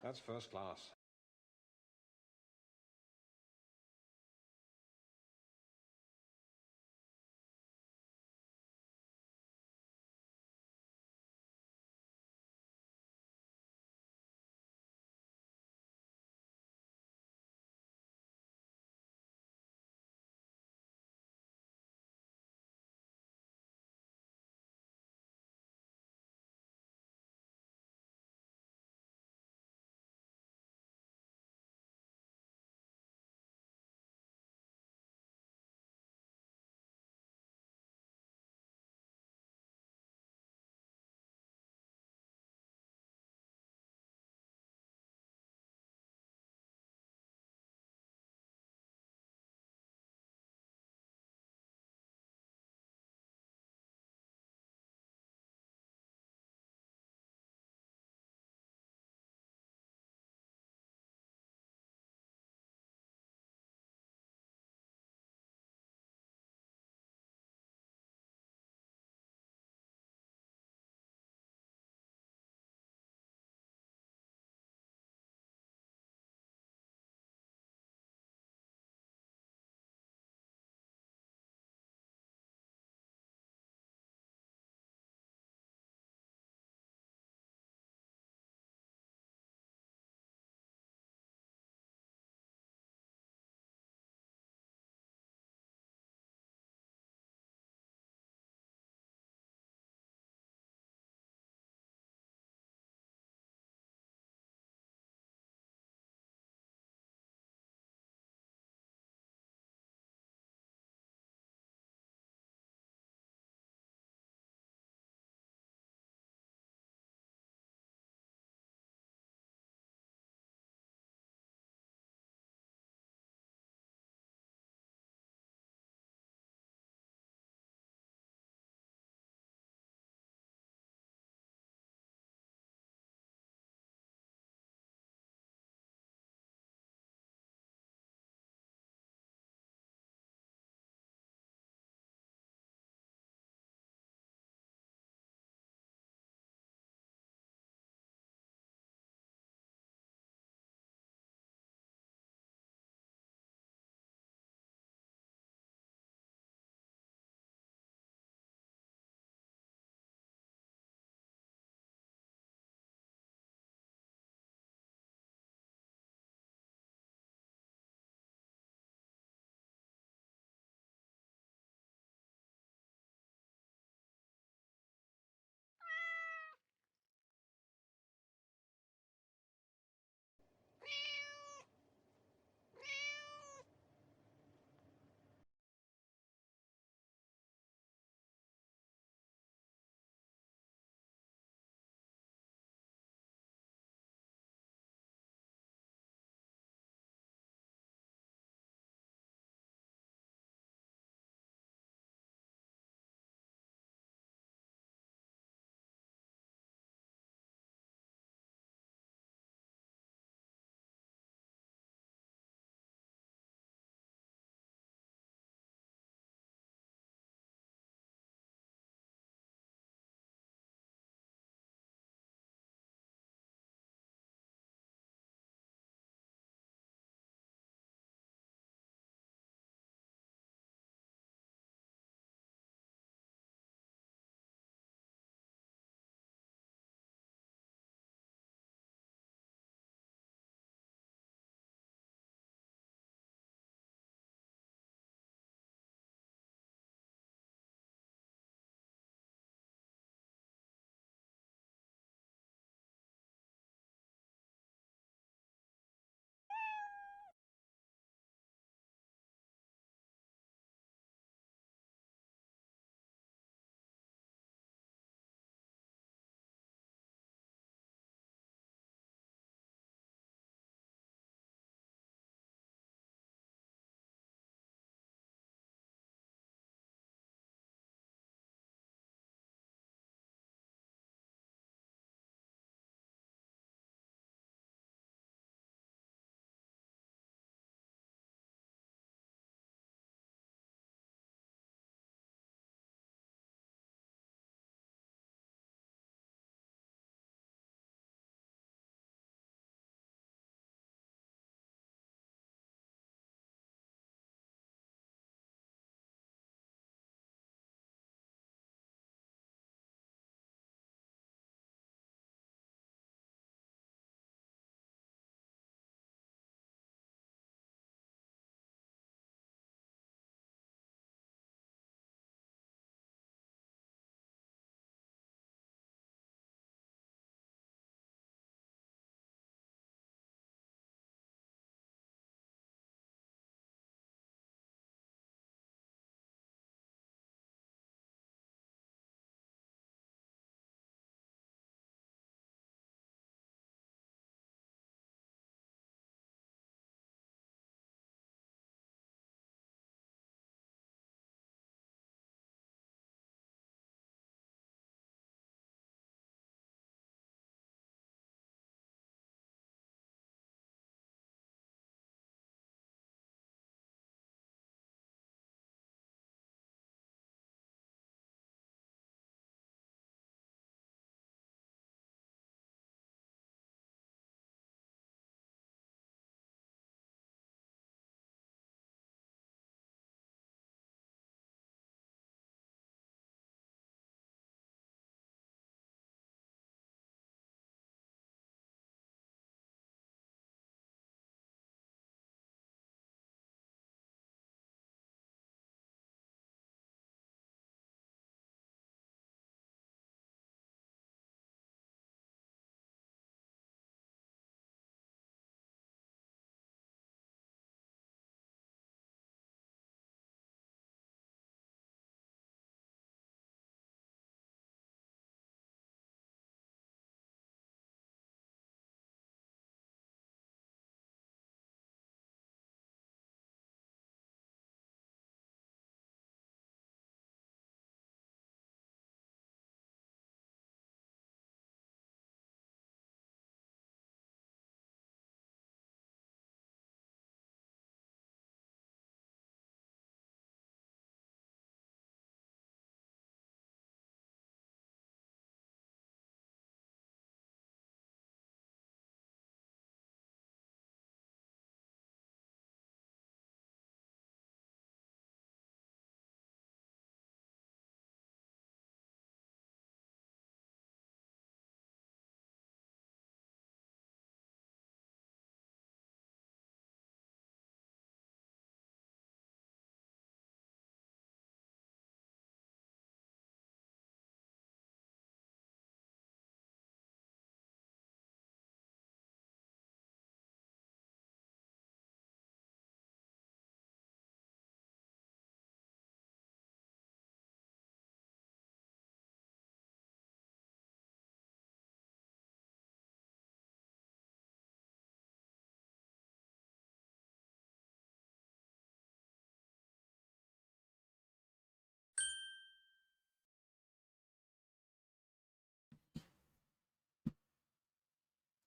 That's first class.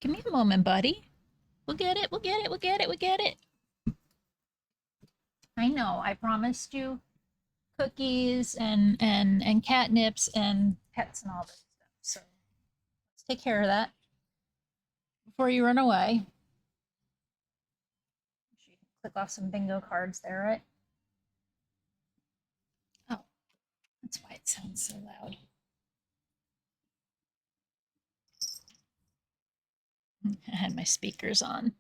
Give me a moment, buddy. We'll get it, we'll get it, we'll get it, we'll get it. I know, I promised you cookies and catnips and pets and all this stuff. So let's take care of that before you run away. You can click off some bingo cards there, right? Oh, that's why it sounds so loud. I had my speakers on.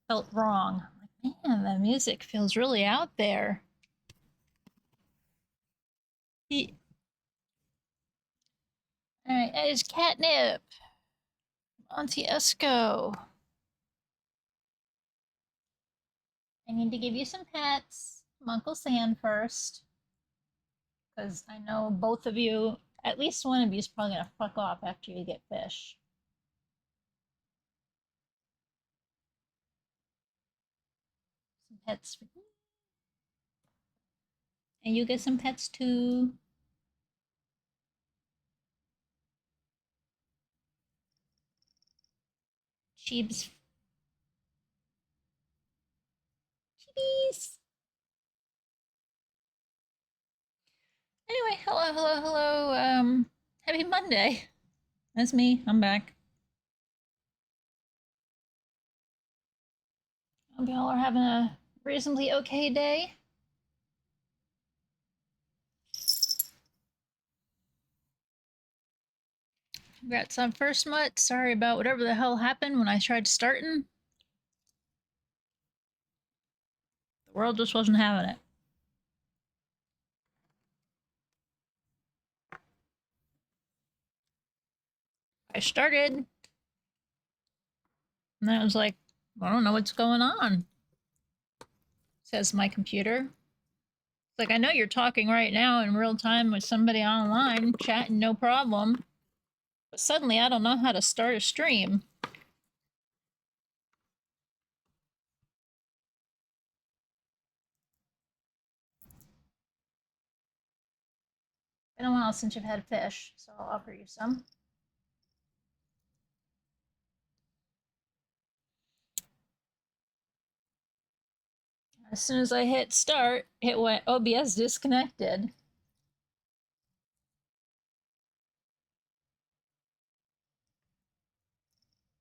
Felt wrong. Like, man, the music feels really out there. All right, it's catnip. Auntie Esco. I need to give you some pets from Uncle Sam first. Because I know both of you, at least one of you is probably going to fuck off after you get fish. Some pets for you. And you get some pets too. Cheebs. Cheebies. Anyway, hello. Happy Monday. That's me. I'm back. Hope y'all are having a reasonably okay day. Congrats on first mutt. Sorry about whatever the hell happened when I tried starting. The world just wasn't having it. I started, and then I was like, I don't know what's going on, says my computer. It's like, I know you're talking right now in real time with somebody online, chatting no problem. But suddenly I don't know how to start a stream. Been a while since you've had fish, so I'll offer you some. As soon as I hit start, it went OBS disconnected.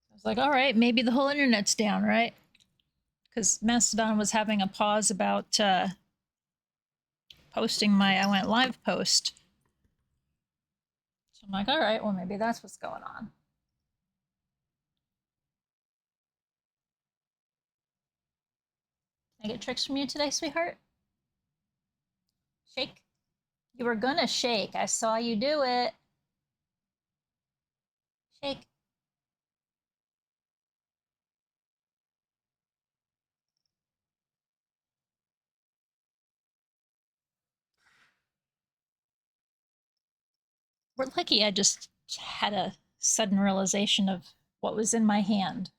I was like, all right, maybe the whole internet's down, right? Because Mastodon was having a pause about posting my I went live post. So I'm like, all right, well, maybe that's what's going on. Can I get tricks from you today, sweetheart? Shake. You were gonna shake. I saw you do it. Shake. We're lucky I just had a sudden realization of what was in my hand.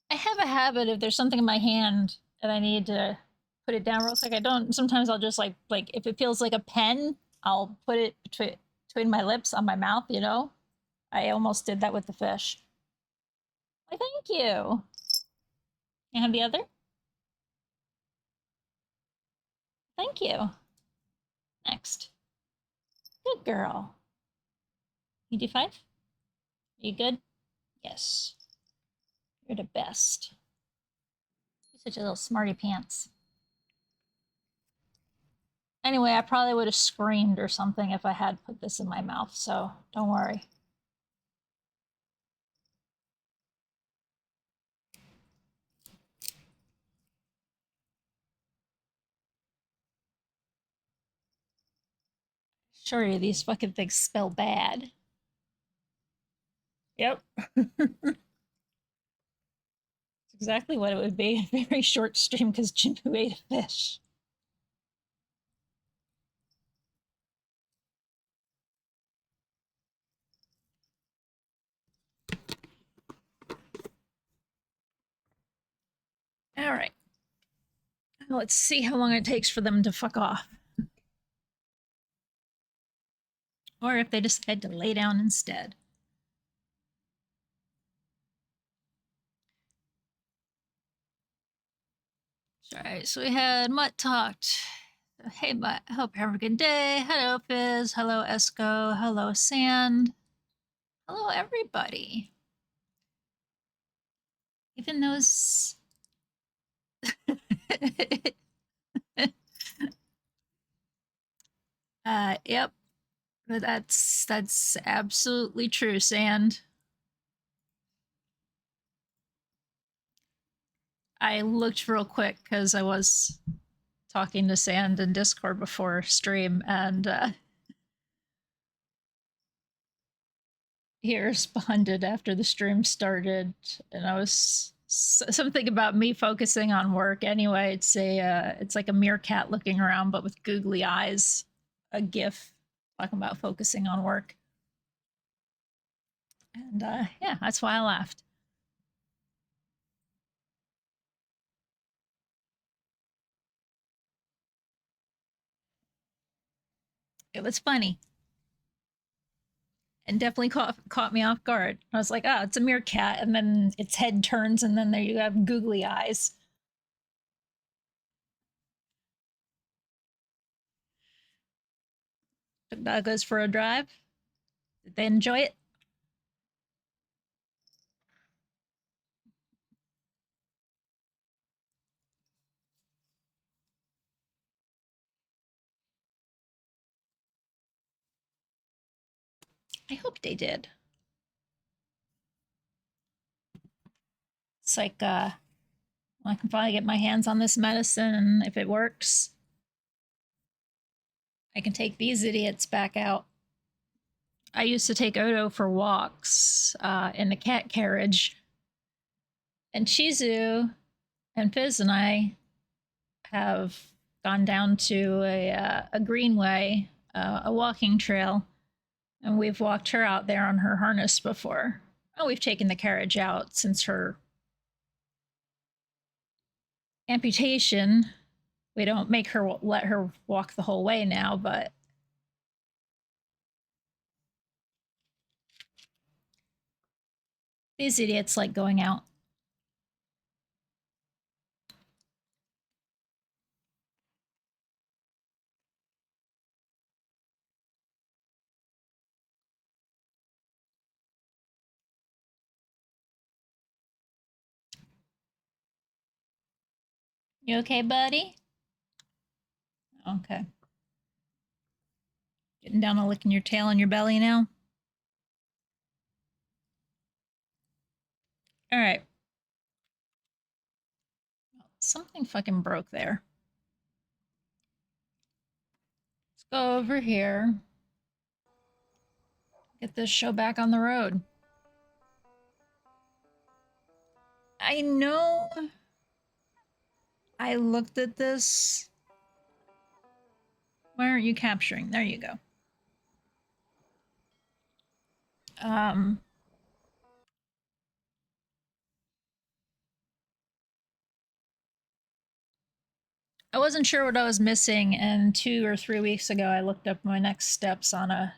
I have a habit if there's something in my hand and I need to put it down real quick. I don't, sometimes I'll just like if it feels like a pen, I'll put it between my lips on my mouth, you know? I almost did that with the fish. Why, thank you. Can I have the other? Thank you. Next. Good girl. You do 5? Are you good? Yes. You're the best. You're such a little smarty pants. Anyway, I probably would have screamed or something if I had put this in my mouth, so don't worry. Sure, these fucking things smell bad. Yep. It's exactly what it would be. A very short stream because Ginpu ate a fish. All right. Let's see how long it takes for them to fuck off. Or if they decide to lay down instead. Alright, so we had Mutt talked. Hey Mutt, I hope you're having a good day. Hello Fizz, hello Esco, hello Sand. Hello everybody. Even those yep. But that's absolutely true, Sand. I looked real quick because I was talking to Sand in Discord before stream, and he responded after the stream started, and I was something about me focusing on work. Anyway, it's like a meerkat looking around, but with googly eyes. A GIF talking about focusing on work, and yeah, that's why I laughed. It was funny. And definitely caught me off guard. I was like, oh, it's a meerkat, and then its head turns, and then there you have googly eyes. Took doggos for a drive. Did they enjoy it? I hope they did. It's like, I can finally get my hands on this medicine, and if it works, I can take these idiots back out. I used to take Odo for walks in the cat carriage, and Chizu and Fizz and I have gone down to a greenway, a walking trail, and we've walked her out there on her harness before. Oh, we've taken the carriage out since her amputation. We don't make her let her walk the whole way now, but these idiots like going out. You okay, buddy? Okay. Getting down and licking your tail and your belly now? All right. Something fucking broke there. Let's go over here. Get this show back on the road. I know I looked at this. Why aren't you capturing? There you go. I wasn't sure what I was missing, and 2 or 3 weeks ago I looked up my next steps on a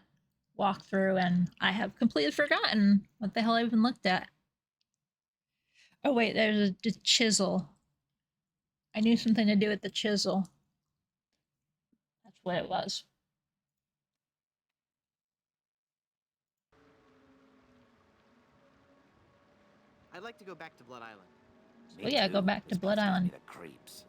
walkthrough, and I have completely forgotten what the hell I even looked at. Oh wait, there's a chisel. I knew something to do with the chisel. That's what it was. I'd like to go back to Blood Island. Well, yeah, go back to Blood Island. The creeps.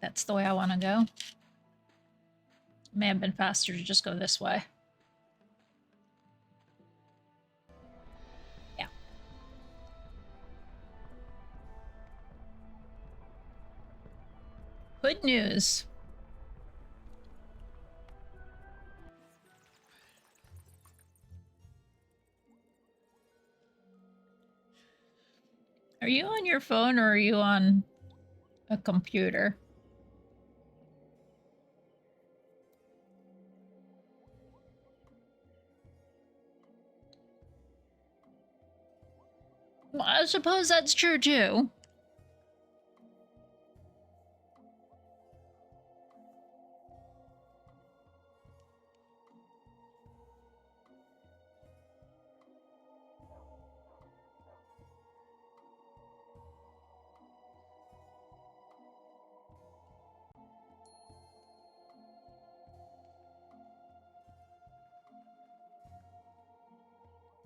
That's the way I want to go. It may have been faster to just go this way. Yeah. Good news. Are you on your phone or are you on a computer? Well, I suppose that's true too.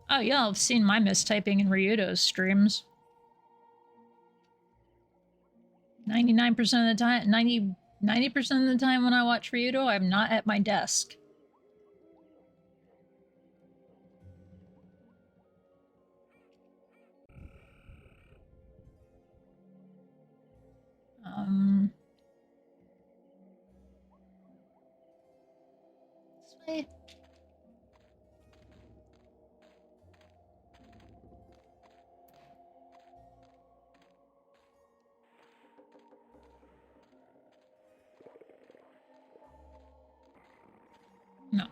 Oh yeah, I've seen my mistyping in Ryudo's streams. 99% of the time, 90% of the time when I watch Ryudo, I'm not at my desk. This way. No.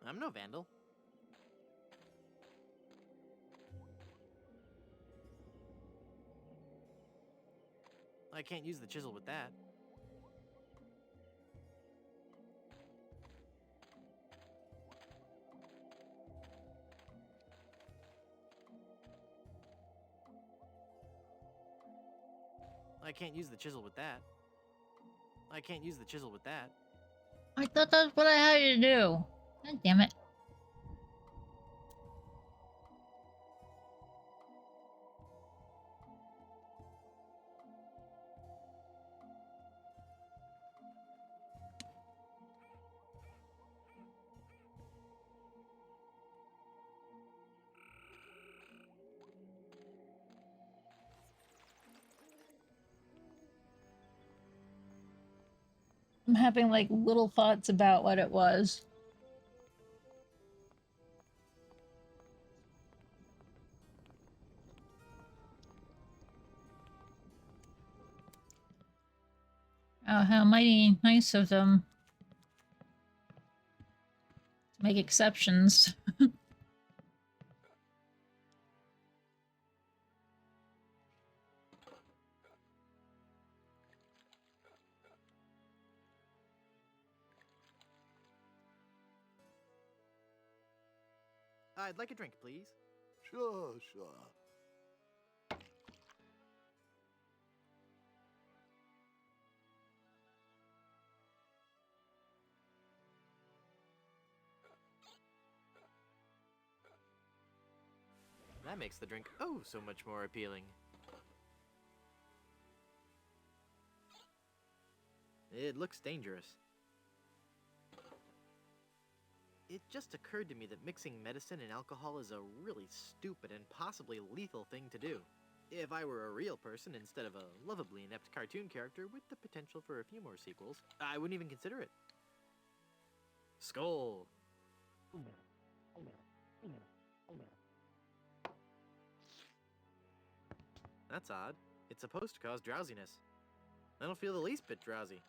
I'm no vandal. I can't use the chisel with that. I can't use the chisel with that. I can't use the chisel with that. I thought that's what I had you to do. God damn it. I'm having like little thoughts about what it was. Oh, how mighty nice of them to make exceptions. I'd like a drink, please. Sure. That makes the drink oh so much more appealing. It looks dangerous. It just occurred to me that mixing medicine and alcohol is a really stupid and possibly lethal thing to do. If I were a real person instead of a lovably inept cartoon character with the potential for a few more sequels, I wouldn't even consider it. Skull! That's odd. It's supposed to cause drowsiness. I don't feel the least bit drowsy.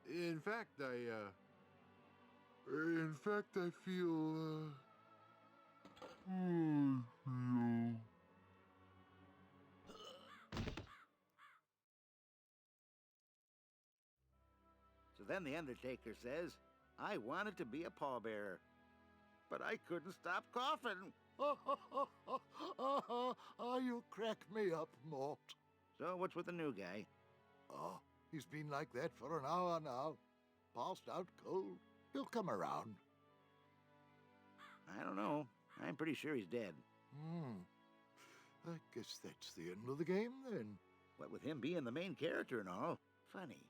In fact, I feel, So then the Undertaker says, I wanted to be a pallbearer, but I couldn't stop coughing. Oh, you crack me up, Mort. So what's with the new guy? Oh, he's been like that for an hour now. Passed out cold. He'll come around. I don't know. I'm pretty sure he's dead. I guess that's the end of the game, then. What with him being the main character and all. Funny.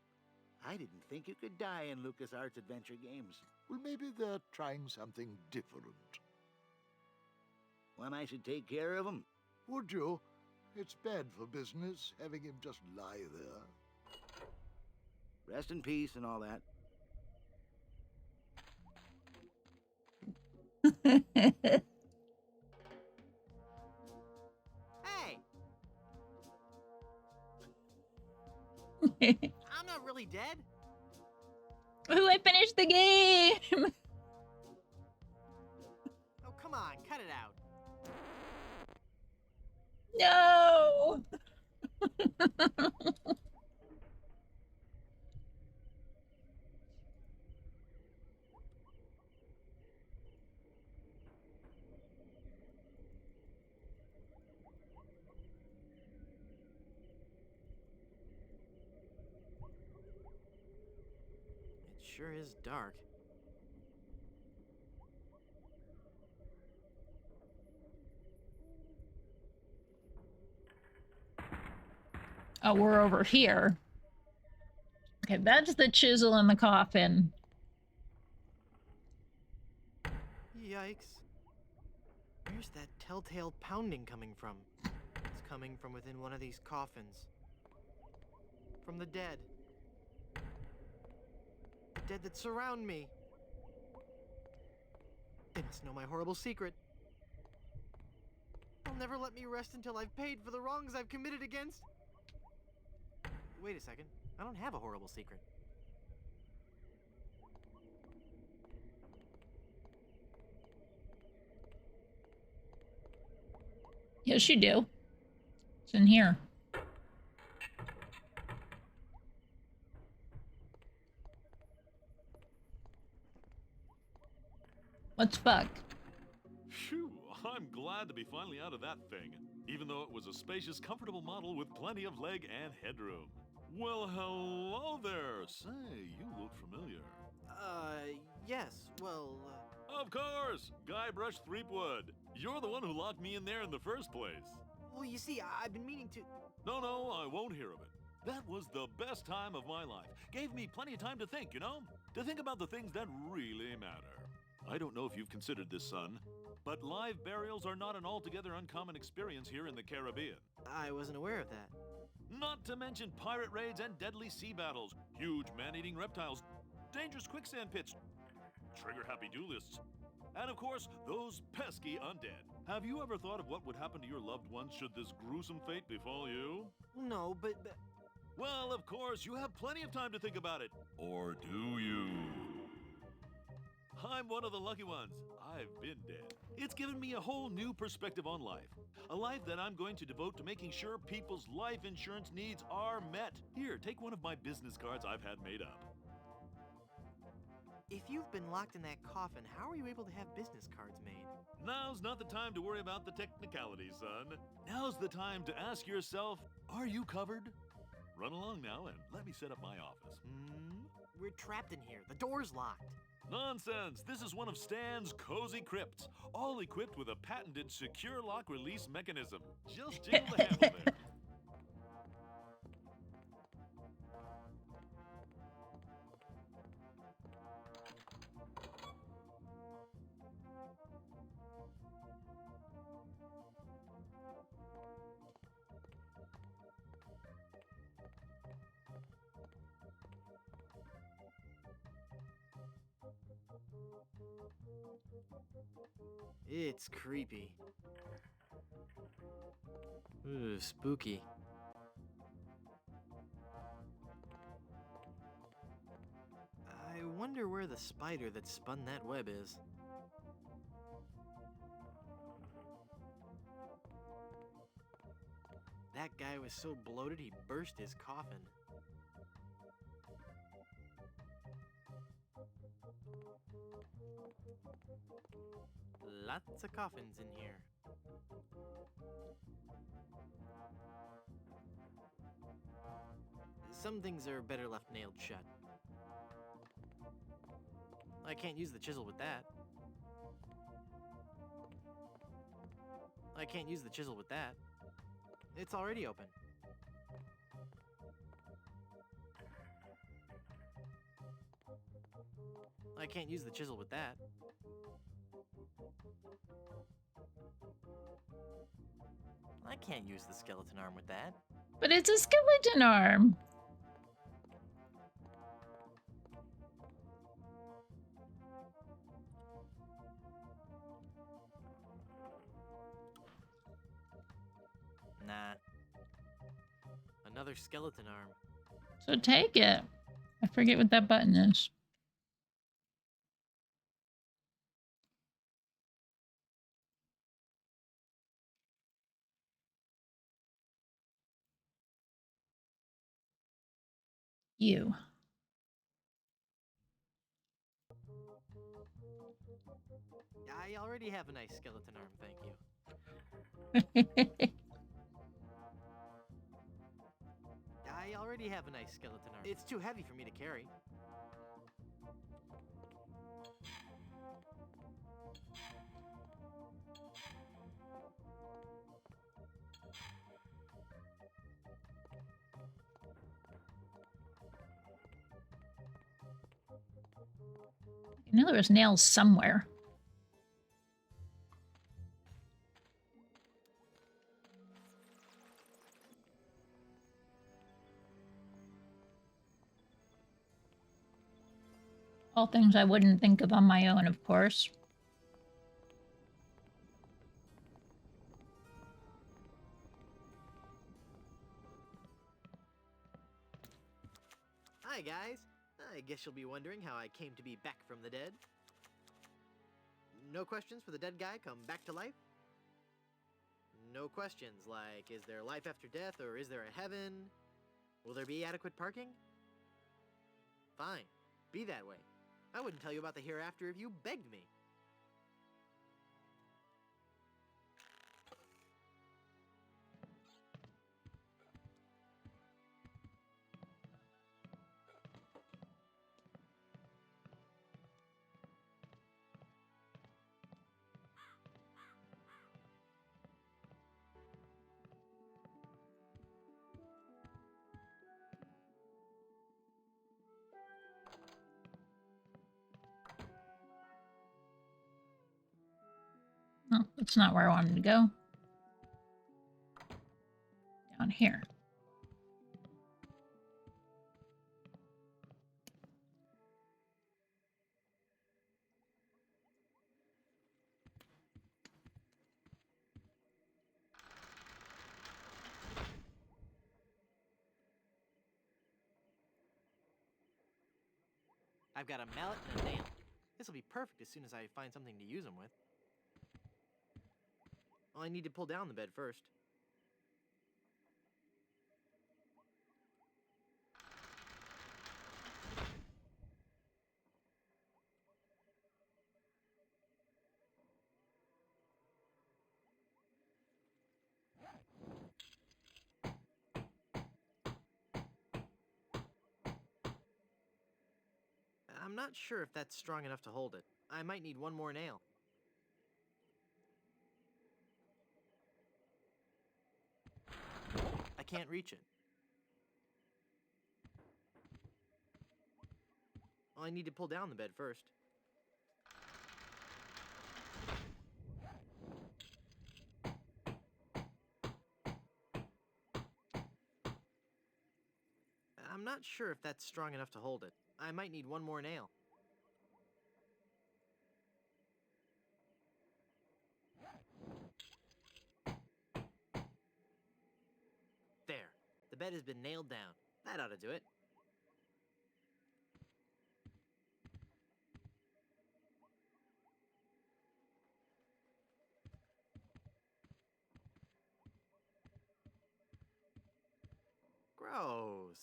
I didn't think you could die in LucasArts adventure games. Well, maybe they're trying something different. When I should take care of him? Would you? It's bad for business, having him just lie there. Rest in peace and all that. Hey, I'm not really dead. Ooh, I finished the game! Oh, come on, cut it out. No! It sure is dark. Oh, we're over here. Okay, that's the chisel in the coffin. Yikes. Where's that telltale pounding coming from? It's coming from within one of these coffins. From the dead. The dead that surround me. They must know my horrible secret. They'll never let me rest until I've paid for the wrongs I've committed against. Wait a second. I don't have a horrible secret. Yes, you do. It's in here. What's bug? Phew, I'm glad to be finally out of that thing, even though it was a spacious, comfortable model with plenty of leg and headroom. Well, hello there. Say, you look familiar. Yes, well, Of course! Guybrush Threepwood. You're the one who locked me in there in the first place. well, you see, I've been meaning to... No, I won't hear of it. That was the best time of my life. Gave me plenty of time to think, you know? To think about the things that really matter. I don't know if you've considered this, son, but live burials are not an altogether uncommon experience here in the Caribbean. I wasn't aware of that. Not to mention pirate raids and deadly sea battles, huge man-eating reptiles, dangerous quicksand pits, trigger-happy duelists, and of course, those pesky undead. Have you ever thought of what would happen to your loved ones should this gruesome fate befall you? No, but... Well, of course, you have plenty of time to think about it. Or do you? I'm one of the lucky ones. I've been dead. It's given me a whole new perspective on life. A life that I'm going to devote to making sure people's life insurance needs are met. Here, take one of my business cards I've had made up. If you've been locked in that coffin, how are you able to have business cards made? Now's not the time to worry about the technicalities, son. Now's the time to ask yourself, are you covered? Run along now and let me set up my office. We're trapped in here. The door's locked. Nonsense! This is one of Stan's cozy crypts, all equipped with a patented secure lock release mechanism. Just jiggle the handle there. It's creepy. Ooh, spooky. I wonder where the spider that spun that web is. That guy was so bloated he burst his coffin. Lots of coffins in here. Some things are better left nailed shut. I can't use the chisel with that. I can't use the chisel with that. It's already open. I can't use the chisel with that. I can't use the skeleton arm with that. But it's a skeleton arm. Nah. Another skeleton arm. So take it. I forget what that button is. You. I already have a nice skeleton arm, thank you. I already have a nice skeleton arm. It's too heavy for me to carry. I knew there was nails somewhere. All things I wouldn't think of on my own, of course. Hi, guys. I guess you'll be wondering how I came to be back from the dead. No questions for the dead guy come back to life? No questions like, is there life after death or is there a heaven? Will there be adequate parking? Fine. Be that way. I wouldn't tell you about the hereafter if you begged me. No, that's not where I wanted to go. Down here. I've got a mallet and a nail. This'll be perfect as soon as I find something to use them with. Well, I need to pull down the bed first. I'm not sure if that's strong enough to hold it. I might need one more nail. I can't reach it. Well, I need to pull down the bed first. I'm not sure if that's strong enough to hold it. I might need one more nail. There. The bed has been nailed down. That ought to do it. Gross.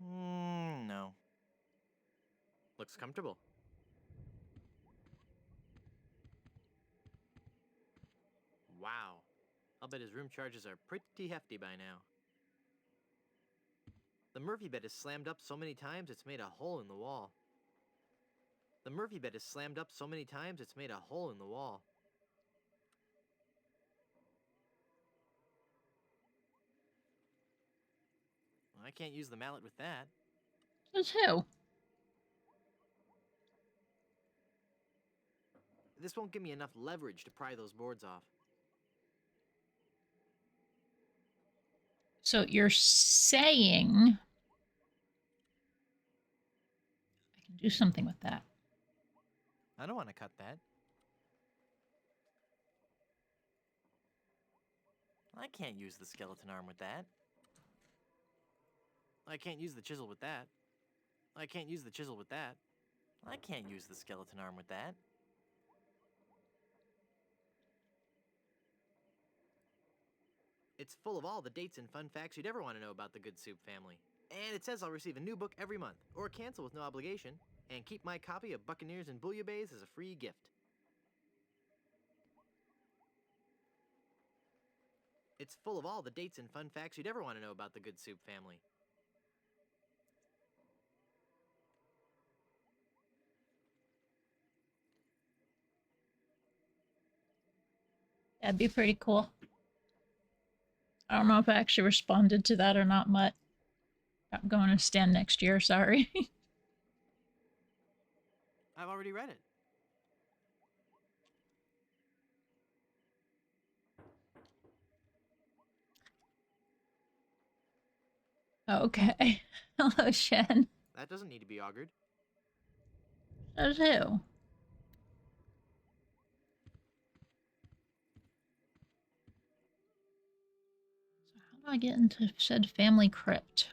No. Looks comfortable. Wow. I'll bet his room charges are pretty hefty by now. The Murphy bed is slammed up so many times it's made a hole in the wall. The Murphy bed is slammed up so many times it's made a hole in the wall. I can't use the mallet with that. Says who? This won't give me enough leverage to pry those boards off. So you're saying I can do something with that. I don't want to cut that. I can't use the skeleton arm with that. I can't use the chisel with that. I can't use the chisel with that. I can't use the skeleton arm with that. It's full of all the dates and fun facts you'd ever want to know about the Good Soup family. And it says I'll receive a new book every month, or cancel with no obligation, and keep my copy of Buccaneers and Bouillabaisse as a free gift. It's full of all the dates and fun facts you'd ever want to know about the Good Soup family. That'd be pretty cool. I don't know if I actually responded to that or not, but I'm going to stand next year, sorry. I've already read it. Okay. Hello, Shen. That doesn't need to be augured. Does who? So how do I get into said family crypt?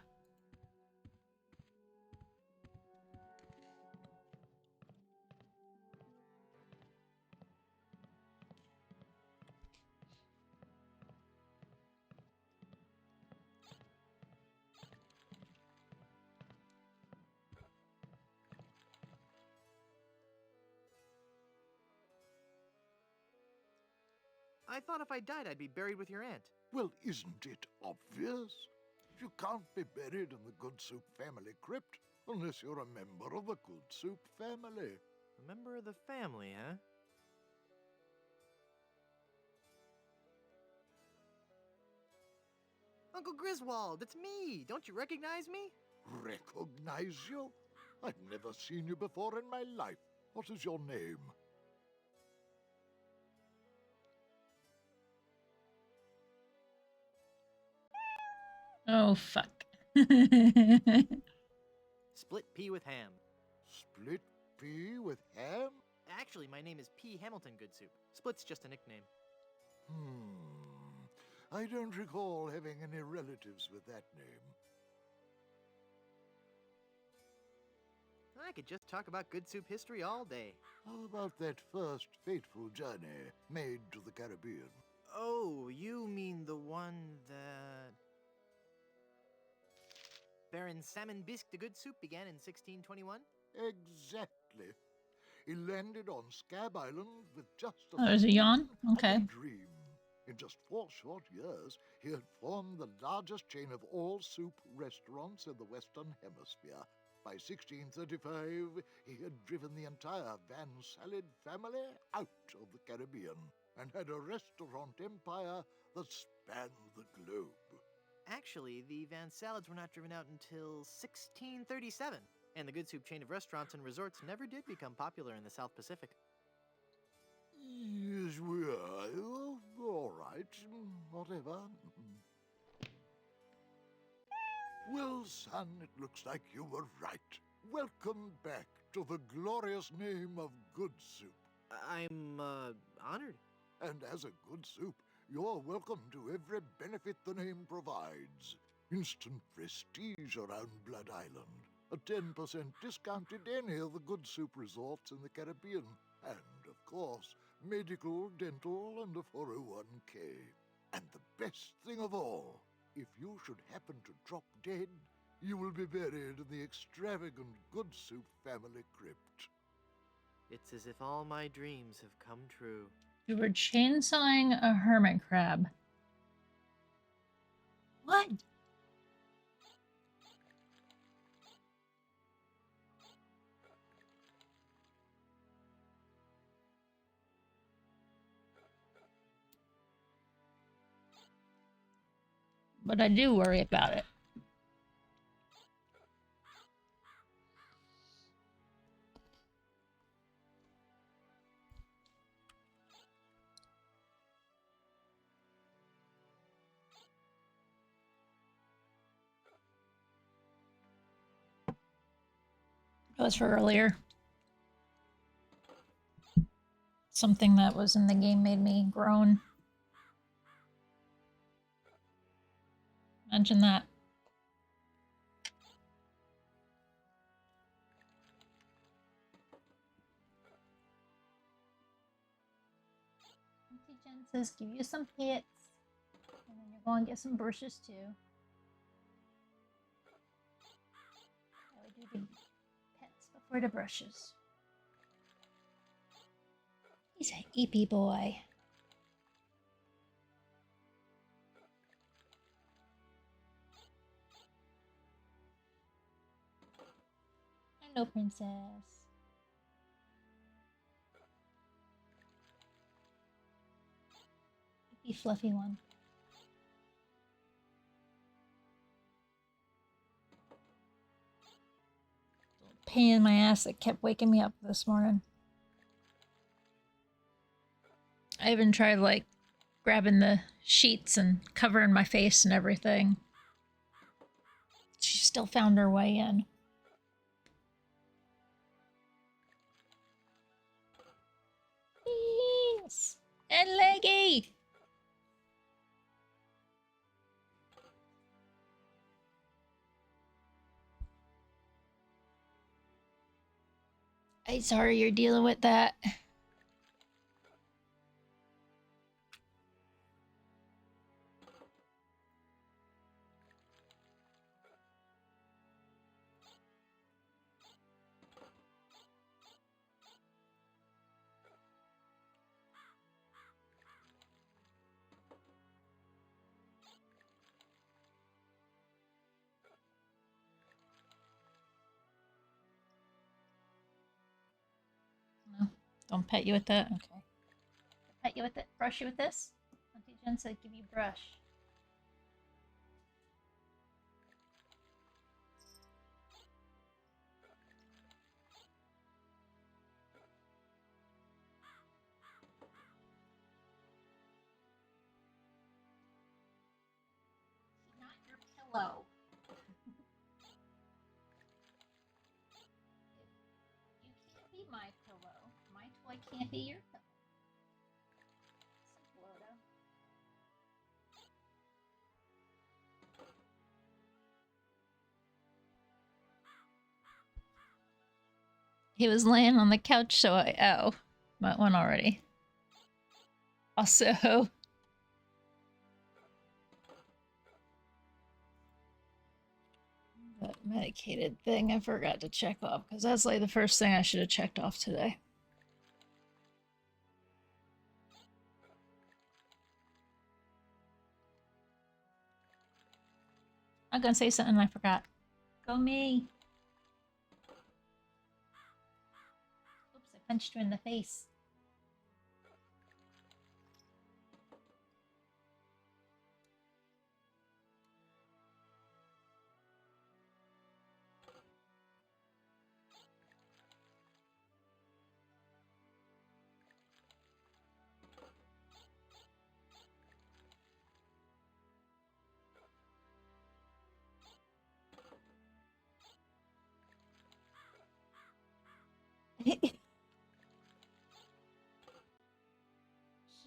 I thought if I died, I'd be buried with your aunt. Well, isn't it obvious? You can't be buried in the Good Soup family crypt unless you're a member of the Good Soup family. A member of the family, huh? Uncle Griswold, it's me! Don't you recognize me? Recognize you? I've never seen you before in my life. What is your name? Oh, fuck. Split pea with ham. Split pea with ham? Actually, my name is P. Hamilton Good Soup. Split's just a nickname. I don't recall having any relatives with that name. I could just talk about Good Soup history all day. How about that first fateful journey made to the Caribbean? Oh, you mean the one that... Baron Salmon Bisque de Good Soup began in 1621? Exactly. He landed on Scab Island with just a Oh, there's a yawn? vision and Okay. a dream. In just 4 short years, he had formed the largest chain of all-soup restaurants in the Western Hemisphere. By 1635, he had driven the entire Van Salad family out of the Caribbean and had a restaurant empire that spanned the globe. Actually, the Van Salads were not driven out until 1637, and the Good Soup chain of restaurants and resorts never did become popular in the South Pacific. Yes, we are. Oh, all right. Whatever. Well, son, it looks like you were right. Welcome back to the glorious name of Good Soup. I'm, honored. And as a Good Soup, you're welcome to every benefit the name provides. Instant prestige around Blood Island. A 10% discount at any of the Good Soup resorts in the Caribbean. And, of course, medical, dental, and a 401k. And the best thing of all, if you should happen to drop dead, you will be buried in the extravagant Good Soup family crypt. It's as if all my dreams have come true. You were chainsawing a hermit crab. What? But I do worry about it. That was for earlier. Something that was in the game made me groan. Imagine that. Auntie Jen says, give you some pets. And then you're going to get some brushes too. I would do the pets before the brushes. He's an eepy boy. Hello, princess. Eepy fluffy one. Pain in my ass that kept waking me up this morning. I even tried like grabbing the sheets and covering my face and everything. She still found her way in. Yes! And Leggy! I'm sorry you're dealing with that. No, don't pet you with that? Okay. Pet you with it? Brush you with this? Auntie Jen said give you brush. Not your pillow. You can't be my pillow. My toy can't be your pillow. Florida. He was laying on the couch, so I... Oh. That one already. Also... That medicated thing I forgot to check off, because that's like the first thing I should have checked off today. I'm gonna say something I forgot. Go me! Oops, I punched you in the face.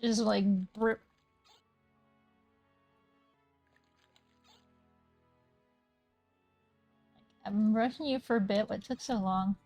Just like I've been rushing you for a bit. What took so long?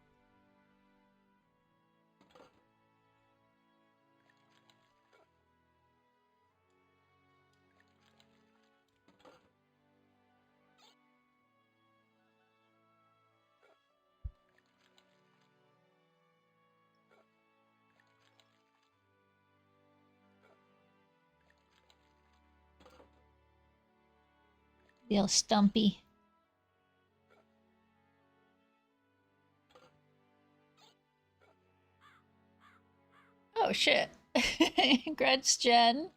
Feel stumpy. Oh shit. Congrats, Jen.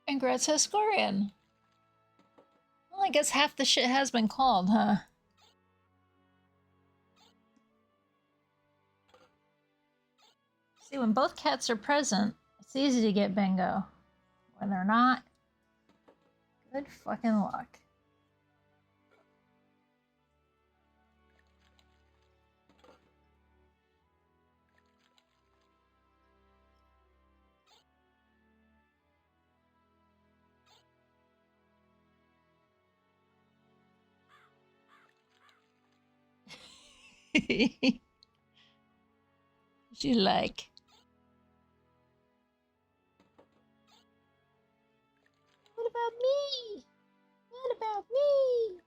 Congrats, Hescorian. Well, I guess half the shit has been called, huh? See, when both cats are present, it's easy to get bingo. When they're not, good fucking luck. She like. What about me? What about me?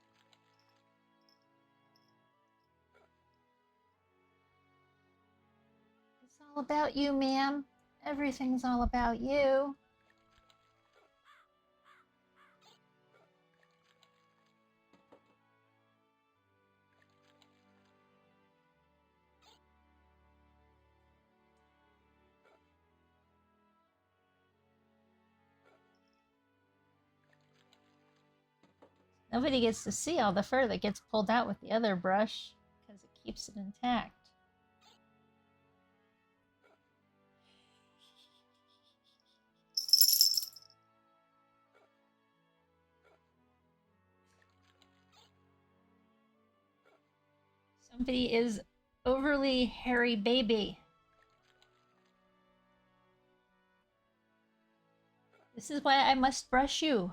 It's all about you, ma'am. Everything's all about you. Nobody gets to see all the fur that gets pulled out with the other brush because it keeps it intact. Somebody is overly hairy baby. This is why I must brush you.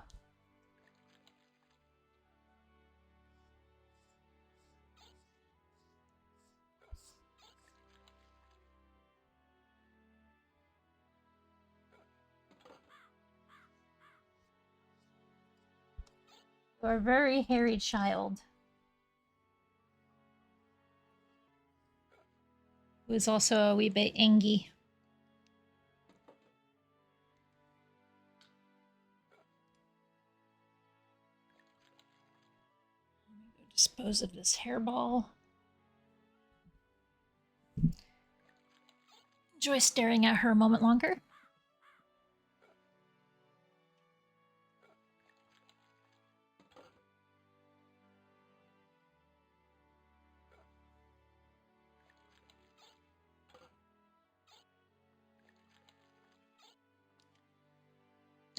You are a very hairy child. Who is also a wee bit angy. Dispose of this hairball. Enjoy staring at her a moment longer.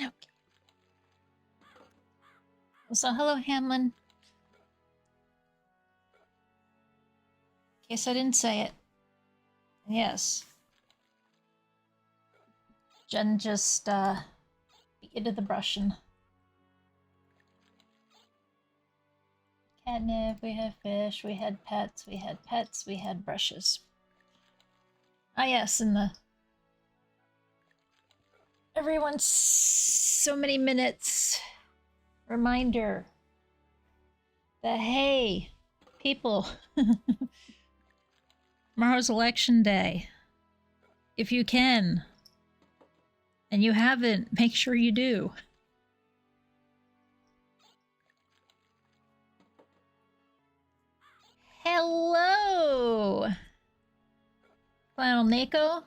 Okay. So, hello, Hamlin. In case I didn't say it. Yes. Jen just beat you to the brushing. Catnip, we had fish, we had pets, we had brushes. Ah yes, and the everyone's so many minutes reminder that hey, people, tomorrow's election day. If you can, and you haven't, make sure you do. Hello! Flannel Nico,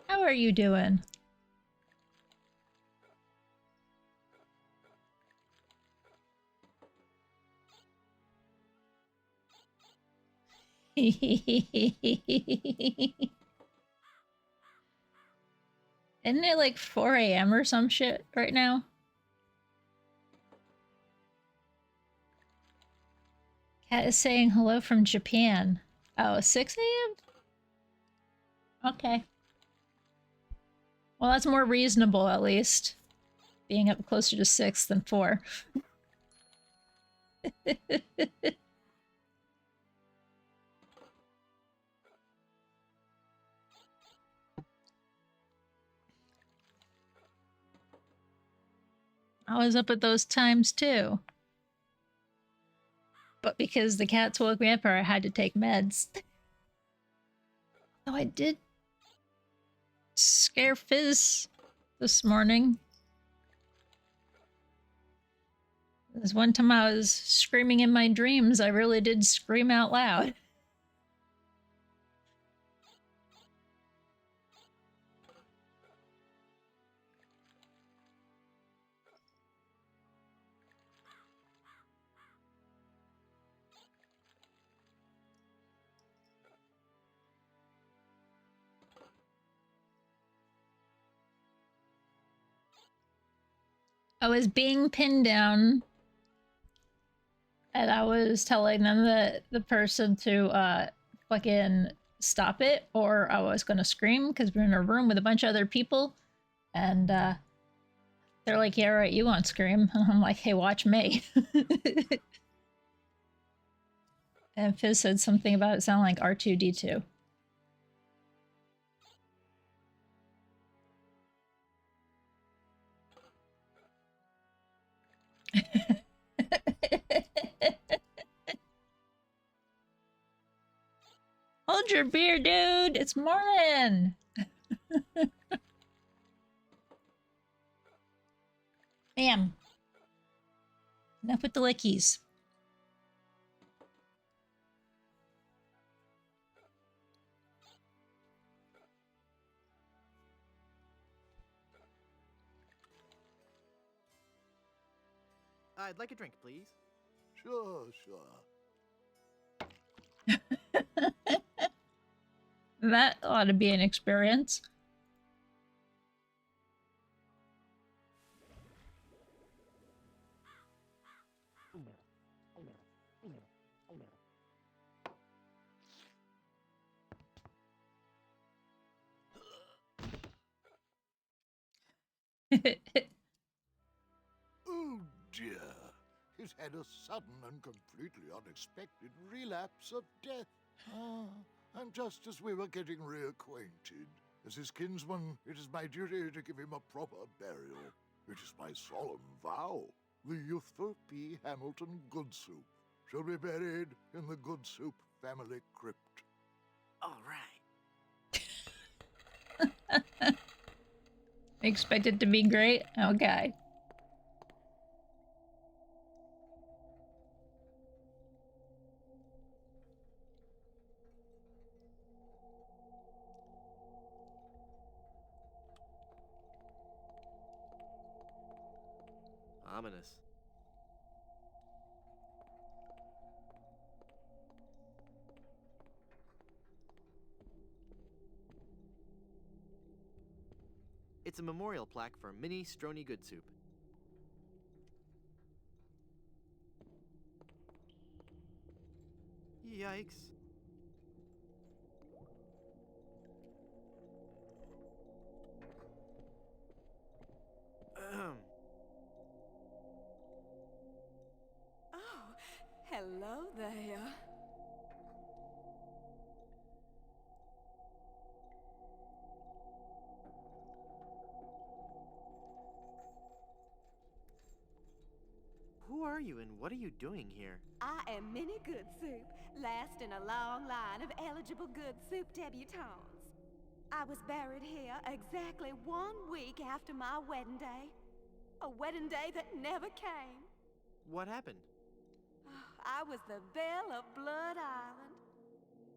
how are you doing? Isn't it like 4 a.m. or some shit right now? Cat is saying hello from Japan. Oh, 6 a.m.? Okay. Well, that's more reasonable, at least. Being up closer to 6 than 4. I was up at those times, too. But because the cats woke me up, or I had to take meds. Though I did scare Fizz this morning. There's one time I was screaming in my dreams. I really did scream out loud. I was being pinned down, and I was telling them that the person to fucking stop it, or I was gonna scream because we're in a room with a bunch of other people, and they're like, "Yeah, right, you won't scream." And I'm like, "Hey, watch me." And Fizz said something about it sounding like R2-D2. Hold your beer, dude! It's morning! Bam. Enough with the lickies. I'd like a drink, please. Sure, sure. That ought to be an experience. Oh dear. He's had a sudden and completely unexpected relapse of death. And just as we were getting reacquainted, as his kinsman, it is my duty to give him a proper burial. It is my solemn vow. The youthful P. Hamilton Goodsoup shall be buried in the Goodsoup family crypt. All right. Expect it to be great? Okay. Ominous. It's a memorial plaque for Mini Strony Goodsoup. Yikes. Ahem. Oh, hello there. Who are you and what are you doing here? I am Minnie Goodsoup, last in a long line of eligible Goodsoup debutantes. I was buried here exactly 1 week after my wedding day. A wedding day that never came. What happened? I was the belle of Blood Island.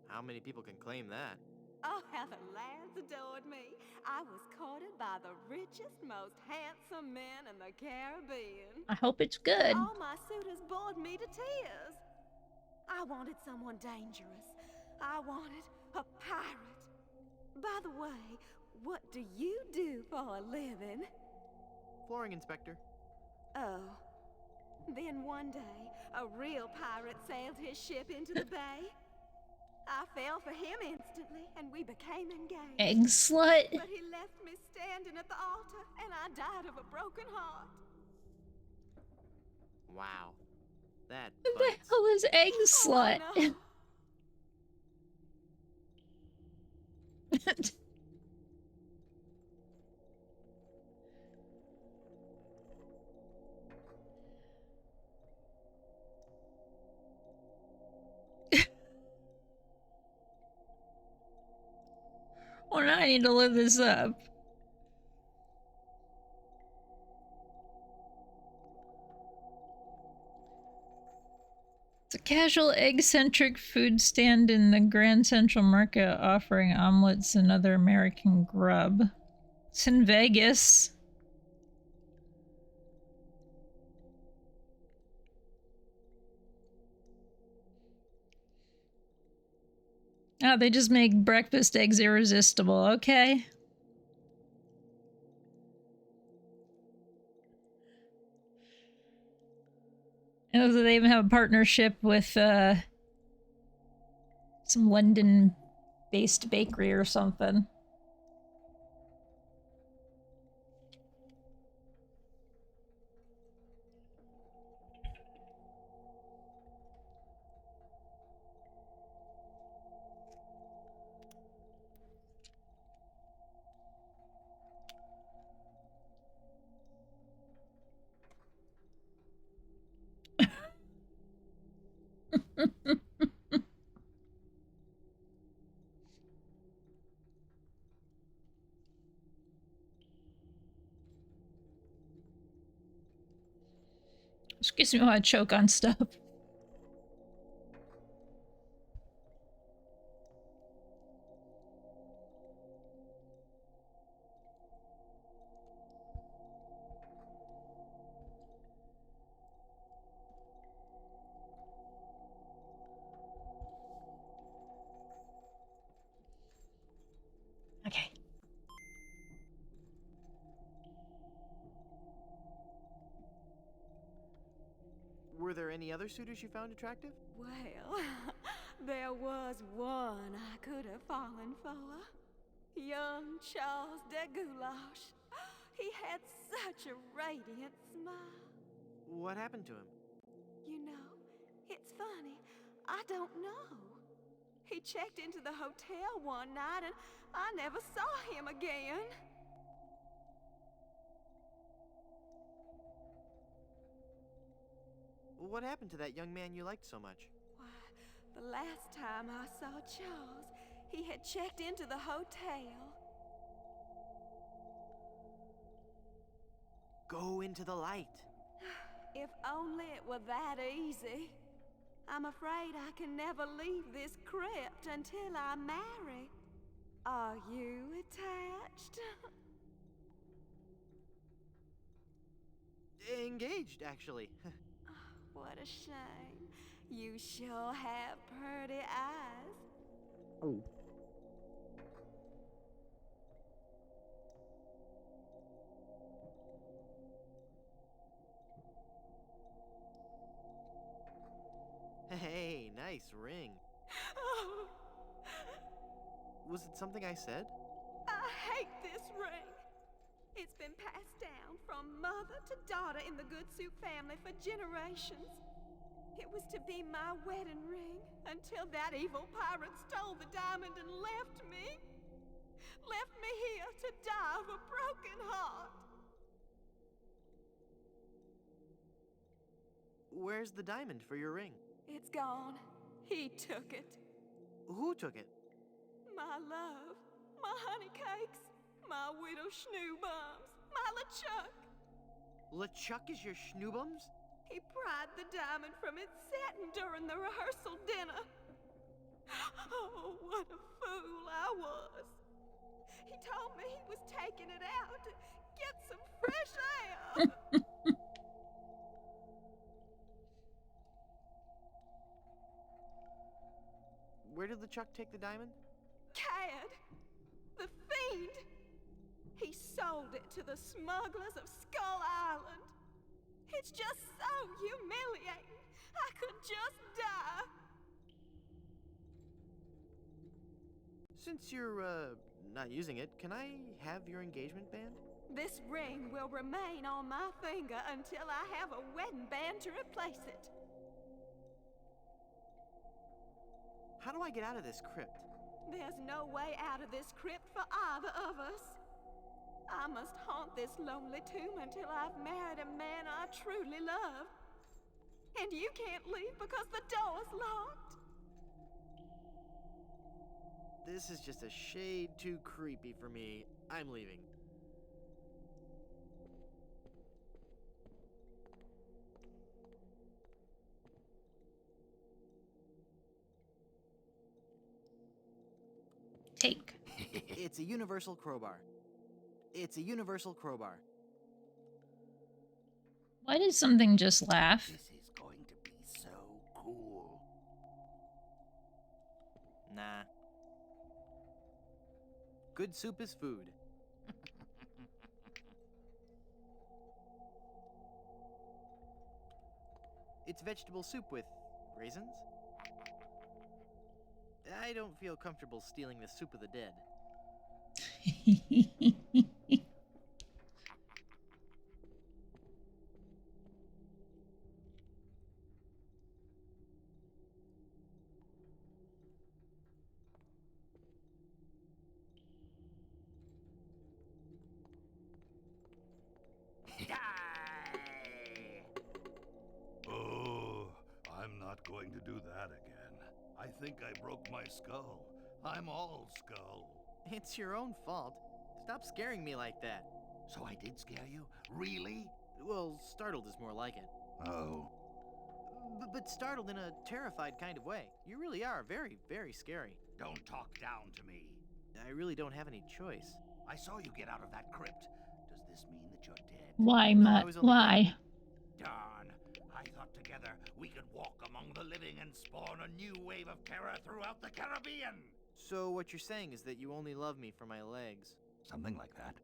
How many people can claim that? Oh, how the lads adored me. I was courted by the richest, most handsome men in the Caribbean. I hope it's good. All my suitors bored me to tears. I wanted someone dangerous. I wanted a pirate. By the way, what do you do for a living? Flooring inspector. Oh. Then one day, a real pirate sailed his ship into the bay. I fell for him instantly, and we became engaged. Egg slut. But he left me standing at the altar, and I died of a broken heart. Wow. That Who the bites. hell is egg slut? Oh, no. Well, now I need to look this up. It's a casual egg-centric food stand in the Grand Central Market offering omelets and other American grub. It's in Vegas. Oh, they just make breakfast eggs irresistible. Okay. And they even have a partnership with some London-based bakery or something. Excuse me while I choke on stuff. Okay. Were there any other suitors you found attractive? Well, there was one I could have fallen for. Young Charles de Goulash. He had such a radiant smile. What happened to him? You know, it's funny. I don't know. He checked into the hotel one night and I never saw him again. What happened to that young man you liked so much? Why, the last time I saw Charles, he had checked into the hotel. Go into the light. If only it were that easy. I'm afraid I can never leave this crypt until I marry. Are you attached? Engaged, actually. What a shame. You sure have pretty eyes. Oh. Hey, nice ring. Oh, Was it something I said? I hate this ring. It's been passed down from mother to daughter in the Good Soup family for generations. It was to be my wedding ring until that evil pirate stole the diamond and left me. Left me here to die of a broken heart. Where's the diamond for your ring? It's gone. He took it. Who took it? My love, my honey cakes, my widow schnoobums, my LeChuck. LeChuck is your schnoobums? He pried the diamond from its satin during the rehearsal dinner. Oh, what a fool I was. He told me he was taking it out to get some fresh air. Where did LeChuck take the diamond? Cad, the fiend. He sold it to the smugglers of Skull Island. It's just so humiliating. I could just die. Since you're, not using it, can I have your engagement band? This ring will remain on my finger until I have a wedding band to replace it. How do I get out of this crypt? There's no way out of this crypt for either of us. I must haunt this lonely tomb until I've married a man I truly love. And you can't leave because the door's locked. This is just a shade too creepy for me. I'm leaving. Take. It's a universal crowbar. It's a universal crowbar. Why did something just laugh? This is going to be so cool. Nah. Good soup is food. It's vegetable soup with raisins? I don't feel comfortable stealing the soup of the dead. Oh, I'm not going to do that again. I think I broke my skull. I'm all skull. It's your own fault. Stop scaring me like that. So I did scare you? Really? Well, startled is more like it. Oh. But startled in a terrified kind of way. You really are very, very scary. Don't talk down to me. I really don't have any choice. I saw you get out of that crypt. Does this mean that you're dead? Why, No, I Matt? was only Why? Darn. I thought together we could walk among the living and spawn a new wave of terror throughout the Caribbean. So what you're saying is that you only love me for my legs. Something like that.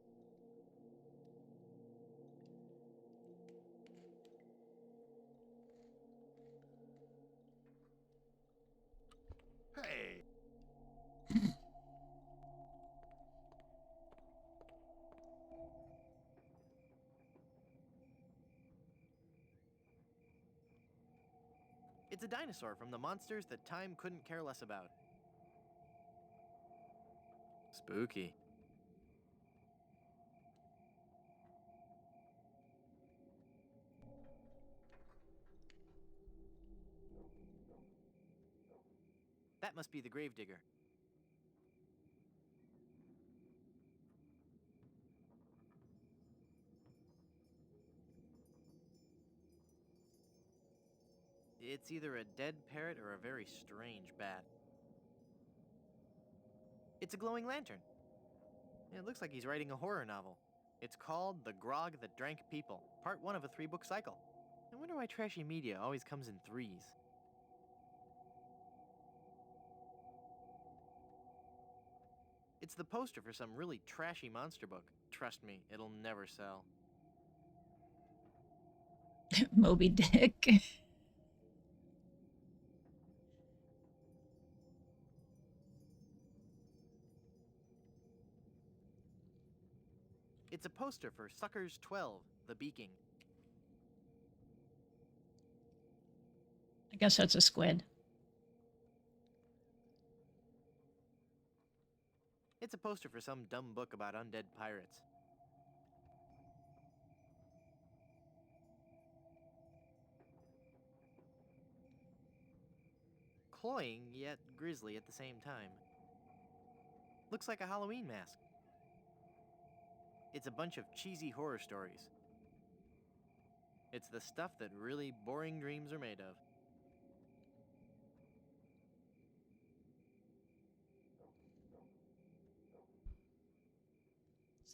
Hey. It's a dinosaur from the monsters that time couldn't care less about. Spooky. That must be the gravedigger. It's either a dead parrot or a very strange bat. It's a glowing lantern. It looks like he's writing a horror novel. It's called The Grog That Drank People, part 1 of a 3-book cycle. I wonder why trashy media always comes in threes. It's the poster for some really trashy monster book. Trust me, it'll never sell. Moby Dick. It's a poster for Suckers 12, The Beaking. I guess that's a squid. It's a poster for some dumb book about undead pirates. Cloying, yet grisly at the same time. Looks like a Halloween mask. It's a bunch of cheesy horror stories. It's the stuff that really boring dreams are made of.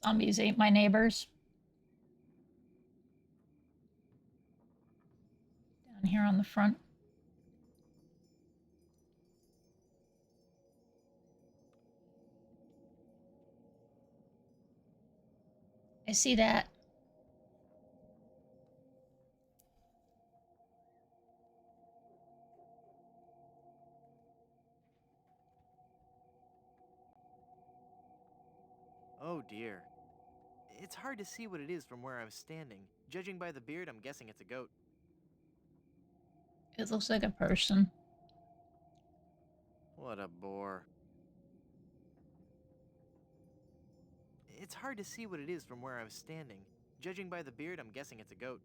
Zombies ate my neighbors. Down here on the front. I see that. Oh dear. It's hard to see what it is from where I'm standing. Judging by the beard, I'm guessing it's a goat. It looks like a person. What a bore. It's hard to see what it is from where I'm standing. Judging by the beard, I'm guessing it's a goat.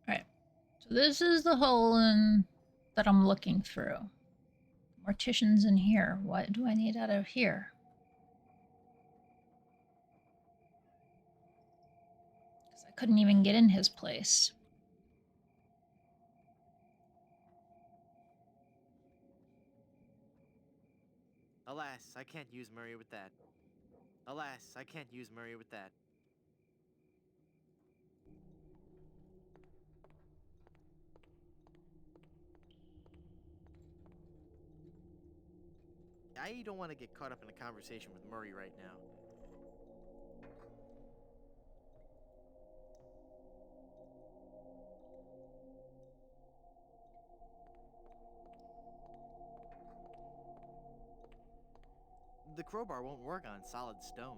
Alright. So this is the hole that I'm looking through. Mortician's in here. What do I need out of here? Because I couldn't even get in his place. Alas, I can't use Murray with that. Alas, I can't use Murray with that. I don't want to get caught up in a conversation with Murray right now. The crowbar won't work on solid stone.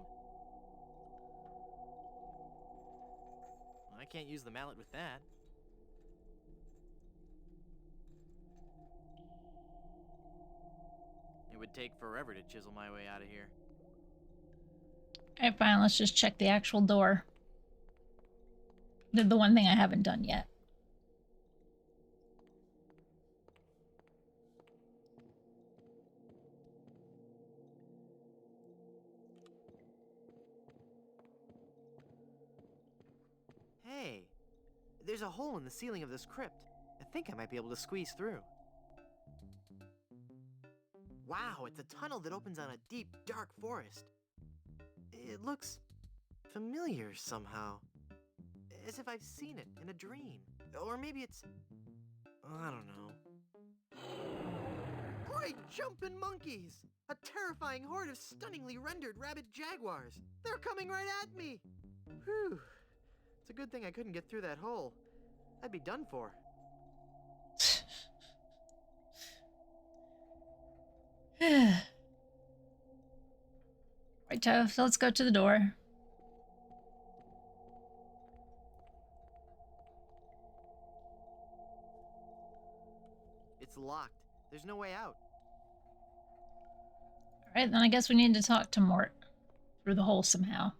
I can't use the mallet with that. would take forever to chisel my way out of here. Alright, fine, let's just check the actual door. The one thing I haven't done yet. Hey, there's a hole in the ceiling of this crypt. I think I might be able to squeeze through. Wow, it's a tunnel that opens on a deep, dark forest. It looks familiar somehow. As if I've seen it in a dream. Or maybe it's... I don't know. Great jumping monkeys! A terrifying horde of stunningly rendered rabid jaguars. They're coming right at me! Whew. It's a good thing I couldn't get through that hole. I'd be done for. Right, so let's go to the door. It's locked. There's no way out. Alright, then I guess we need to talk to Mort through the hole somehow.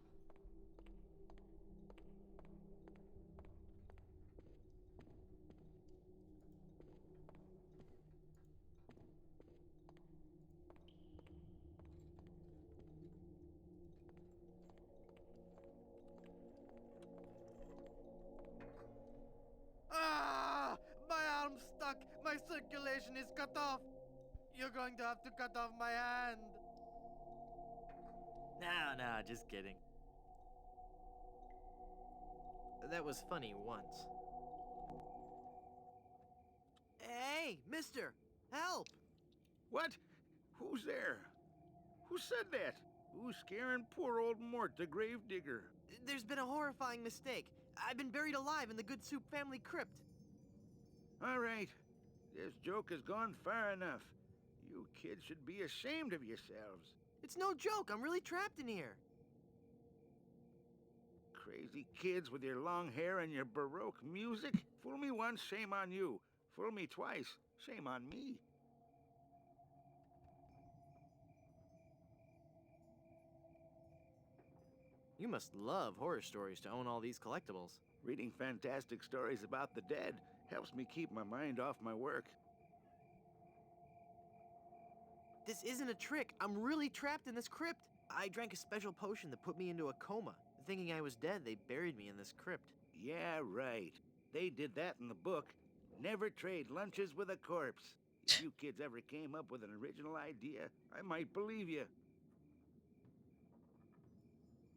Ah! My arm's stuck! My circulation is cut off! You're going to have to cut off my hand! Nah, just kidding. That was funny once. Hey, mister! Help! What? Who's there? Who said that? Who's scaring poor old Mort, the gravedigger? There's been a horrifying mistake. I've been buried alive in the Good Soup family crypt. All right. This joke has gone far enough. You kids should be ashamed of yourselves. It's no joke, I'm really trapped in here. Crazy kids with your long hair and your Baroque music. Fool me once, shame on you. Fool me twice, shame on me. You must love horror stories to own all these collectibles. Reading fantastic stories about the dead helps me keep my mind off my work. This isn't a trick. I'm really trapped in this crypt. I drank a special potion that put me into a coma. Thinking I was dead, they buried me in this crypt. Yeah, right. They did that in the book. Never trade lunches with a corpse. If you kids ever came up with an original idea, I might believe you.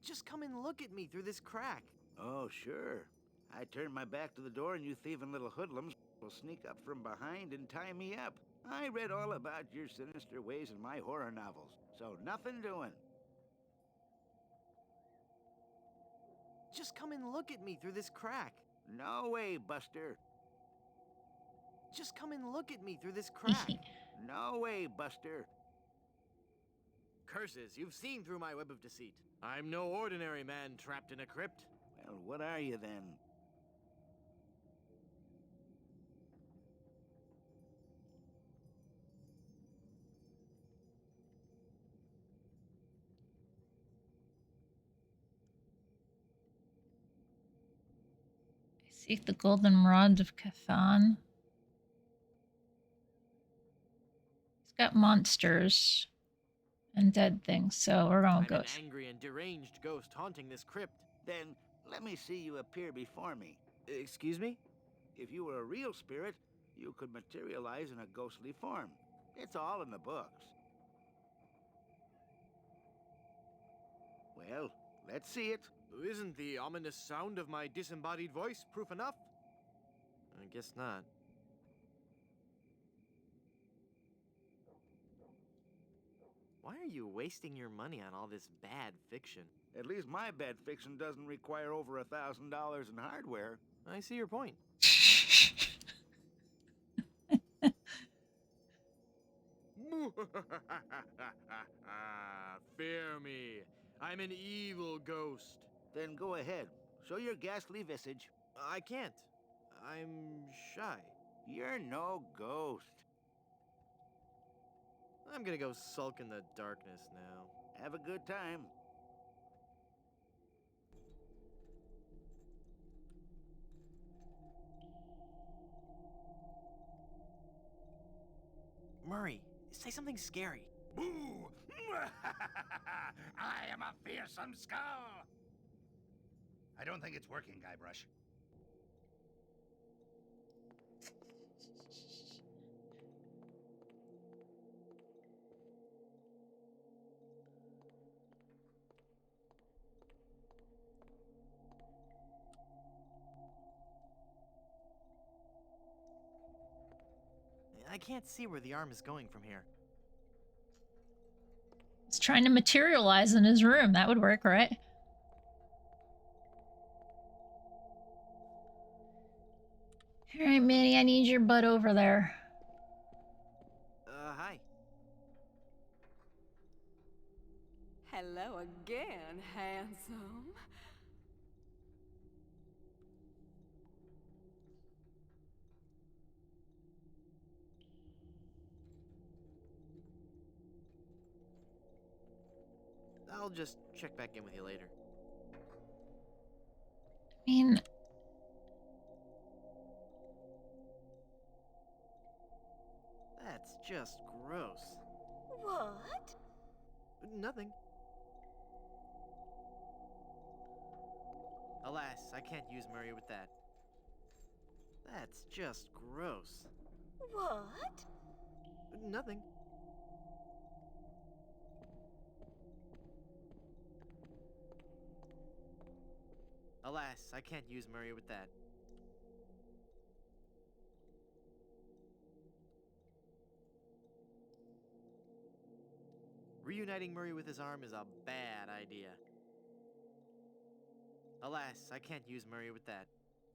Just come and look at me through this crack. Oh, sure. I turn my back to the door and you thieving little hoodlums will sneak up from behind and tie me up. I read all about your sinister ways in my horror novels, so nothing doing. Just come and look at me through this crack. No way, Buster. Just come and look at me through this crack. No way, Buster. Curses, you've seen through my web of deceit. I'm no ordinary man trapped in a crypt. Well, what are you then? Seek the golden rod of Cathan. He's got monsters and dead things, so we're going I'm ghost. an angry and deranged ghost haunting this crypt. Then let me see you appear before me. Excuse me? If you were a real spirit, you could materialize in a ghostly form. It's all in the books. Well, let's see it. Isn't the ominous sound of my disembodied voice proof enough? I guess not. Why are you wasting your money on all this bad fiction? At least my bad fiction doesn't require over $1,000 in hardware. I see your point. Fear me. I'm an evil ghost. Then go ahead. Show your ghastly visage. I can't. I'm shy. You're no ghost. I'm gonna go sulk in the darkness now. Have a good time. Murray, say something scary. Boo! I am a fearsome skull! I don't think it's working, Guybrush. I can't see where the arm is going from here. It's trying to materialize in his room. That would work, right? Alright, Manny, I need your butt over there. Hi. Hello again, handsome. I'll just check back in with you later. I mean, That's just gross. What? Nothing. Alas, I can't use Murray with that. That's just gross. What? Nothing. Alas, I can't use Murray with that. Reuniting Murray with his arm is a bad idea. Alas, I can't use Murray with that.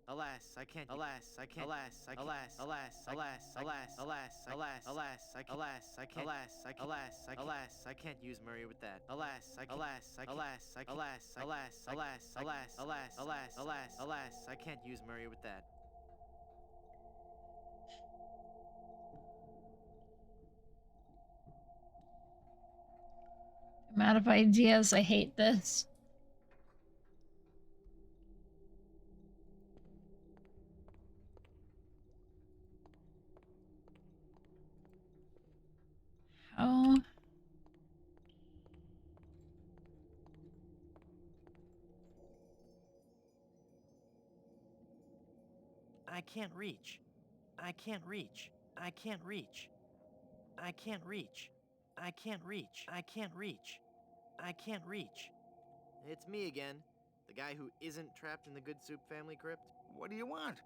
Alas, I can't. Alas, I can't. Alas, I can't. Alas, alas, alas, alas, alas, alas, alas, I can't. Alas, I can't. Alas, I can't. Alas, I can't. Alas, I can't use Murray with that. Alas, I can't. Alas, I can't. Alas, I can't. Alas, alas, alas, alas, alas, alas, alas, alas, I can't use Murray with that. I'm out of ideas. I hate this. How? I can't reach. I can't reach. I can't reach. I can't reach. I can't reach. I can't reach. I can't reach. It's me again. The guy who isn't trapped in the Good Soup family crypt. What do you want?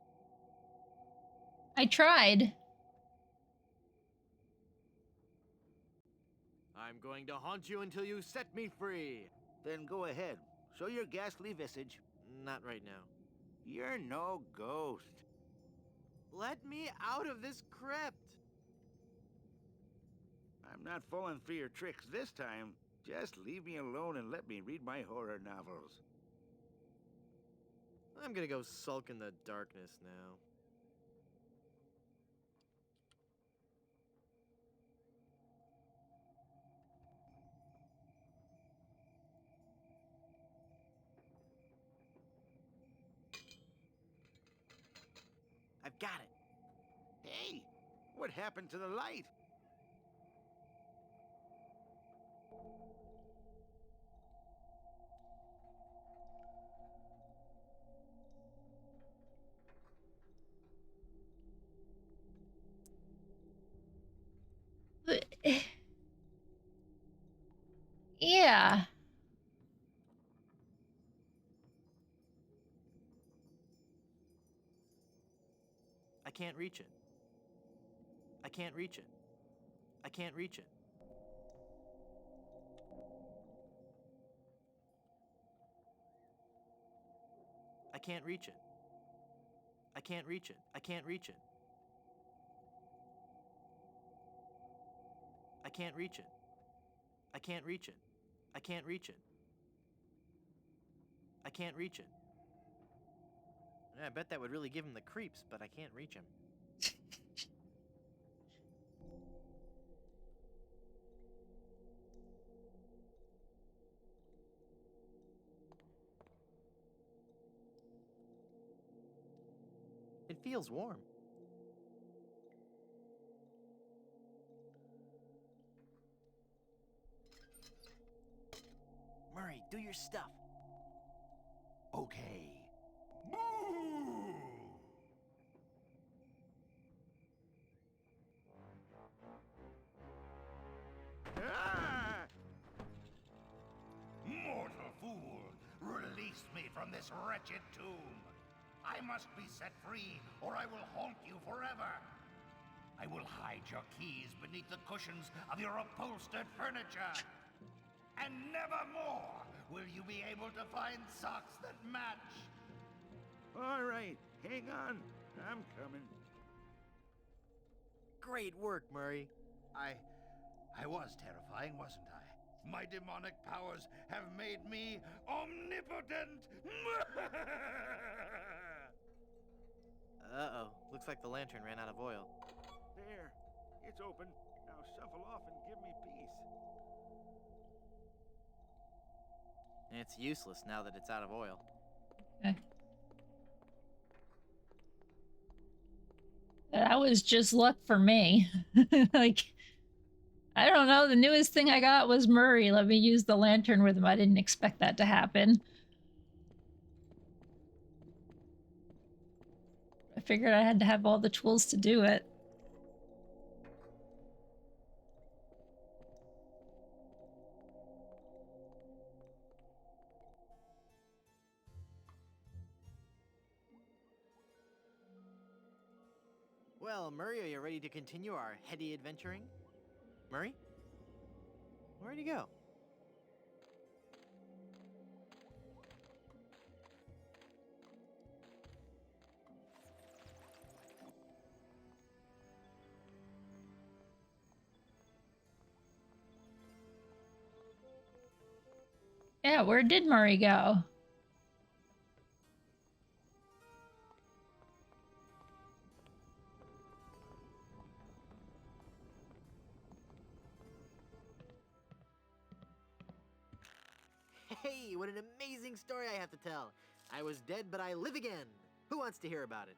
I tried. I'm going to haunt you until you set me free. Then go ahead. Show your ghastly visage. Not right now. You're no ghost. Let me out of this crypt. I'm not falling for your tricks this time. Just leave me alone and let me read my horror novels. I'm gonna go sulk in the darkness now. I've got it. Hey, what happened to the light? Yeah. I can't reach it. I can't reach it. I can't reach it. I can't reach it. I can't reach it. I can't reach it. I can't reach it. I can't reach it. I can't reach it. I can't reach it. I bet that would really give him the creeps, but I can't reach him. feels warm. Murray, do your stuff. Okay. Moo! Ah! Mortal fool! Release me from this wretched tomb! I must be set free, or I will haunt you forever! I will hide your keys beneath the cushions of your upholstered furniture! And never more will you be able to find socks that match! All right, hang on. I'm coming. Great work, Murray. I was terrifying, wasn't I? My demonic powers have made me omnipotent! Uh-oh. Looks like the lantern ran out of oil. There, it's open. Now shuffle off and give me peace. It's useless now that it's out of oil. Okay. That was just luck for me. Like, I don't know. The newest thing I got was Murray. Let me use the lantern with him. I didn't expect that to happen. I figured I had to have all the tools to do it. Well, Murray, are you ready to continue our heady adventuring? Murray? Where'd he go? Yeah, where did Murray go? Hey, what an amazing story I have to tell. I was dead, but I live again. Who wants to hear about it?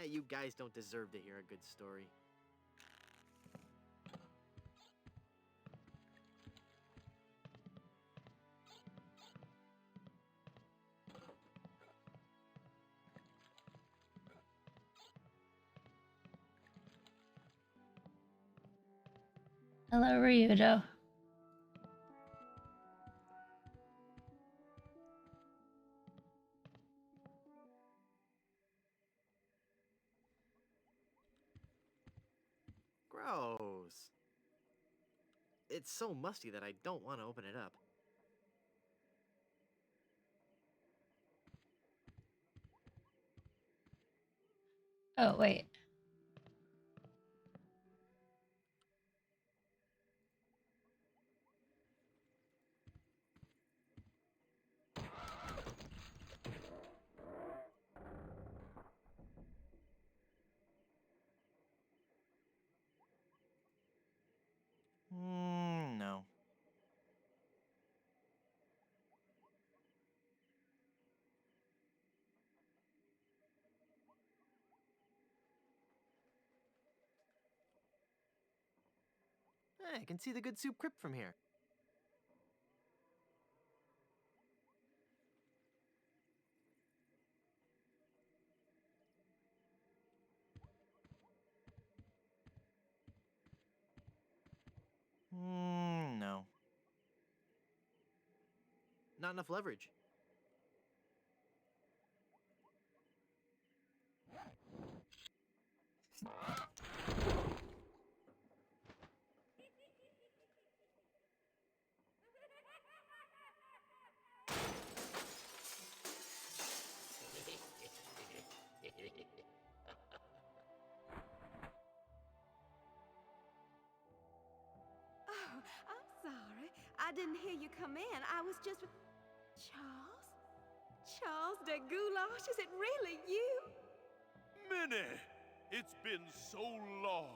You guys don't deserve to hear a good story. Hello, Ryudo. Gross. It's so musty that I don't want to open it up. Oh, wait. No. I can see the good soup crypt from here. No. Not enough leverage. Oh, I'm sorry. I didn't hear you come in. I was just with... Charles? Charles de Goulash, is it really you? Minnie! It's been so long.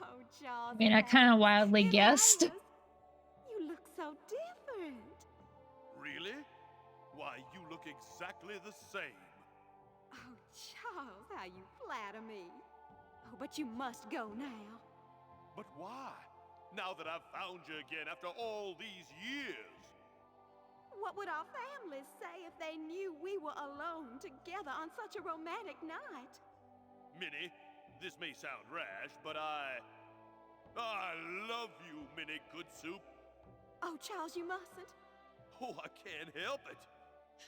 Oh, Charles. I mean, I kind of wildly guessed. You look so different. Really? Why, you look exactly the same. Oh, Charles, how you flatter me. Oh, but you must go now. But why? Now that I've found you again after all these years. What would our families say if they knew we were alone together on such a romantic night? Minnie, this may sound rash, but I love you, Minnie Good Soup. Oh, Charles, you mustn't. Oh, I can't help it.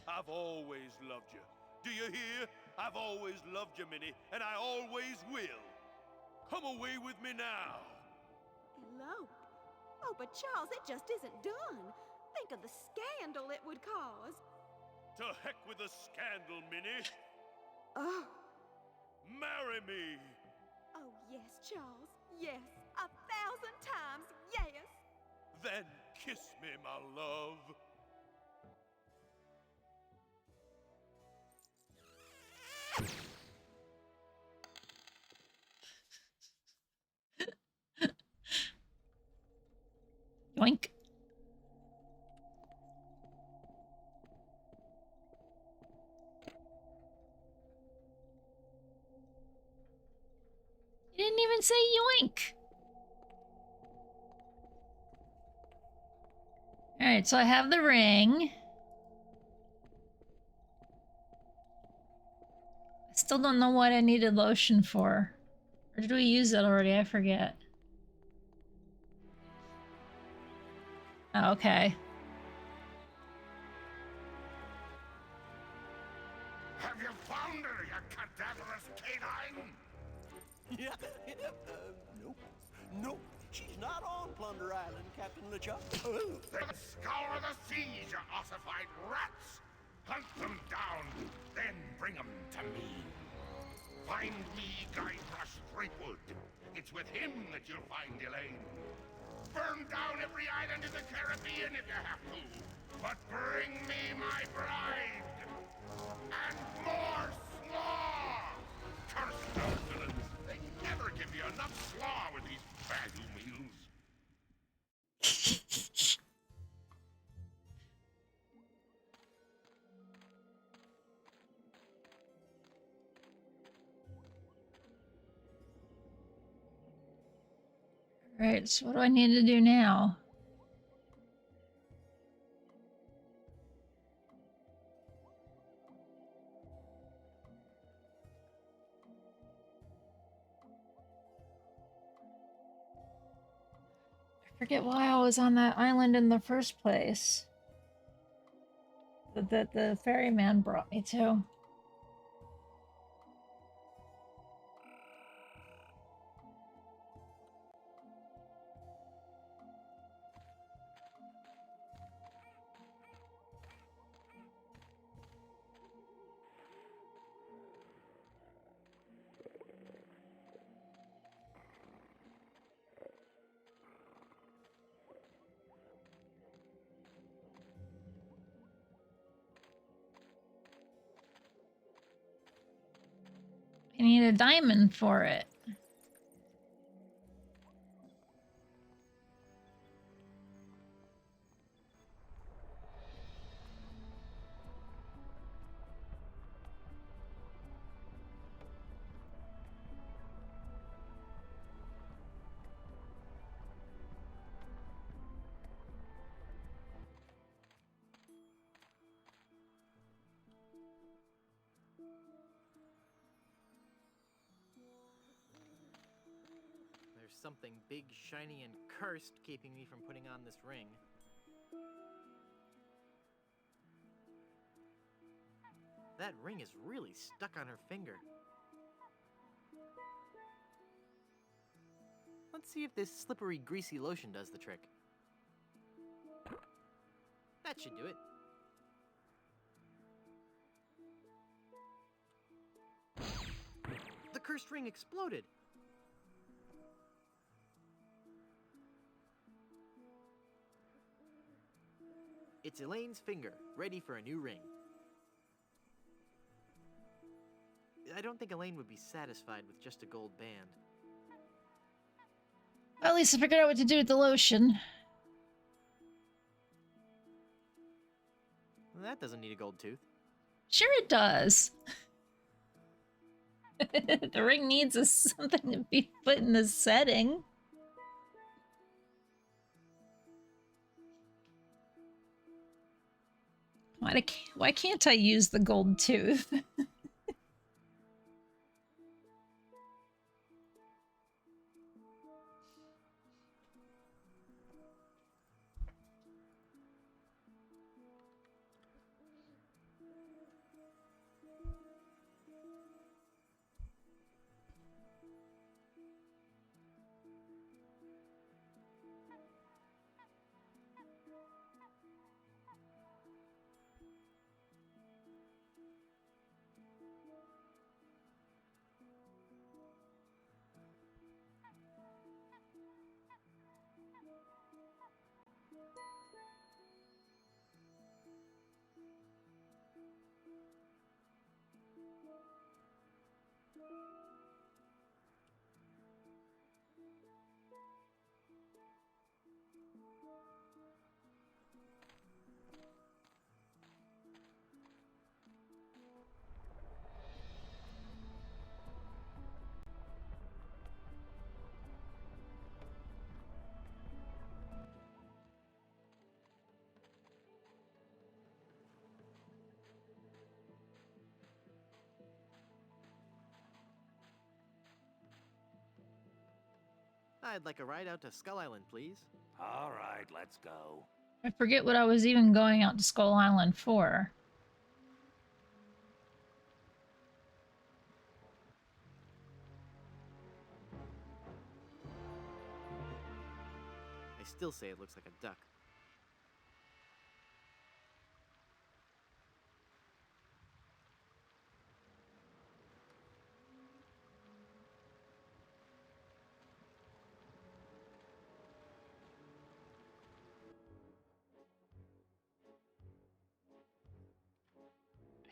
I've always loved you. Do you hear? I've always loved you, Minnie, and I always will. Come away with me now. Elope? Oh, but Charles, it just isn't done. Think of the scandal it would cause. To heck with the scandal, Minnie. Oh. Marry me. Oh, yes, Charles. Yes. 1,000 times yes. Then kiss me, my love. Yoink. You didn't even say yoink. Alright, so I have the ring. I still don't know what I needed lotion for. Or did we use it already? I forget. Oh, okay. Have you found her, you cadaverous canine? Yeah, nope. Nope. She's not on Plunder Island, Captain LeChuck. Then scour the seas, you ossified rats! Hunt them down, then bring them to me. Find me Guybrush Threepwood. It's with him that you'll find Elaine. Burn down every island in the Caribbean if you have to. But bring me my bride! And more slaw! Curse those villains! They never give you enough slaw with these value meals. Alright, so what do I need to do now? I forget why I was on that island in the first place. That the ferryman brought me to. I need a diamond for it. There's something big, shiny, and cursed keeping me from putting on this ring. That ring is really stuck on her finger. Let's see if this slippery, greasy lotion does the trick. That should do it. The cursed ring exploded. It's Elaine's finger, ready for a new ring. I don't think Elaine would be satisfied with just a gold band. Well, at least I figured out what to do with the lotion. That doesn't need a gold tooth. Sure it does. The ring needs something to be put in the setting. Why can't I use the gold tooth? I'd like a ride out to Skull Island, please. All right, let's go. I forget what I was even going out to Skull Island for. I still say it looks like a duck.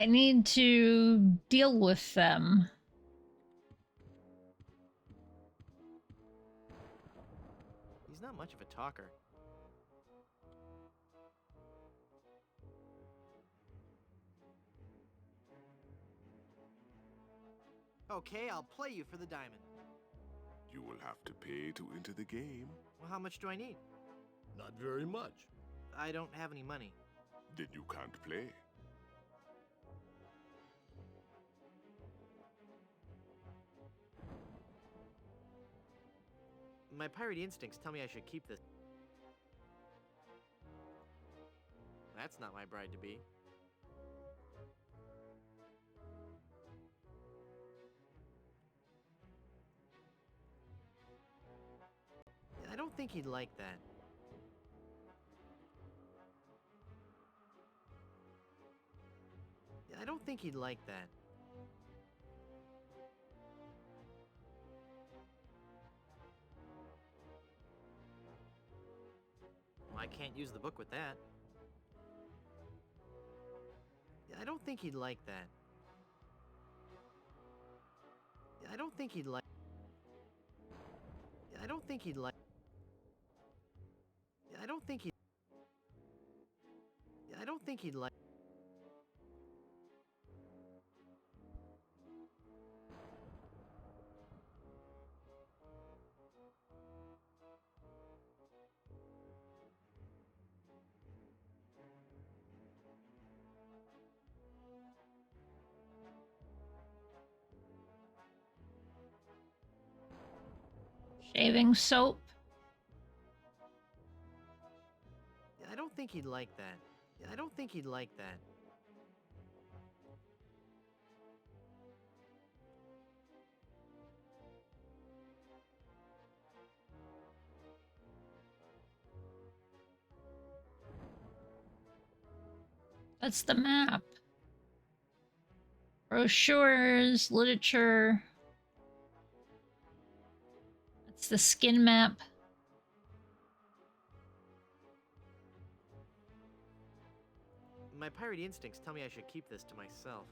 I need to deal with them. He's not much of a talker. Okay, I'll play you for the diamond. You will have to pay to enter the game. Well, how much do I need? Not very much. I don't have any money. Then you can't play. My pirate instincts tell me I should keep this. That's not my bride-to-be. I don't think he'd like that. I don't think he'd like that. Well, I can't use the book with that. I don't think he'd like that. I don't think he'd like. I don't think he'd like. I don't think he. I don't think he'd like. Shaving soap. I don't think he'd like that. I don't think he'd like that. That's the map. Brochures, literature. That's the skin map. My pirate instincts tell me I should keep this to myself.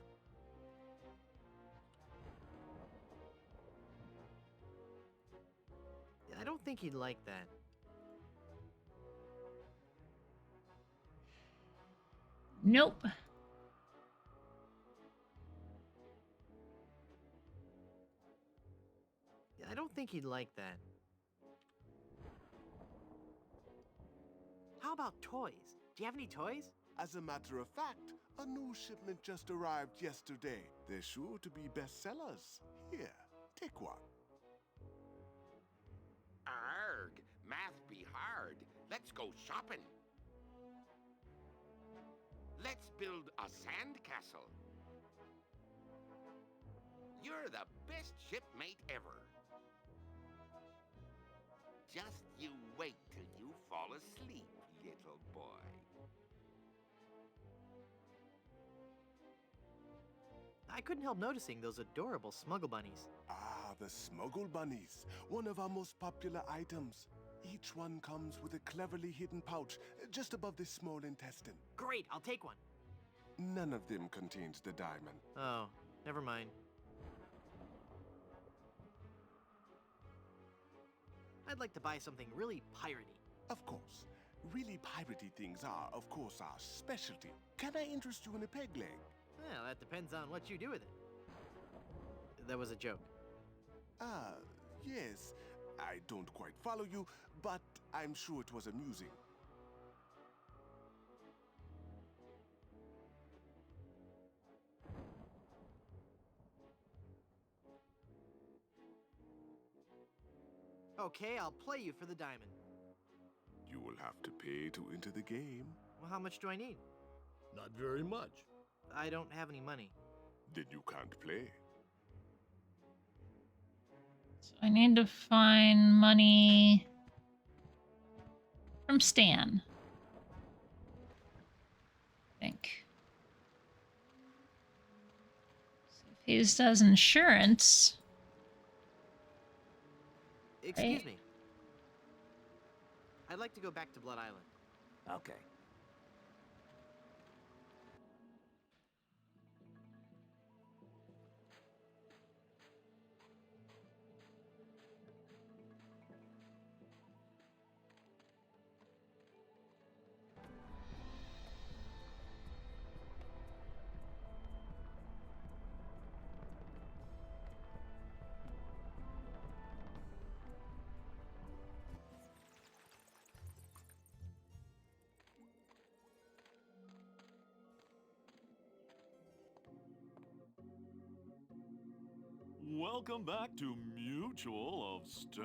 I don't think he'd like that. Nope. don't think he'd like that. How about toys? Do you have any toys? As a matter of fact, a new shipment just arrived yesterday. They're sure to be bestsellers. Here, take one. Arg, math be hard. Let's go shopping. Let's build a sandcastle. You're the best shipmate ever. Just you wait till you fall asleep, little boy. I couldn't help noticing those adorable smuggle bunnies. Ah, the smuggle bunnies. One of our most popular items. Each one comes with a cleverly hidden pouch just above the small intestine. Great, I'll take one. None of them contains the diamond. Oh, never mind. I'd like to buy something really piratey. Of course. Really piratey things are, of course, our specialty. Can I interest you in a peg leg? Well, that depends on what you do with it. That was a joke. Ah, yes. I don't quite follow you, but I'm sure it was amusing. Okay, I'll play you for the diamond. You will have to pay to enter the game. Well, how much do I need? Not very much. I don't have any money. Then you can't play. So I need to find money from Stan. I think. So if he does insurance. Excuse me. I'd like to go back to Blood Island. Okay. Welcome back to Mutual of Stan.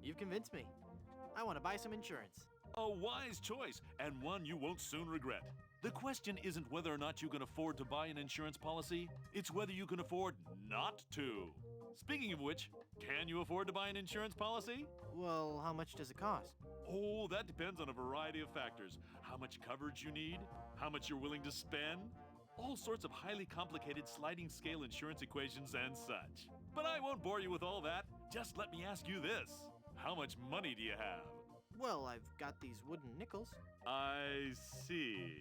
You've convinced me. I want to buy some insurance. A wise choice, and one you won't soon regret. The question isn't whether or not you can afford to buy an insurance policy, it's whether you can afford not to. Speaking of which, can you afford to buy an insurance policy? Well, how much does it cost? Oh, that depends on a variety of factors. How much coverage you need, how much you're willing to spend, all sorts of highly complicated sliding scale insurance equations and such. But I won't bore you with all that. Just let me ask you this. How much money do you have? Well, I've got these wooden nickels. I see.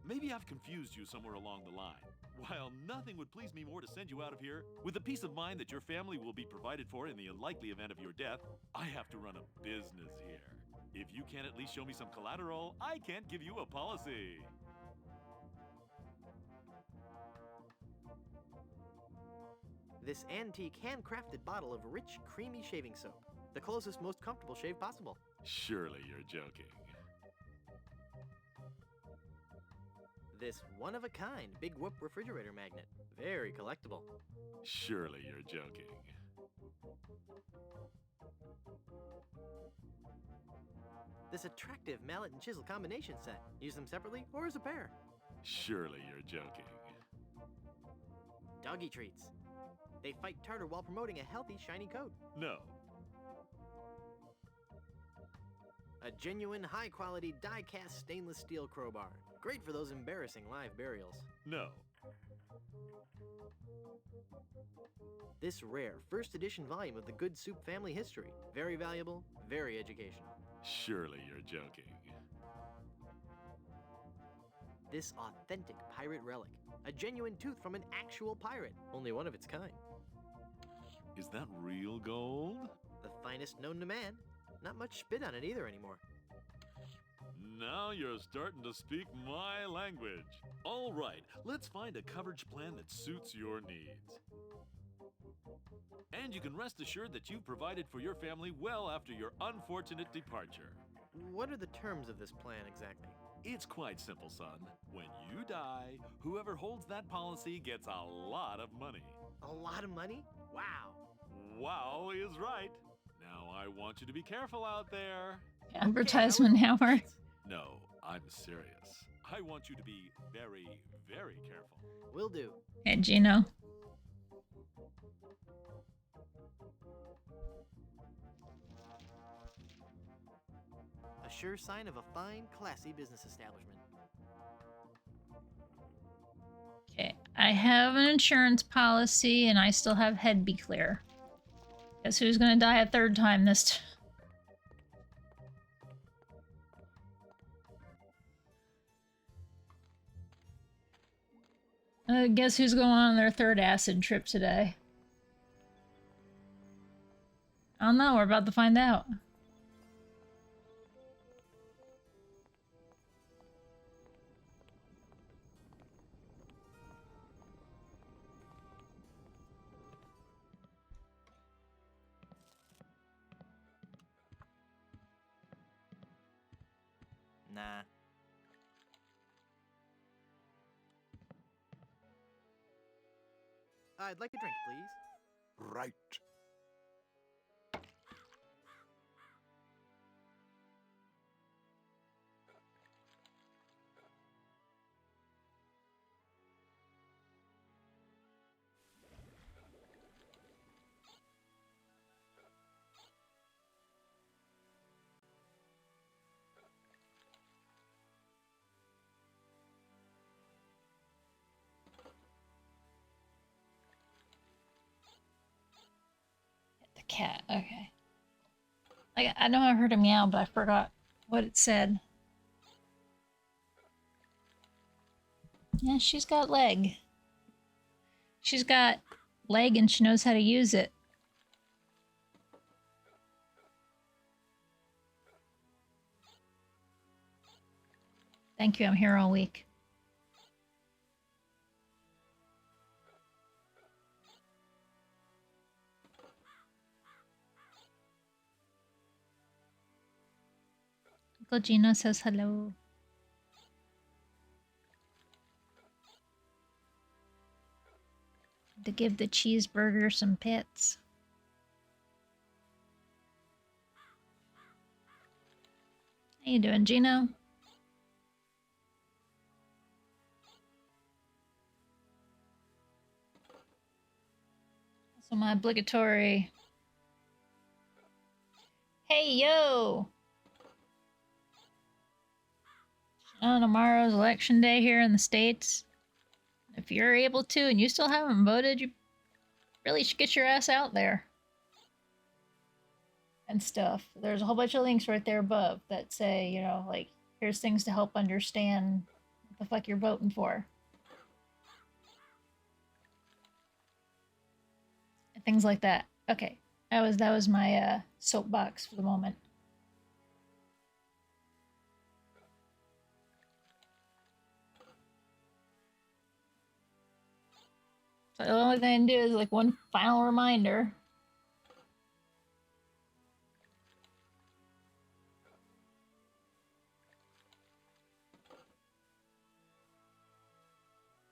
Maybe I've confused you somewhere along the line. While nothing would please me more to send you out of here, with the peace of mind that your family will be provided for in the unlikely event of your death, I have to run a business here. If you can't at least show me some collateral, I can't give you a policy. This antique handcrafted bottle of rich, creamy shaving soap. The closest, most comfortable shave possible. Surely you're joking. This one-of-a-kind Big Whoop refrigerator magnet. Very collectible. Surely you're joking. This attractive mallet and chisel combination set. Use them separately or as a pair. Surely you're joking. Doggy treats. They fight tartar while promoting a healthy, shiny coat. No. A genuine, high-quality, die-cast stainless steel crowbar. Great for those embarrassing live burials. No. This rare, first edition volume of the Good Soup family history. Very valuable, very educational. Surely you're joking. This authentic pirate relic. A genuine tooth from an actual pirate. Only one of its kind. Is that real gold? The finest known to man. Not much spit on it either anymore. Now you're starting to speak my language. All right, let's find a coverage plan that suits your needs. And you can rest assured that you've provided for your family well after your unfortunate departure. What are the terms of this plan exactly? It's quite simple, son. When you die, whoever holds that policy gets a lot of money. A lot of money? Wow. Wow is right. Now I want you to be careful out there. Advertisement hour. No, I'm serious. I want you to be very, very careful. Will do. Hey, Gino. A sure sign of a fine, classy business establishment. Okay, I have an insurance policy and I still have head be clear. Guess who's gonna die a third time this time? Guess who's going on their third acid trip today? I don't know, we're about to find out. Nah. I'd like a drink, please. Right. The cat, okay. Like, I know I heard a meow, but I forgot what it said. Yeah, she's got leg. She's got leg and she knows how to use it. Thank you, I'm here all week. Uncle Gino says hello. To give the cheeseburger some pits. How you doing, Gino? So my obligatory. Hey yo! Tomorrow's election day here in the States. If you're able to and you still haven't voted, you really should get your ass out there. And stuff. There's a whole bunch of links right there above that say, you know, like, here's things to help understand what the fuck you're voting for. And things like that. Okay. That was my soapbox for the moment. So the only thing I can do is like one final reminder.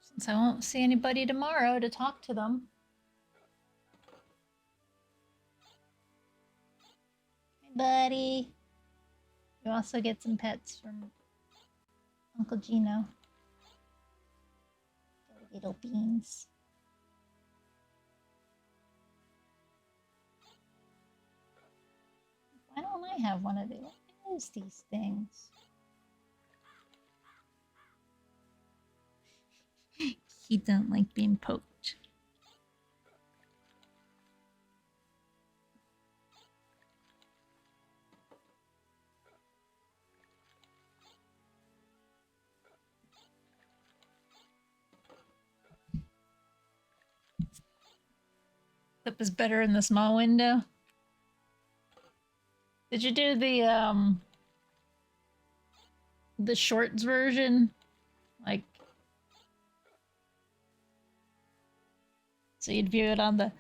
Since I won't see anybody tomorrow to talk to them. Hey buddy. You also get some pets from Uncle Gino. Little beans. Why don't I have one of these? What is these things? He doesn't like being poked. Flip is better in the small window. Did you do the shorts version? Like, so you'd view it on the...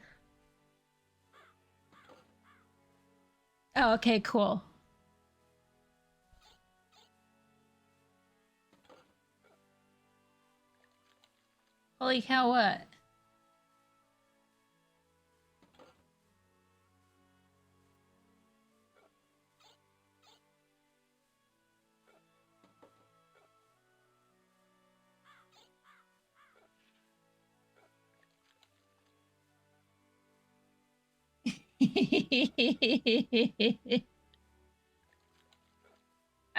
Oh, okay, cool. Holy cow, what? I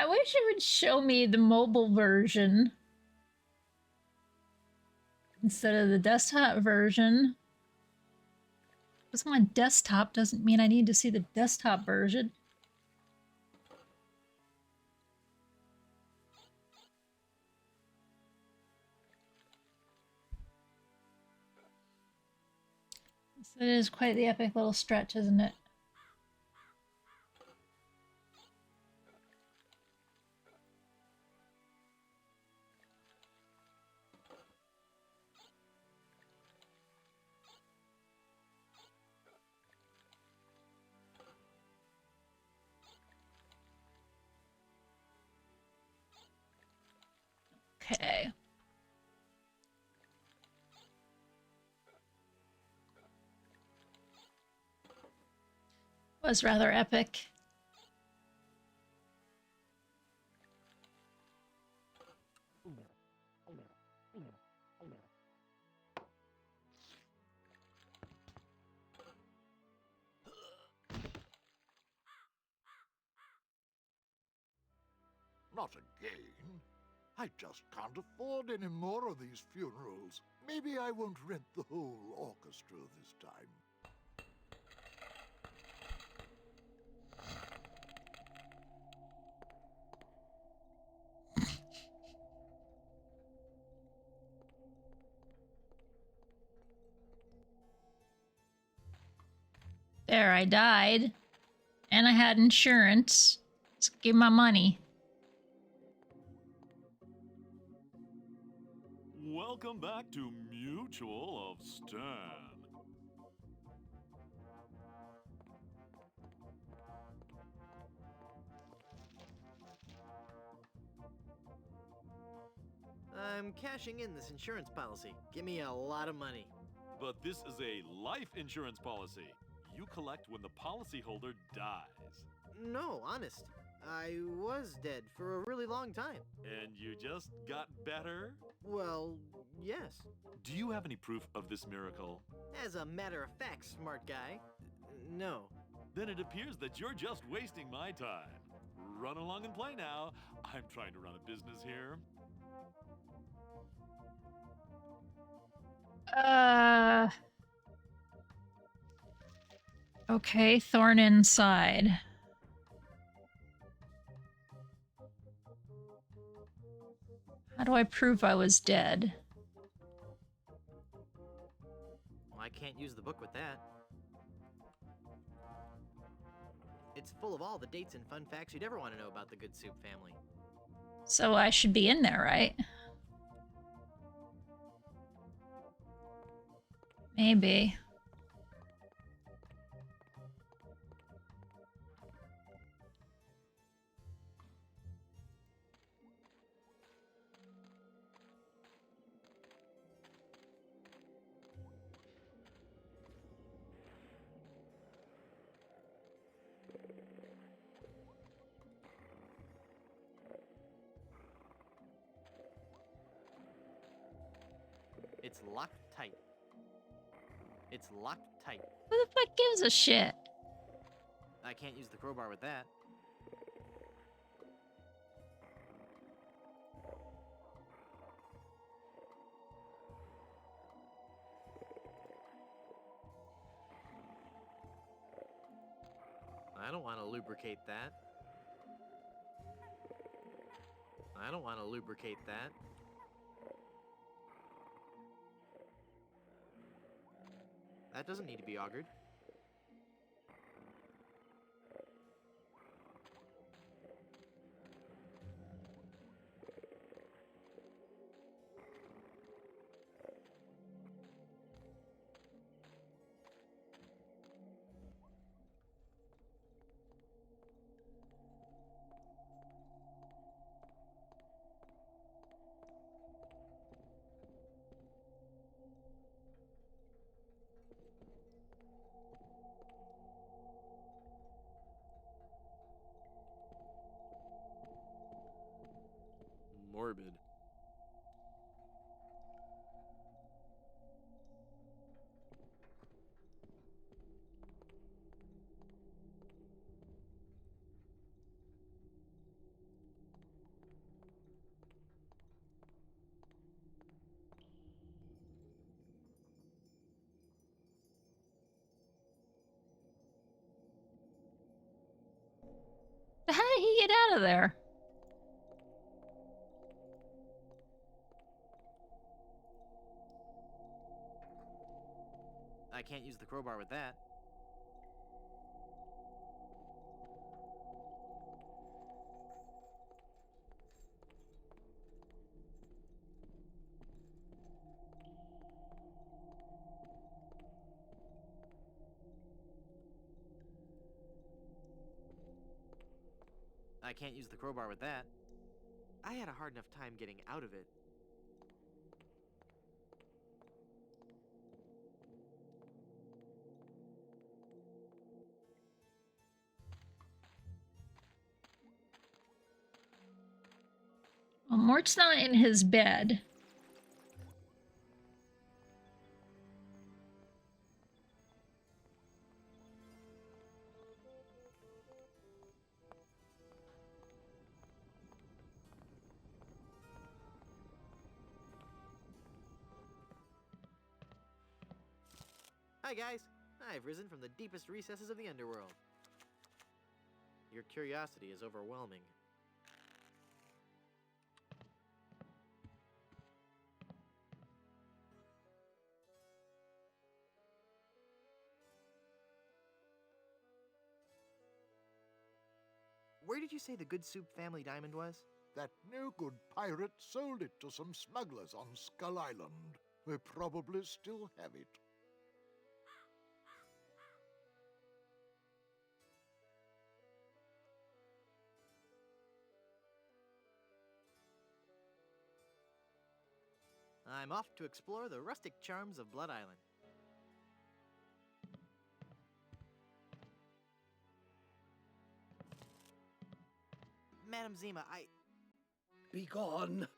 wish it would show me the mobile version instead of the desktop version. Because I'm on desktop doesn't mean I need to see the desktop version. So it is quite the epic little stretch, isn't it? Okay. Was rather epic. Not again. I just can't afford any more of these funerals. Maybe I won't rent the whole orchestra this time. There, I died. And I had insurance. Just give my money. Welcome back to Mutual of Stan. I'm cashing in this insurance policy. Give me a lot of money. But this is a life insurance policy. You collect when the policyholder dies. No, honest. I was dead for a really long time. And you just got better? Well, yes. Do you have any proof of this miracle? As a matter of fact, smart guy, no. Then it appears that you're just wasting my time. Run along and play now. I'm trying to run a business here. Okay, thorn inside. How do I prove I was dead? Well, I can't use the book with that. It's full of all the dates and fun facts you'd ever want to know about the Good Soup family. So I should be in there, right? Maybe. It's locked tight. It's locked tight. Who the fuck gives a shit? I can't use the crowbar with that. I don't want to lubricate that. I don't want to lubricate that. That doesn't need to be augured. morbid. How did he get out of there? I can't use the crowbar with that. I can't use the crowbar with that. I had a hard enough time getting out of it. Well, Mort's not in his bed. Hi guys! I've risen from the deepest recesses of the underworld. Your curiosity is overwhelming. Where did you say the Good Soup family diamond was? That no-good pirate sold it to some smugglers on Skull Island. They probably still have it. I'm off to explore the rustic charms of Blood Island. Madam Zima, Be gone.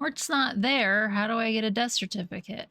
Mort's not there. How do I get a death certificate?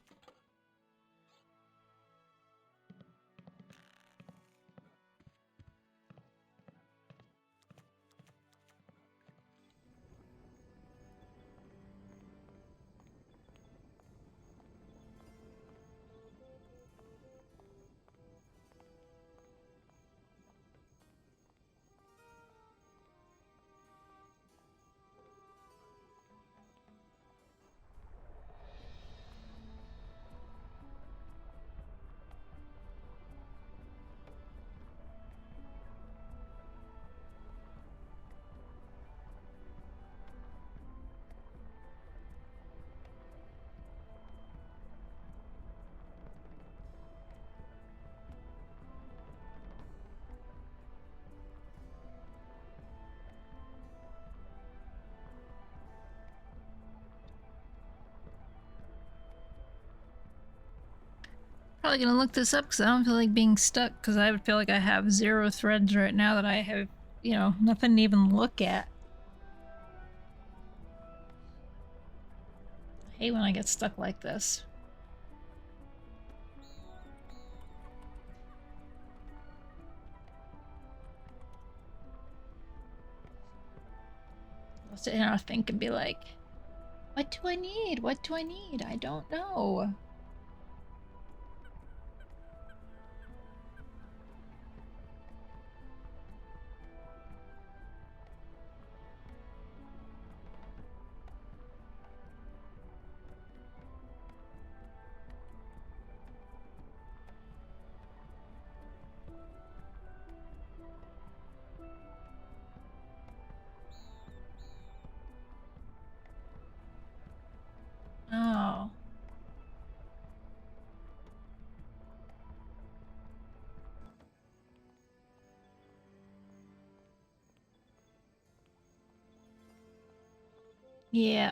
Probably gonna look this up because I don't feel like being stuck because I would feel like I have 0 threads right now that I have, you know, nothing to even look at. I hate when I get stuck like this. I'll sit here and think and be like, what do I need? What do I need? I don't know. Oh. Yeah.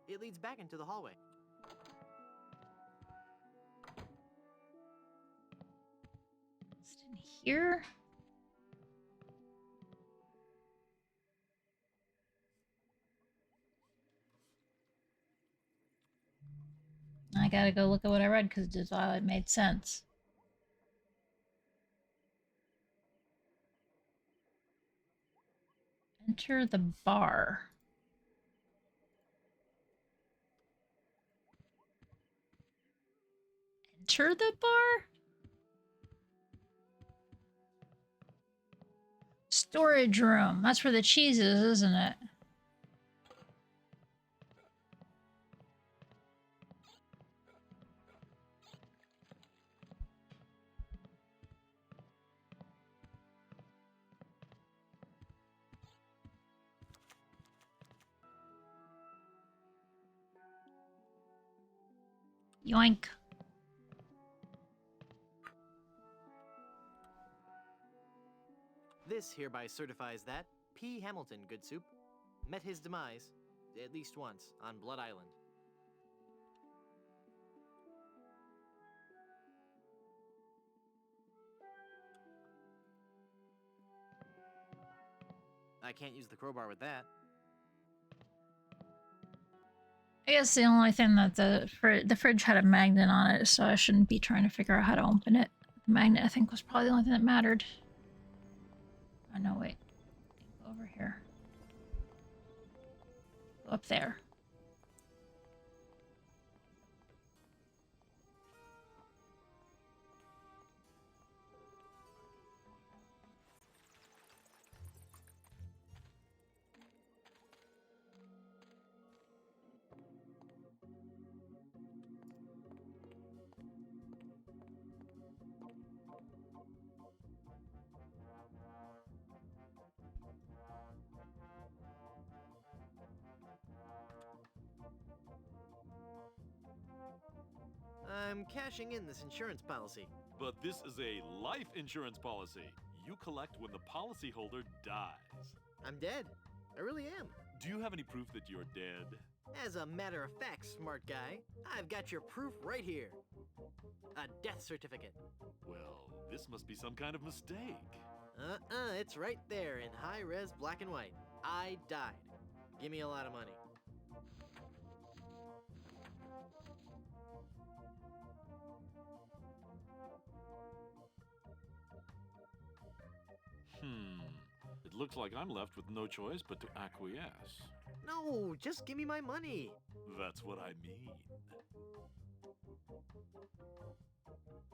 It leads back into the hallway. Is it in here? I gotta go look at what I read because it made sense. Enter the bar. Enter the bar? Storage room. That's where the cheese is, isn't it? Yoink. This hereby certifies that P. Hamilton, good soup, met his demise, at least once, on Blood Island. I can't use the crowbar with that. I guess the only thing that the fridge had a magnet on it, so I shouldn't be trying to figure out how to open it. The magnet, I think, was probably the only thing that mattered. Oh, no, wait. Go over here. Go up there. I'm cashing in this insurance policy. But this is a life insurance policy. You collect when the policyholder dies. I'm dead. I really am. Do you have any proof that you're dead? As a matter of fact, smart guy, I've got your proof right here. A death certificate. Well, this must be some kind of mistake. It's right there in high-res black and white. I died. Give me a lot of money. It looks like I'm left with no choice but to acquiesce. No, just give me my money. That's what I mean.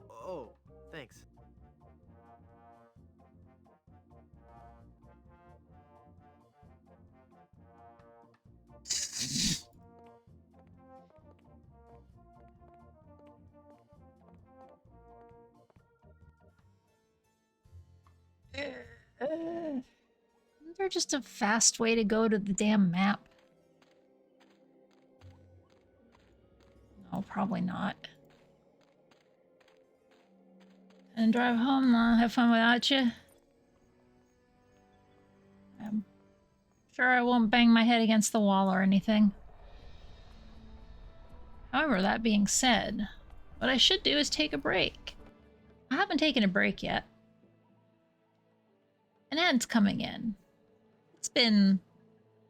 Oh, thanks. Isn't there just a fast way to go to the damn map? No, probably not. And drive home, I'll have fun without you. I'm sure I won't bang my head against the wall or anything. However, that being said, what I should do is take a break. I haven't taken a break yet. An ad's coming in. It's been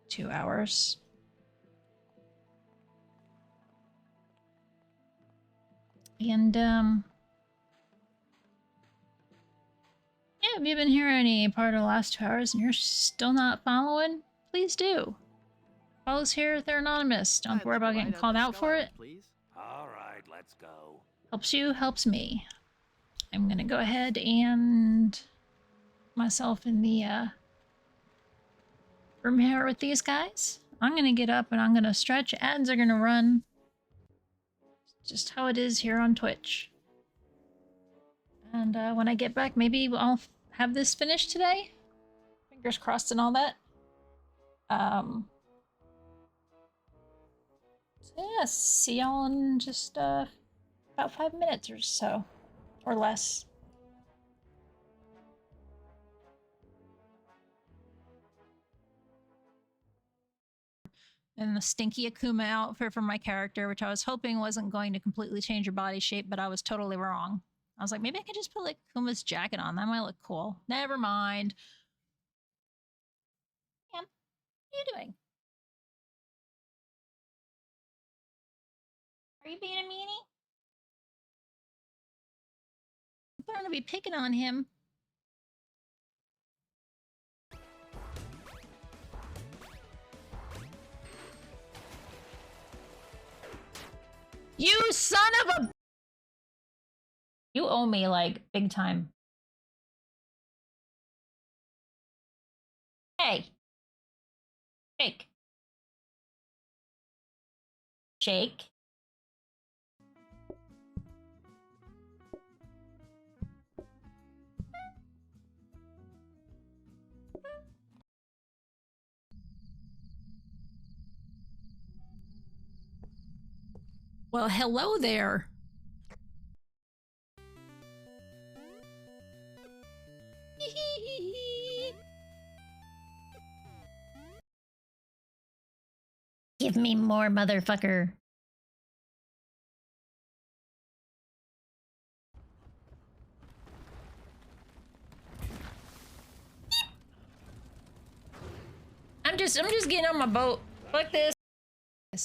2 hours. And, yeah, have you been here any part of the last 2 hours and you're still not following? Please do. Follows here, they're anonymous. Don't worry about getting called out for it. Please. All right, let's go. Helps you, helps me. I'm gonna go ahead and myself in the room here with these guys. I'm gonna get up and I'm gonna stretch. Ads are gonna run. Just how it is here on Twitch. And when I get back, maybe I'll have this finished today. Fingers crossed and all that. So yeah, see y'all in just about 5 minutes or so. Or less. And the stinky Akuma outfit for my character, which I was hoping wasn't going to completely change her body shape, but I was totally wrong. I was like, maybe I could just put like Akuma's jacket on. That might look cool. Never mind. Man, what are you doing? Are you being a meanie? I'm going to be picking on him. You son of a... You owe me, like, big time. Hey. Shake. Shake. Well, hello there. Give me more, motherfucker. I'm just getting on my boat. Fuck this. The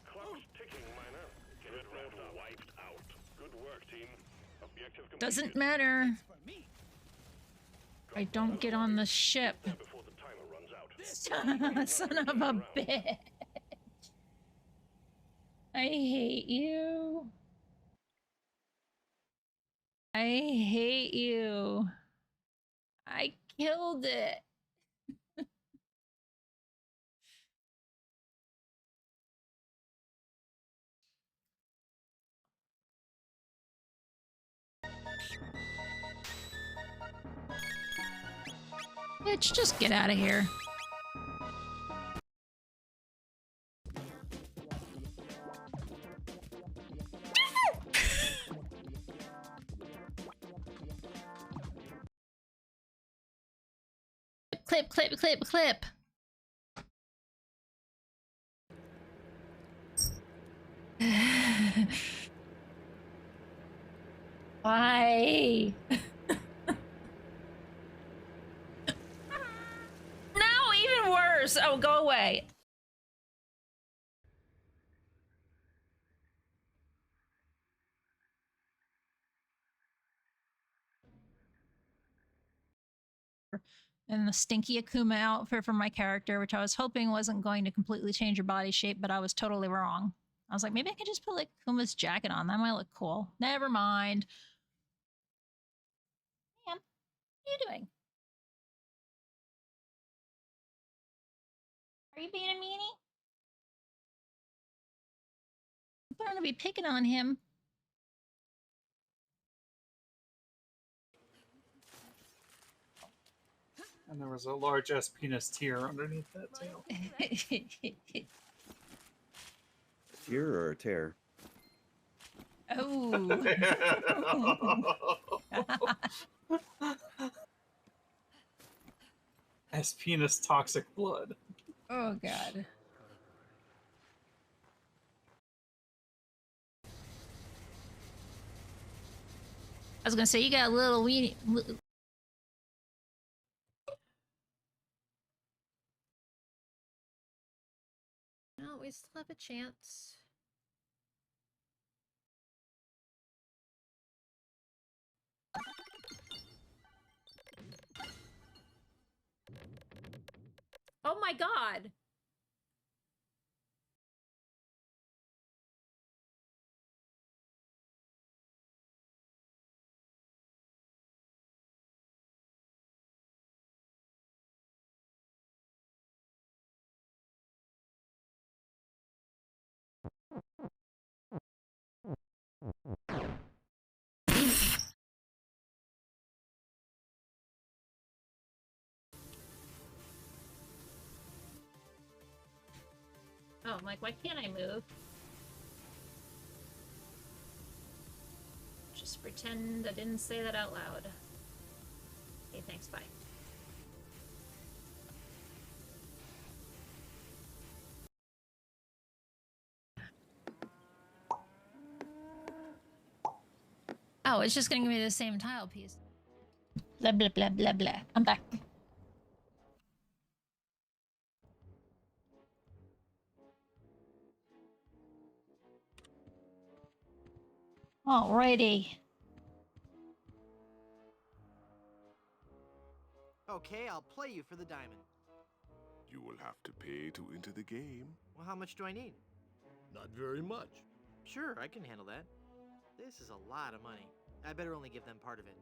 clock's ticking, Miner. Get it wiped out. Good work, team. Objective completed. Doesn't matter. I don't get on the ship. Before the timer runs out. Son of a bitch. I hate you. I hate you. I killed it. Bitch, just get out of here. Clip, clip, clip, clip. Why? No, even worse. Oh, go away. And the stinky Akuma outfit for my character, which I was hoping wasn't going to completely change her body shape, but I was totally wrong. I was like, maybe I could just put like Akuma's jacket on. That might look cool. Never mind. Man, what are you doing? Are you being a meanie? I'm going to be picking on him. And there was a large ass penis tear underneath that tail. Tear or a tear? Oh. As penis toxic blood. Oh, God. I was gonna say, you got a little weenie. No, we still have a chance. Oh my God. Oh, I'm like, why can't I move? Just pretend I didn't say that out loud. Okay, thanks, bye. Oh, it's just gonna give me the same tile piece. Blah blah blah blah blah. I'm back. Alrighty. Okay, I'll play you for the diamond. You will have to pay to enter the game. Well, how much do I need? Not very much. Sure, I can handle that. This is a lot of money. I better only give them part of it.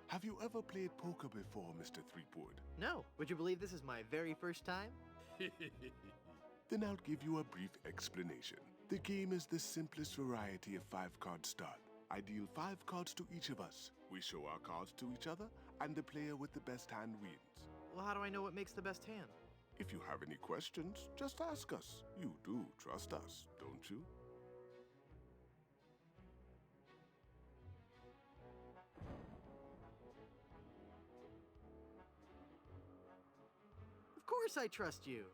Have you ever played poker before, Mr. Threepwood? No. Would you believe this is my very first time? Then I'll give you a brief explanation. The game is the simplest variety of 5-card start. I deal 5 cards to each of us. We show our cards to each other, and the player with the best hand wins. Well, how do I know what makes the best hand? If you have any questions, just ask us. You do trust us, don't you? Of course I trust you.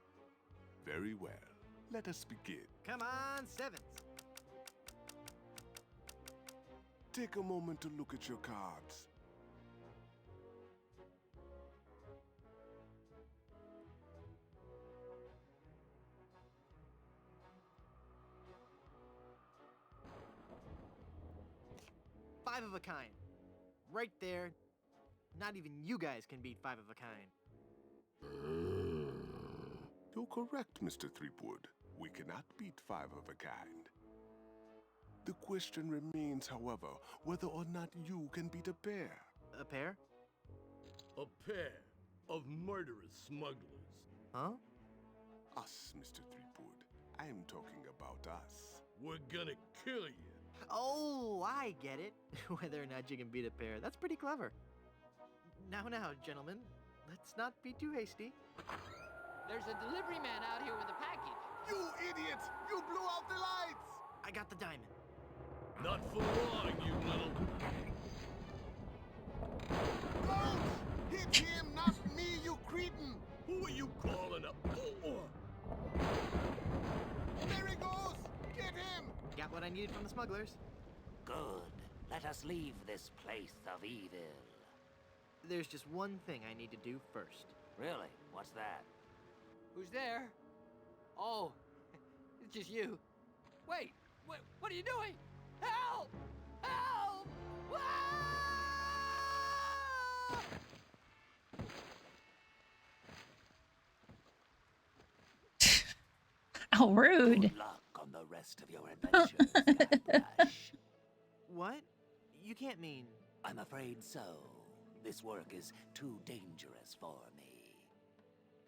Very well. Let us begin. Come on, sevens. Take a moment to look at your cards. Five of a kind. Right there. Not even you guys can beat 5 of a kind. You're correct, Mr. Threepwood. We cannot beat 5 of a kind. The question remains, however, whether or not you can beat a pair. A pair? A pair of murderous smugglers. Huh? Us, Mr. Threepwood. I am talking about us. We're gonna kill you. Oh, I get it. Whether or not you can beat a pair. That's pretty clever. Now, gentlemen. Let's not be too hasty. There's a delivery man out here with a package. You idiots! You blew out the lights! I got the diamond. Not for long, you little... Don't! Hit him, not me, you cretin! Who are you calling up? There he goes! Get him! Got what I needed from the smugglers. Good. Let us leave this place of evil. There's just one thing I need to do first. Really? What's that? Who's there? Oh, it's just you. Wait, what are you doing? Help! Help! Ah! How rude. Good luck on the rest of your adventures, Guybrush. What? You can't mean... I'm afraid so. This work is too dangerous for me.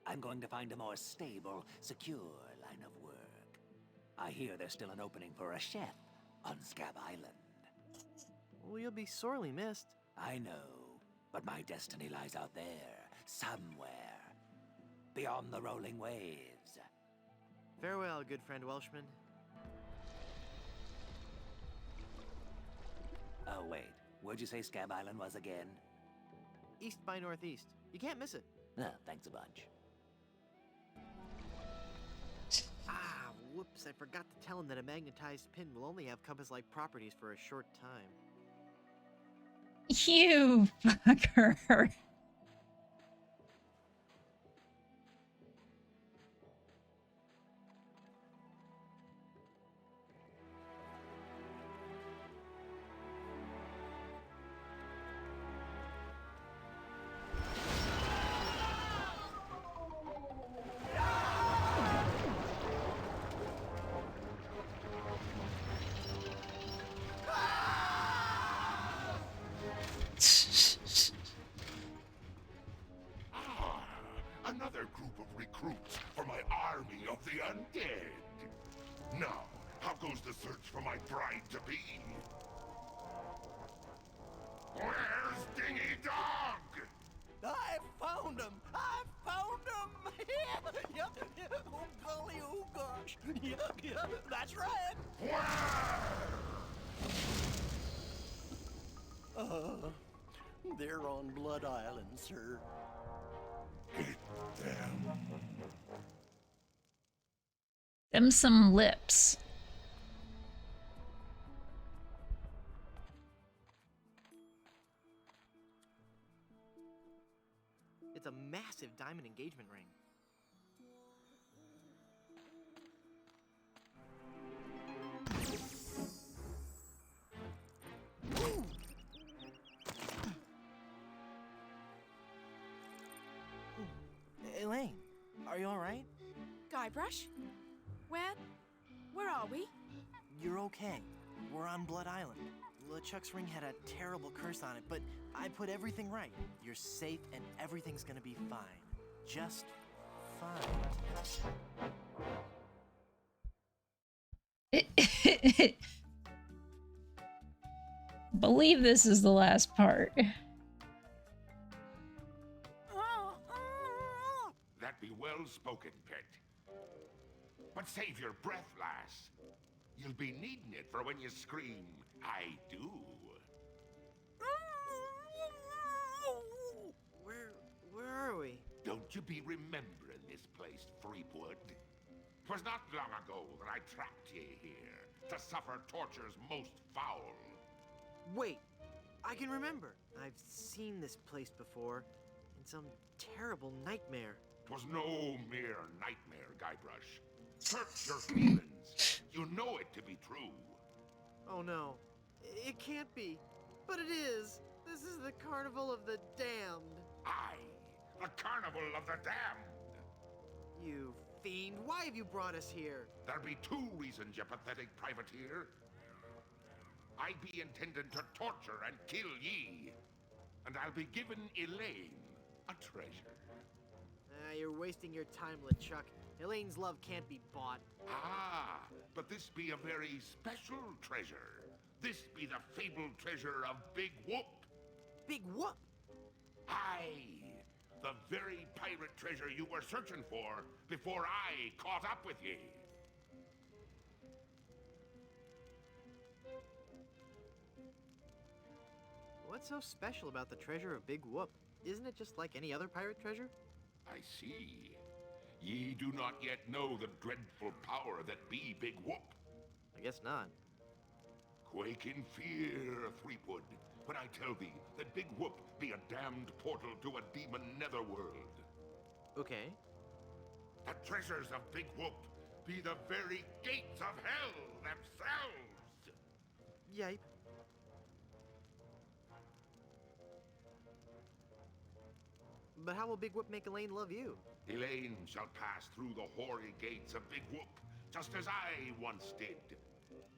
I'm going to find a more stable, secure line of work. I hear there's still an opening for a chef on Scab Island. Well, you'll be sorely missed. I know, but my destiny lies out there, somewhere. Beyond the rolling waves. Farewell, good friend Welshman. Oh, wait. Where'd you say Scab Island was again? East by northeast. You can't miss it. Ah, thanks a bunch. Ah, whoops. I forgot to tell him that a magnetized pin will only have compass-like properties for a short time. You fucker. Another group of recruits for my army of the undead. Now, how goes the search for my bride-to-be? Where's Dingy Dog? I found him! I found him! Yep. Oh, golly, oh, gosh. Yep, that's right. They're on Blood Island, sir. Them some lips. It's a massive diamond engagement ring. Elaine, are you alright? Guybrush? Where are we? You're okay. We're on Blood Island. LeChuck's ring had a terrible curse on it, but I put everything right. You're safe and everything's gonna be fine. Just fine. Believe this is the last part. That be well spoken, pet. But save your breath, lass. You'll be needing it for when you scream, I do. Where are we? Don't you be remembering this place, Threepwood? 'Twas not long ago that I trapped ye here to suffer tortures most foul. Wait, I can remember. I've seen this place before in some terrible nightmare. 'Twas no mere nightmare, Guybrush. Search your feelings. You know it to be true. Oh no, it can't be. But it is. This is the Carnival of the Damned. Aye, the Carnival of the Damned. You fiend, why have you brought us here? There be two reasons, you pathetic privateer. I be intending to torture and kill ye. And I'll be giving Elaine a treasure. You're wasting your time, LeChuck. Elaine's love can't be bought. Ah, but this be a very special treasure. This be the fabled treasure of Big Whoop. Big Whoop? Aye, the very pirate treasure you were searching for before I caught up with ye. What's so special about the treasure of Big Whoop? Isn't it just like any other pirate treasure? I see. Ye do not yet know the dreadful power that be Big Whoop. I guess not. Quake in fear, Threepwood, when I tell thee that Big Whoop be a damned portal to a demon netherworld. Okay. The treasures of Big Whoop be the very gates of hell themselves. Yipe. But how will Big Whoop make Elaine love you? Elaine shall pass through the hoary gates of Big Whoop, just as I once did.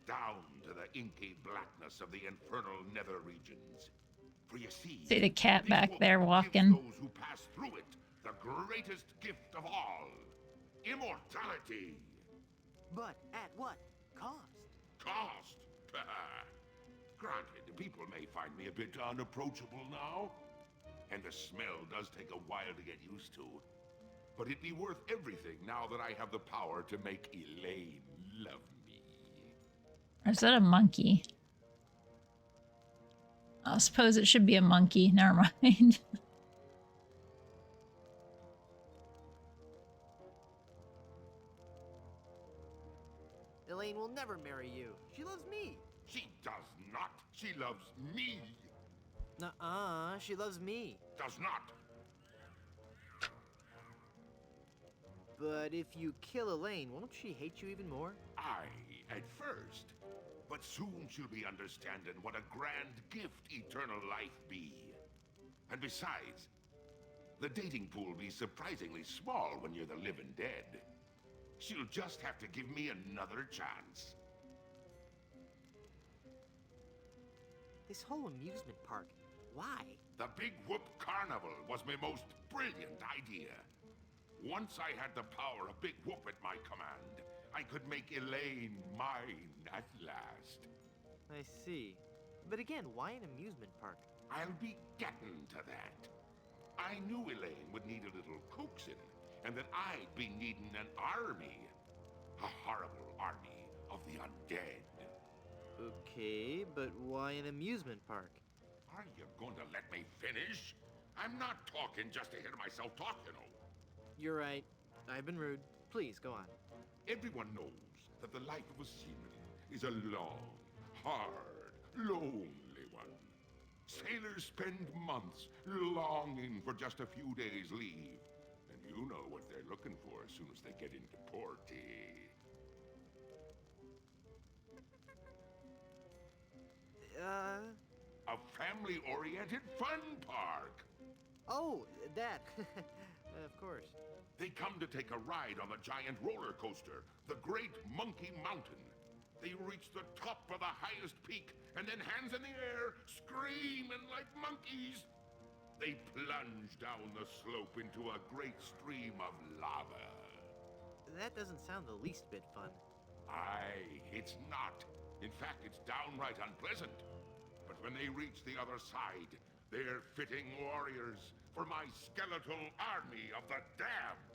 Down to the inky blackness of the infernal nether regions. For you see the cat Big back Whoop there gives walking. those who pass through it the greatest gift of all. Immortality. But at what cost? Cost? Granted, people may find me a bit unapproachable now. And the smell does take a while to get used to. But it'd be worth everything now that I have the power to make Elaine love me. Or is that a monkey? I suppose it should be a monkey. Never mind. Elaine will never marry you. She loves me. She does not. She loves me. Nuh-uh, she loves me. Does not. But if you kill Elaine, won't she hate you even more? Aye, at first. But soon she'll be understanding what a grand gift eternal life be. And besides, the dating pool be surprisingly small when you're the living dead. She'll just have to give me another chance. This whole amusement park, why? The Big Whoop Carnival was my most brilliant idea. Once I had the power of Big Whoop at my command, I could make Elaine mine at last. I see. But again, why an amusement park? I'll be getting to that. I knew Elaine would need a little coaxing, and that I'd be needing an army. A horrible army of the undead. Okay, but why an amusement park? Are you going to let me finish? I'm not talking just to hear myself talk, you know. You're right. I've been rude. Please, go on. Everyone knows that the life of a seaman is a long, hard, lonely one. Sailors spend months longing for just a few days' leave. And you know what they're looking for as soon as they get into port, eh? A family-oriented fun park. Oh, that. Of course. They come to take a ride on the giant roller coaster, the Great Monkey Mountain. They reach the top of the highest peak, and then hands in the air, screaming like monkeys. They plunge down the slope into a great stream of lava. That doesn't sound the least bit fun. Aye, it's not. In fact, it's downright unpleasant. But when they reach the other side, they're fitting warriors for my skeletal army of the damned.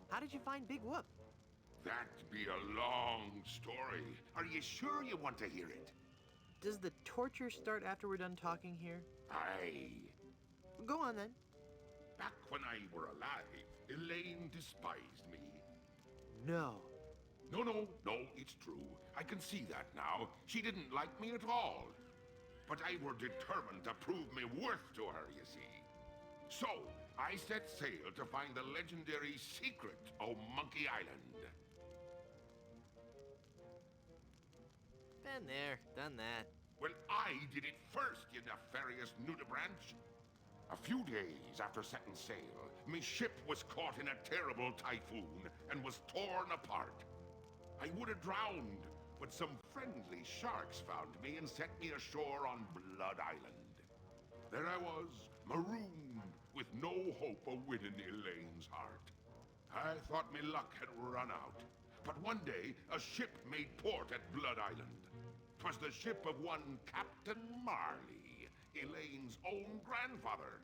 How did you find Big Whoop? That'd be a long story. Are you sure you want to hear it? Does the torture start after we're done talking here? Aye. Go on then. Back when I were alive, Elaine despised me. No. No, it's true. I can see that now. She didn't like me at all. But I were determined to prove me worth to her, you see. So, I set sail to find the legendary secret of Monkey Island. Been there, done that. Well, I did it first, you nefarious nudibranch. A few days after setting sail, my ship was caught in a terrible typhoon and was torn apart. I would have drowned, but some friendly sharks found me and set me ashore on Blood Island. There I was, marooned, with no hope of winning Elaine's heart. I thought my luck had run out, but one day a ship made port at Blood Island. 'Twas the ship of one Captain Marley, Elaine's own grandfather.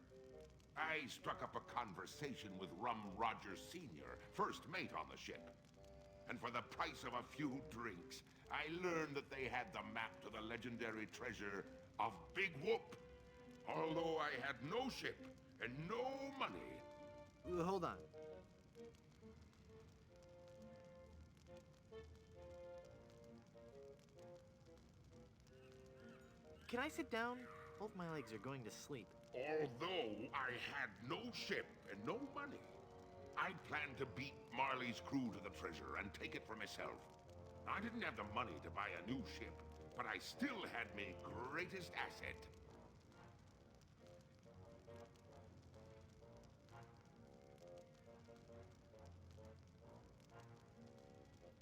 I struck up a conversation with Rum Rogers Sr., first mate on the ship. And for the price of a few drinks, I learned that they had the map to the legendary treasure of Big Whoop. Although I had no ship and no money. Hold on. Can I sit down? Both my legs are going to sleep. Although I had no ship and no money, I planned to beat Marley's crew to the treasure and take it for myself. I didn't have the money to buy a new ship, but I still had my greatest asset.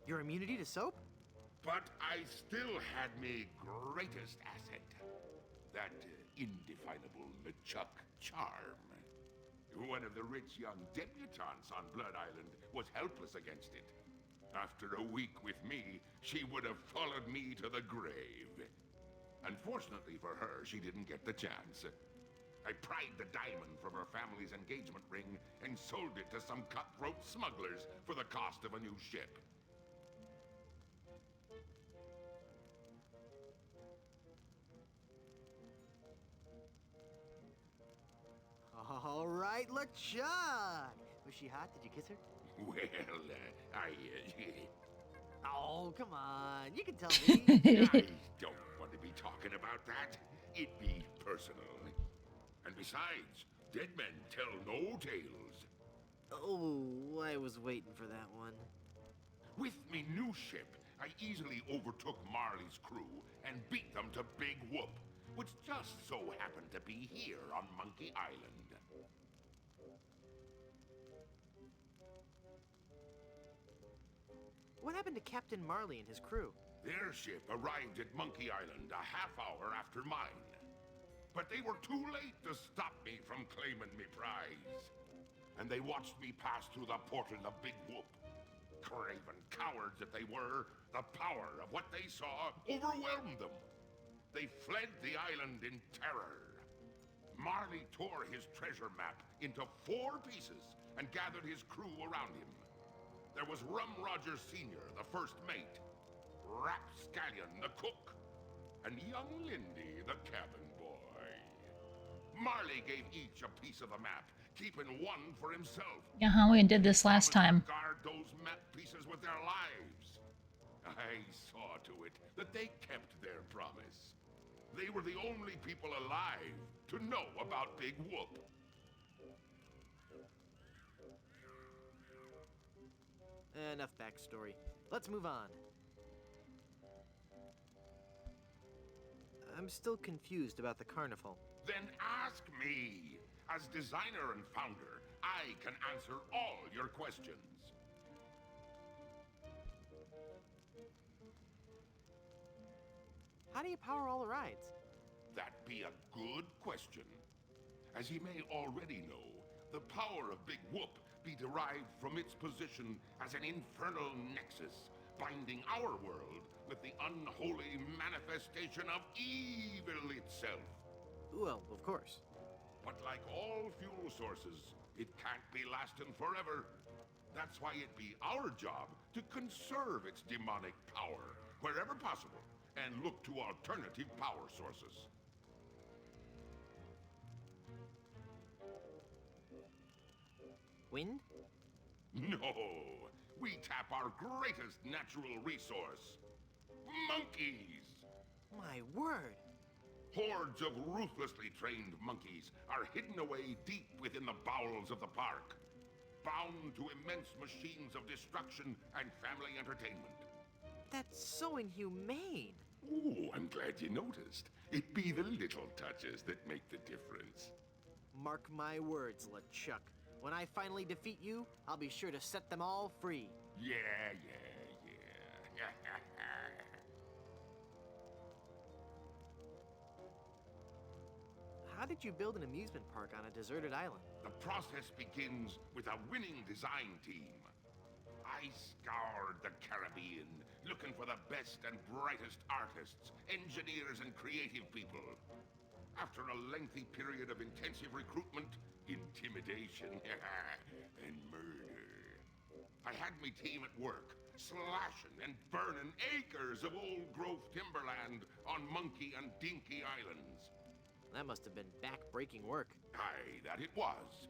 Your immunity to soap? But I still had my greatest asset. That indefinable LeChuck charm. One of the rich young debutantes on Blood Island was helpless against it. After a week with me, she would have followed me to the grave. Unfortunately for her, she didn't get the chance. I pried the diamond from her family's engagement ring and sold it to some cutthroat smugglers for the cost of a new ship. All right, LeChuck. Was she hot? Did you kiss her? Well, Oh, come on. You can tell me. I don't want to be talking about that. It'd be personal. And besides, dead men tell no tales. Oh, I was waiting for that one. With me new ship, I easily overtook Marley's crew and beat them to Big Whoop, which just so happened to be here on Monkey Island. What happened to Captain Marley and his crew? Their ship arrived at Monkey Island a half hour after mine. But they were too late to stop me from claiming me prize. And they watched me pass through the portal of Big Whoop. Craven cowards that they were, the power of what they saw overwhelmed them. They fled the island in terror. Marley tore his treasure map into 4 pieces and gathered his crew around him. There was Rum Rogers Sr., the first mate, Rapscallion, the cook, and young Lindy, the cabin boy. Marley gave each a piece of the map, keeping one for himself. Yeah, we did this last time. Guard those map pieces with their lives. I saw to it that they kept their promise. They were the only people alive to know about Big Whoop. Enough backstory. Let's move on. I'm still confused about the carnival. Then ask me. As designer and founder, I can answer all your questions. How do you power all the rides? That be a good question. As ye may already know, the power of Big Whoop be derived from its position as an infernal nexus, binding our world with the unholy manifestation of evil itself. Well, of course. But like all fuel sources, it can't be lasting forever. That's why it be our job to conserve its demonic power wherever possible and look to alternative power sources. Wind? No, we tap our greatest natural resource, monkeys. My word! Hordes of ruthlessly trained monkeys are hidden away deep within the bowels of the park, bound to immense machines of destruction and family entertainment. That's so inhumane! Ooh, I'm glad you noticed. It be the little touches that make the difference. Mark my words, LeChuck. When I finally defeat you, I'll be sure to set them all free. Yeah. How did you build an amusement park on a deserted island? The process begins with a winning design team. I scoured the Caribbean, looking for the best and brightest artists, engineers, and creative people. After a lengthy period of intensive recruitment, intimidation, and murder, I had my team at work, slashing and burning acres of old-growth timberland on Monkey and Dinky Islands. That must have been back-breaking work. Aye, that it was.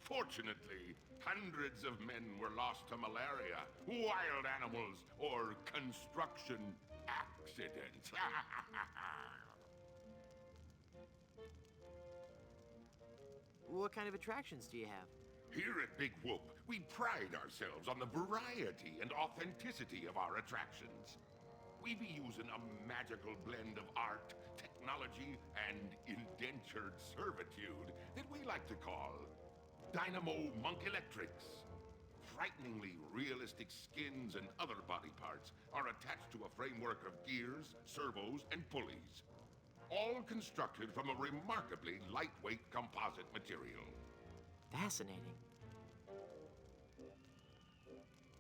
Fortunately, hundreds of men were lost to malaria, wild animals, or construction accidents. What kind of attractions do you have? Here at Big Whoop, we pride ourselves on the variety and authenticity of our attractions. We be using a magical blend of art, technology, and indentured servitude that we like to call Dynamo Monk Electrics. Frighteningly realistic skins and other body parts are attached to a framework of gears, servos, and pulleys, all constructed from a remarkably lightweight composite material. Fascinating.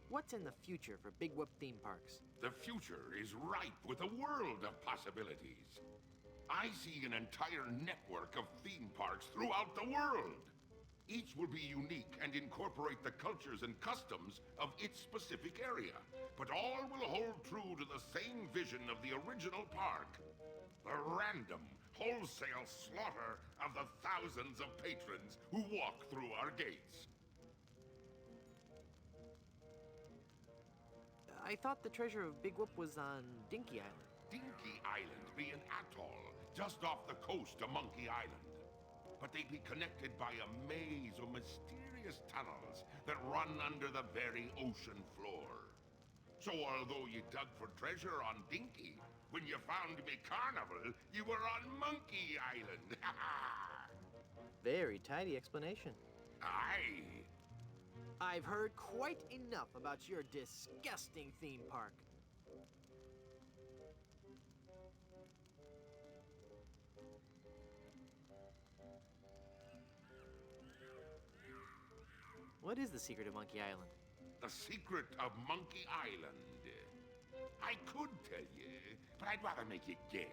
What's in the future for Big Whoop theme parks? The future is ripe with a world of possibilities. I see an entire network of theme parks throughout the world. Each will be unique and incorporate the cultures and customs of its specific area, but all will hold true to the same vision of the original park. The random, wholesale slaughter of the thousands of patrons who walk through our gates. I thought the treasure of Big Whoop was on Dinky Island. Dinky Island be an atoll just off the coast of Monkey Island. But they be connected by a maze of mysterious tunnels that run under the very ocean floor. So although you dug for treasure on Dinky, when you found me carnival, you were on Monkey Island. Very tidy explanation. Aye. I've heard quite enough about your disgusting theme park. What is the secret of Monkey Island? The secret of Monkey Island. I could tell you, but I'd rather make you guess.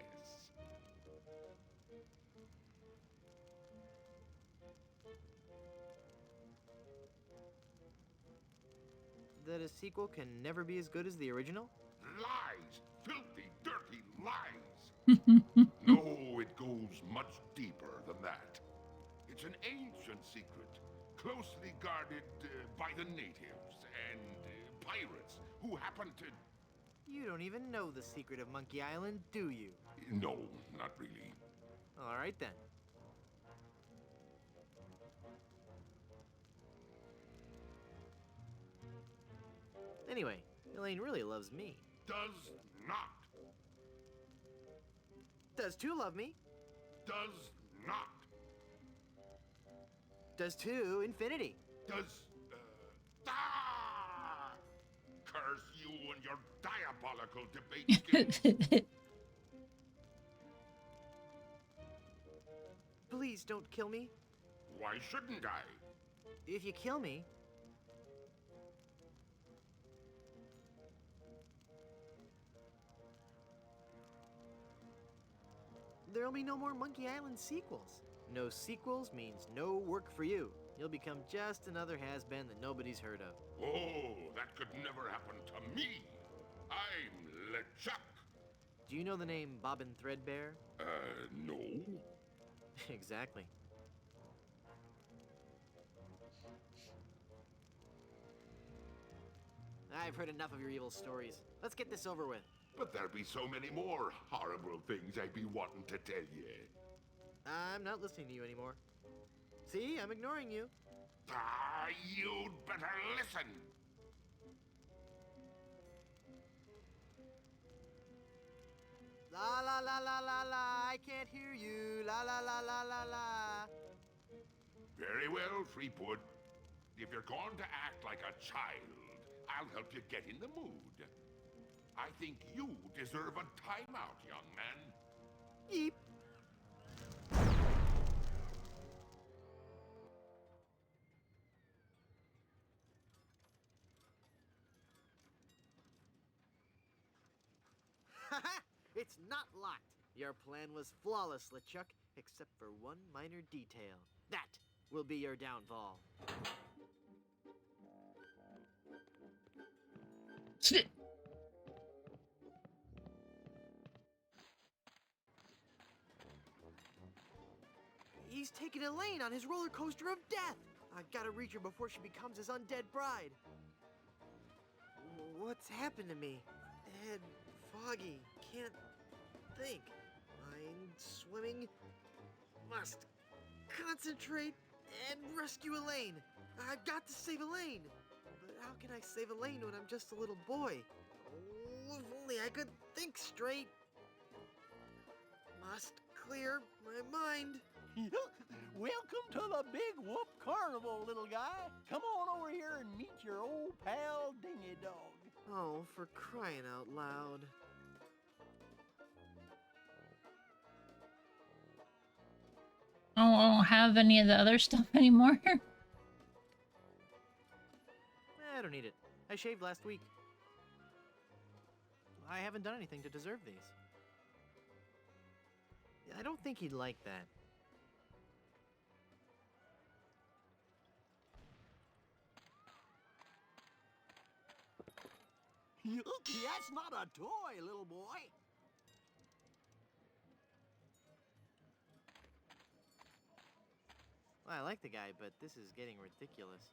That a sequel can never be as good as the original? Lies! Filthy, dirty lies! No, it goes much deeper than that. It's an ancient secret, closely guarded by the natives and pirates who happen to You don't even know the secret of Monkey Island, do you? No, not really. All right then. Anyway, Elaine really loves me. Does not. Does 2 love me? Does not. Does 2 infinity? Does, curse you and your diabolical debate skills. Please don't kill me. Why shouldn't I? If you kill me, there'll be no more Monkey Island sequels. No sequels means no work for you. You'll become just another has-been that nobody's heard of. Oh, that could never happen to me. I'm LeChuck. Do you know the name Bobbin Threadbare? No. Exactly. I've heard enough of your evil stories. Let's get this over with. But there'll be so many more horrible things I'd be wanting to tell you. I'm not listening to you anymore. See, I'm ignoring you. You'd better listen. La la la la la la, I can't hear you. La la la la la la. Very well, Freepwood. If you're going to act like a child, I'll help you get in the mood. I think you deserve a timeout, young man. Yeep. Haha! It's not locked. Your plan was flawless, LeChuck, except for one minor detail. That will be your downfall. He's taking Elaine on his roller coaster of death. I gotta reach her before she becomes his undead bride. What's happened to me? Head foggy, can't think. Mind swimming. Must concentrate and rescue Elaine. I've got to save Elaine. But how can I save Elaine when I'm just a little boy? Oh, if only I could think straight. Must clear my mind. Welcome to the Big Whoop Carnival, little guy. Come on over here and meet your old pal Dingy Dog. Oh, for crying out loud. I don't have any of the other stuff anymore. I don't need it. I shaved last week. I haven't done anything to deserve these. I don't think he'd like that. That's not a toy, little boy. Well, I like the guy, but this is getting ridiculous.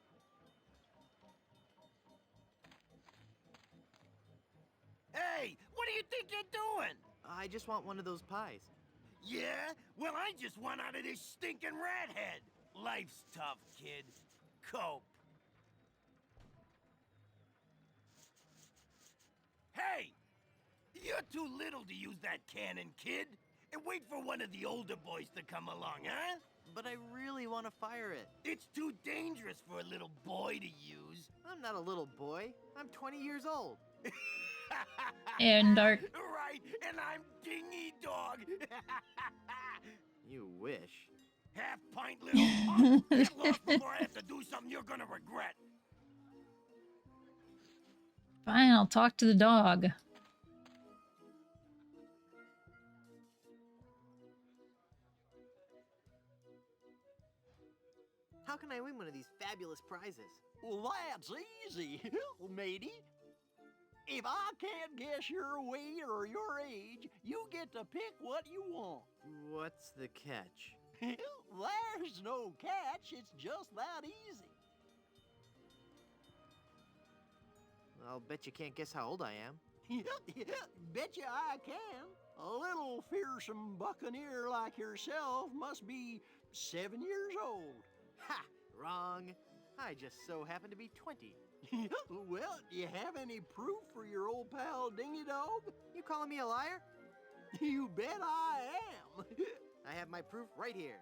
Hey, what do you think you're doing? I just want one of those pies. Yeah? Well, I just want out of this stinking rat head. Life's tough, kid. Cope. Hey! You're too little to use that cannon, kid. And wait for one of the older boys to come along, huh? But I really want to fire it. It's too dangerous for a little boy to use. I'm not a little boy. I'm 20 years old. And dark. Right, and I'm Dingy Dog. You wish. Half pint little punk. Get lost before I have to do something you're gonna regret. Fine, I'll talk to the dog. How can I win one of these fabulous prizes? Well, that's easy, matey. If I can't guess your weight or your age, you get to pick what you want. What's the catch? There's no catch, it's just that easy. I'll bet you can't guess how old I am. Betcha I can. A little fearsome buccaneer like yourself must be 7 years old. Ha! Wrong. I just so happen to be 20. Well, do you have any proof for your old pal Dingy Dog? You calling me a liar? You bet I am. I have my proof right here.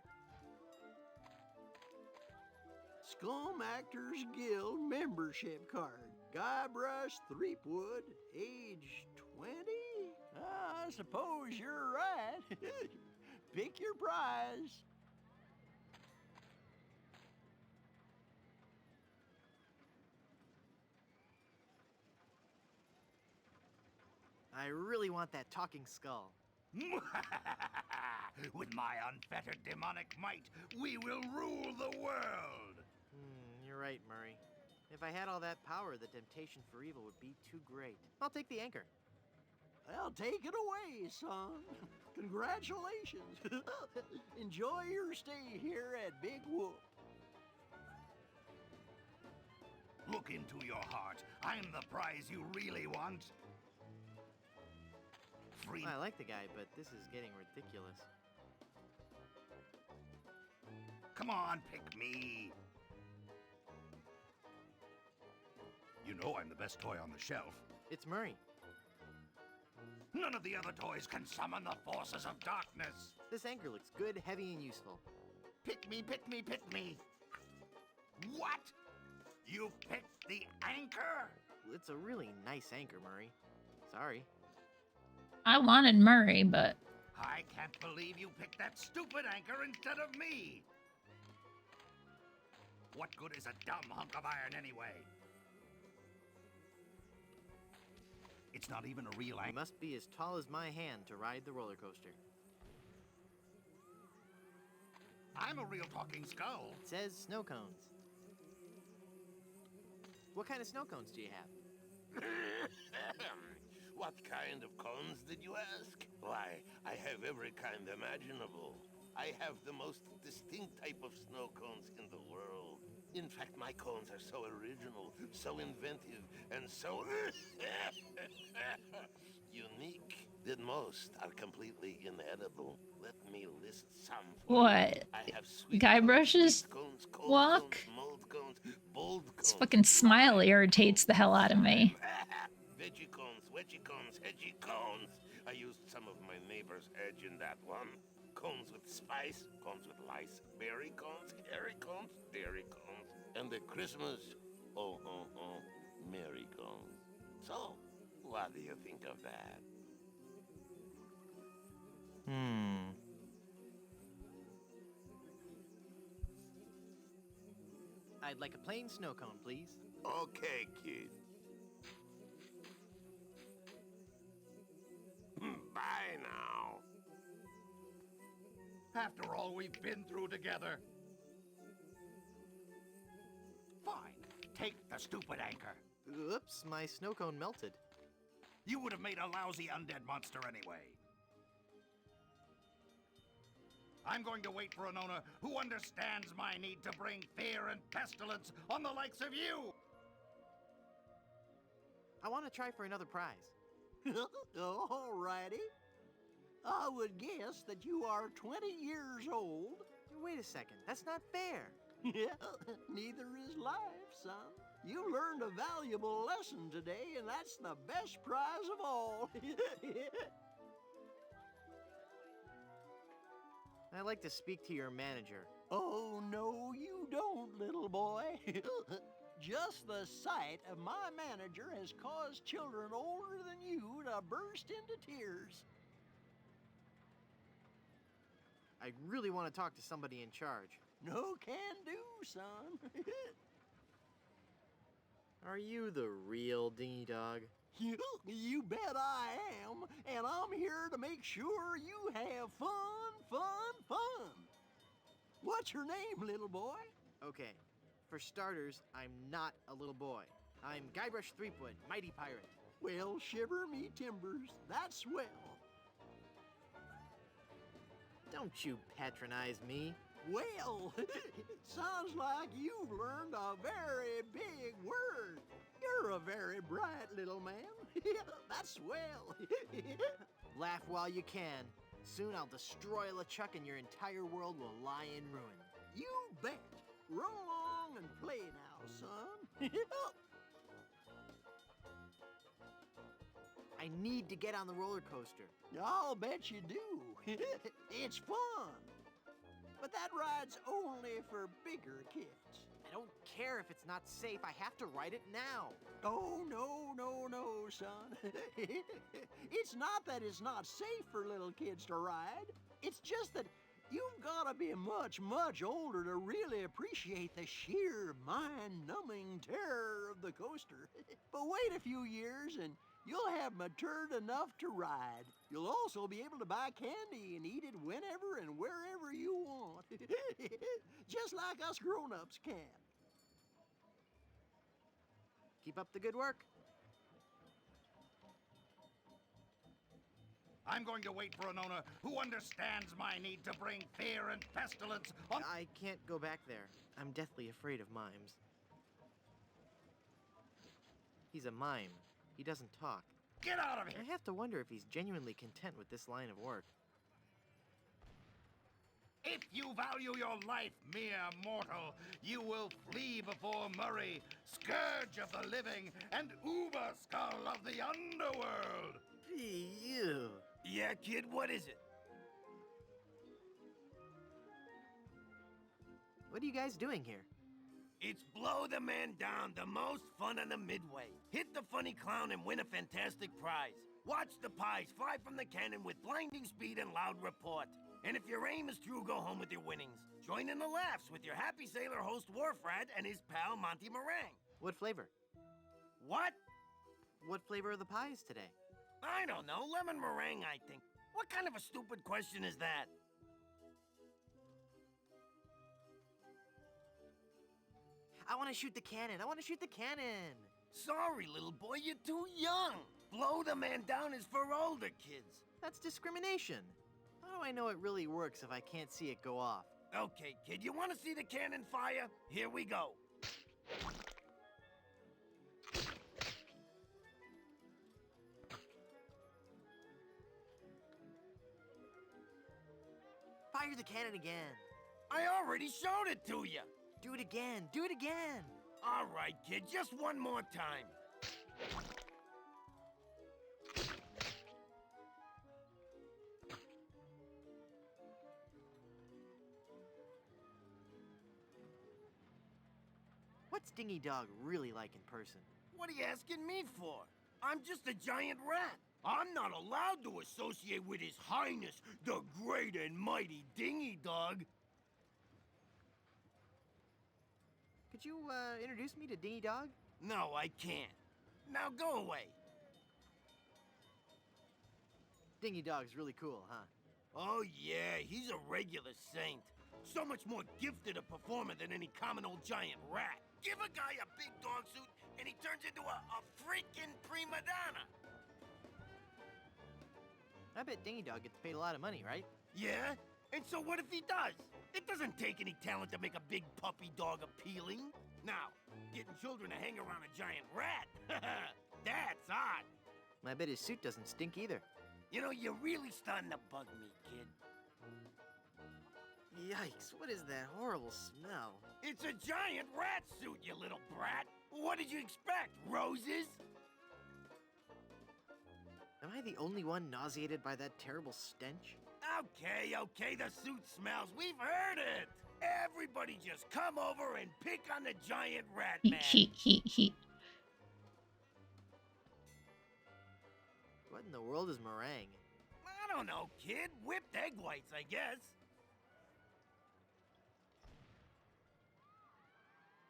Scum Actors Guild membership card. Guybrush Threepwood, age 20? I suppose you're right. Pick your prize. I really want that talking skull. With my unfettered demonic might, we will rule the world! You're right, Murray. If I had all that power, the temptation for evil would be too great. I'll take the anchor. Well, take it away, son. Congratulations. Enjoy your stay here at Big Whoop. Look into your heart. I'm the prize you really want. Free. I like the guy, but this is getting ridiculous. Come on, pick me. You know I'm the best toy on the shelf. It's Murray. None of the other toys can summon the forces of darkness. This anchor looks good, heavy, and useful. Pick me, pick me, pick me. What? You picked the anchor? It's a really nice anchor, Murray. Sorry. I wanted Murray, but... I can't believe you picked that stupid anchor instead of me. What good is a dumb hunk of iron anyway? It's not even a real anchor. You must be as tall as my hand to ride the roller coaster. I'm a real talking skull. It says snow cones. What kind of snow cones do you have? What kind of cones did you ask? Why, I have every kind imaginable. I have the most distinct type of snow cones in the world. In fact, my cones are so original, so inventive, and so unique that most are completely inedible. Let me list some for What? you. I have sweet Guybrush's cones, cold walk? cones, mold cones, bold cones. His fucking smile irritates the hell out of me. Veggie cones, wedgie cones, edgy cones. I used some of my neighbor's edge in that one. Cones with spice, cones with lice, berry cones, hairy cones, dairy cones, and the Christmas, merry cones. So, what do you think of that? I'd like a plain snow cone, please. Okay, kid. Bye now. After all we've been through together. Fine. Take the stupid anchor. Oops, my snow cone melted. You would have made a lousy undead monster anyway. I'm going to wait for an owner who understands my need to bring fear and pestilence on the likes of you. I want to try for another prize. Alrighty. I would guess that you are 20 years old. Wait a second, that's not fair. Neither is life, son. You learned a valuable lesson today, and that's the best prize of all. I'd like to speak to your manager. Oh, no, you don't, little boy. Just the sight of my manager has caused children older than you to burst into tears. I really want to talk to somebody in charge. No can do, son. Are you the real Dingy Dog? You bet I am, and I'm here to make sure you have fun, fun, fun. What's your name, little boy? Okay, for starters, I'm not a little boy. I'm Guybrush Threepwood, mighty pirate. Well, shiver me timbers, that's swell. Don't you patronize me. Well, it sounds like you've learned a very big word. You're you're a very bright little man. That's swell. Laugh while you can. Soon I'll destroy LeChuck and your entire world will lie in ruin. You bet. Run along and play now, son. I need to get on the roller coaster. I'll bet you do. It's fun. But that ride's only for bigger kids. I don't care if it's not safe. I have to ride it now. Oh, no, son. It's not that it's not safe for little kids to ride. It's just that you've got to be much, much older to really appreciate the sheer mind-numbing terror of the coaster. But wait a few years and you'll have matured enough to ride. You'll also be able to buy candy and eat it whenever and wherever you want. Just like us grown-ups can. Keep up the good work. I'm going to wait for an owner who understands my need to bring fear and pestilence on... I can't go back there. I'm deathly afraid of mimes. He's a mime. He doesn't talk. Get out of here! I have to wonder if he's genuinely content with this line of work. If you value your life, mere mortal, you will flee before Murray, scourge of the living and uber skull of the underworld. You. Yeah, kid, what is it? What are you guys doing here? It's Blow the Man Down, the most fun on the Midway. Hit the funny clown and win a fantastic prize. Watch the pies fly from the cannon with blinding speed and loud report. And if your aim is true, go home with your winnings. Join in the laughs with your happy sailor host Wharfrat and his pal Monty Meringue. What flavor? What? What flavor are the pies today? I don't know. Lemon meringue, I think. What kind of a stupid question is that? I want to shoot the cannon. I want to shoot the cannon. Sorry, little boy, you're too young. Blow the Man Down is for older kids. That's discrimination. How do I know it really works if I can't see it go off? Okay, kid, you want to see the cannon fire? Here we go. Fire the cannon again. I already showed it to you. Do it again. Do it again. All right, kid, just one more time. What's Dingy Dog really like in person? What are you asking me for? I'm just a giant rat. I'm not allowed to associate with His Highness, the great and mighty Dingy Dog. Could you, introduce me to Dingy Dog? No, I can't. Now go away. Dingy Dog's really cool, huh? Oh yeah, he's a regular saint. So much more gifted a performer than any common old giant rat. Give a guy a big dog suit and he turns into a freaking prima donna. I bet Dingy Dog gets paid a lot of money, right? Yeah? And so what if he does? It doesn't take any talent to make a big puppy dog appealing. Now, getting children to hang around a giant rat, that's odd. I bet his suit doesn't stink either. You know, you're really starting to bug me, kid. Yikes, what is that horrible smell? It's a giant rat suit, you little brat. What did you expect, roses? Am I the only one nauseated by that terrible stench? Okay, the suit smells. We've heard it. Everybody just come over and pick on the giant rat man. What in the world is meringue? I don't know, kid. Whipped egg whites, I guess.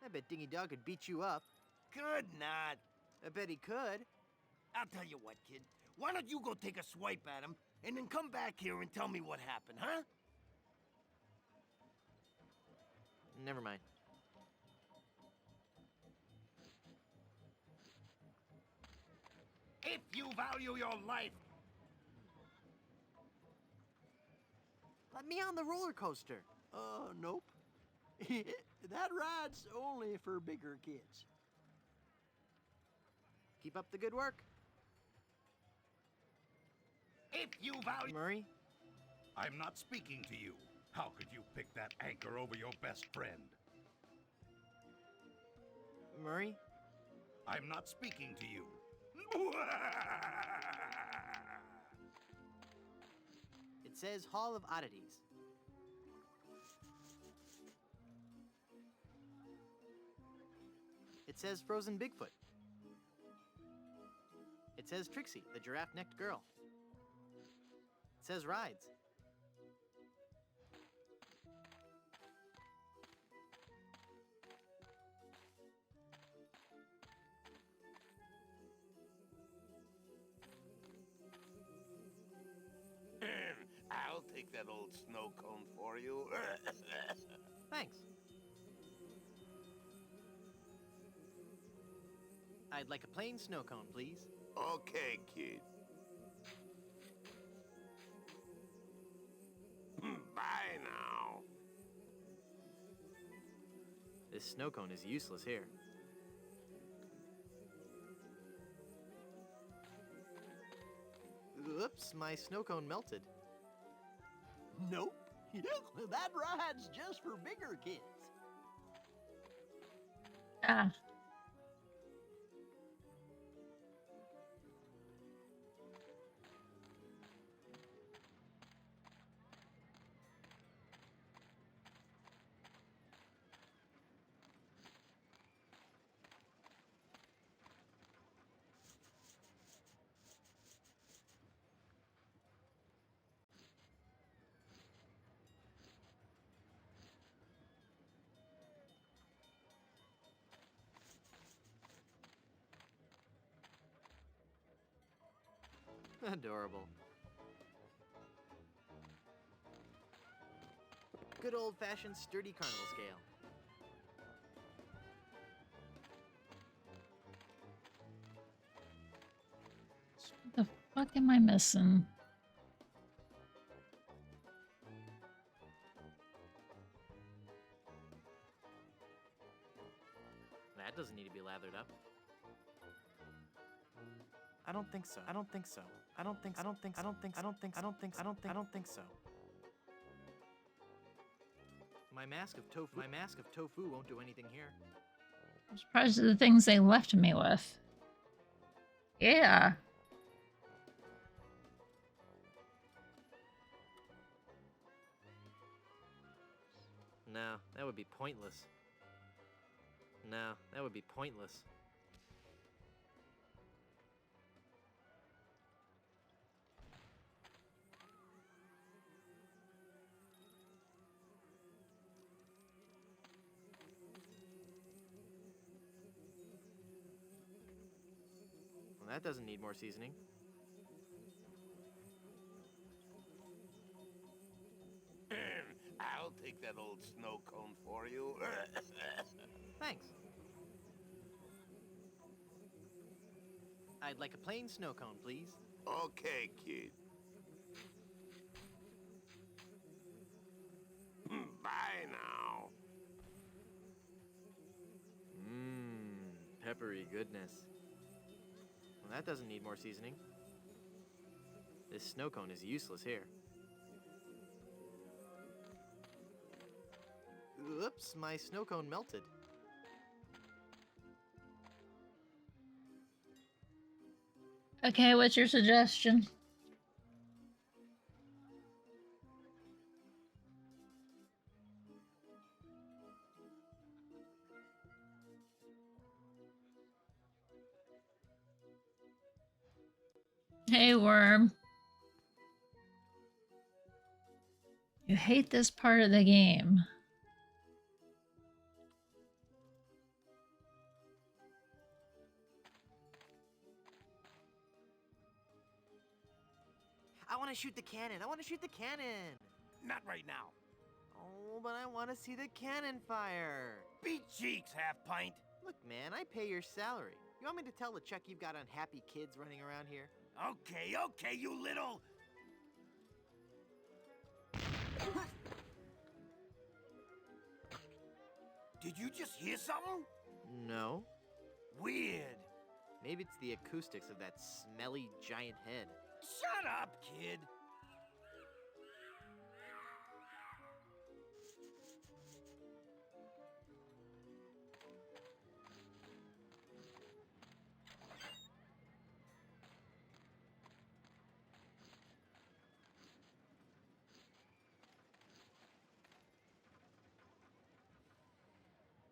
I bet Dingy Dog could beat you up. Could not. I bet he could. I'll tell you what, kid. Why don't you go take a swipe at him, and then come back here and tell me what happened, huh? Never mind. If you value your life, let me on the roller coaster. Nope. That ride's only for bigger kids. Keep up the good work. If you value... Murray? I'm not speaking to you. How could you pick that anchor over your best friend? Murray? I'm not speaking to you. It says Hall of Oddities. It says Frozen Bigfoot. It says Trixie, the giraffe-necked girl. It says Rides. I'll take that old snow cone for you. Thanks. I'd like a plain snow cone, please. Okay, kid. Bye now. This snow cone is useless here. Oops, my snow cone melted. Nope. That ride's just for bigger kids. Ah. Adorable. Good old-fashioned sturdy carnival scale. What the fuck am I missing? That doesn't need to be lathered up. I don't think so. I don't think so. I don't think so. My mask of tofu won't do anything here. I'm surprised at the things they left me with. Yeah. No, that would be pointless. No, that would be pointless. Well, that doesn't need more seasoning. I'll take that old snow cone for you. Thanks. I'd like a plain snow cone, please. Okay, kid. Bye now. Mmm, peppery goodness. Well, that doesn't need more seasoning. This snow cone is useless here. Oops, my snow cone melted. Okay, what's your suggestion? Hey, Worm. You hate this part of the game. I want to shoot the cannon. I want to shoot the cannon. Not right now. Oh, but I want to see the cannon fire. Beat cheeks, half-pint. Look, man, I pay your salary. You want me to tell LeChuck you've got unhappy kids running around here? Okay, you little... Did you just hear something? No. Weird. Maybe it's the acoustics of that smelly giant head. Shut up, kid!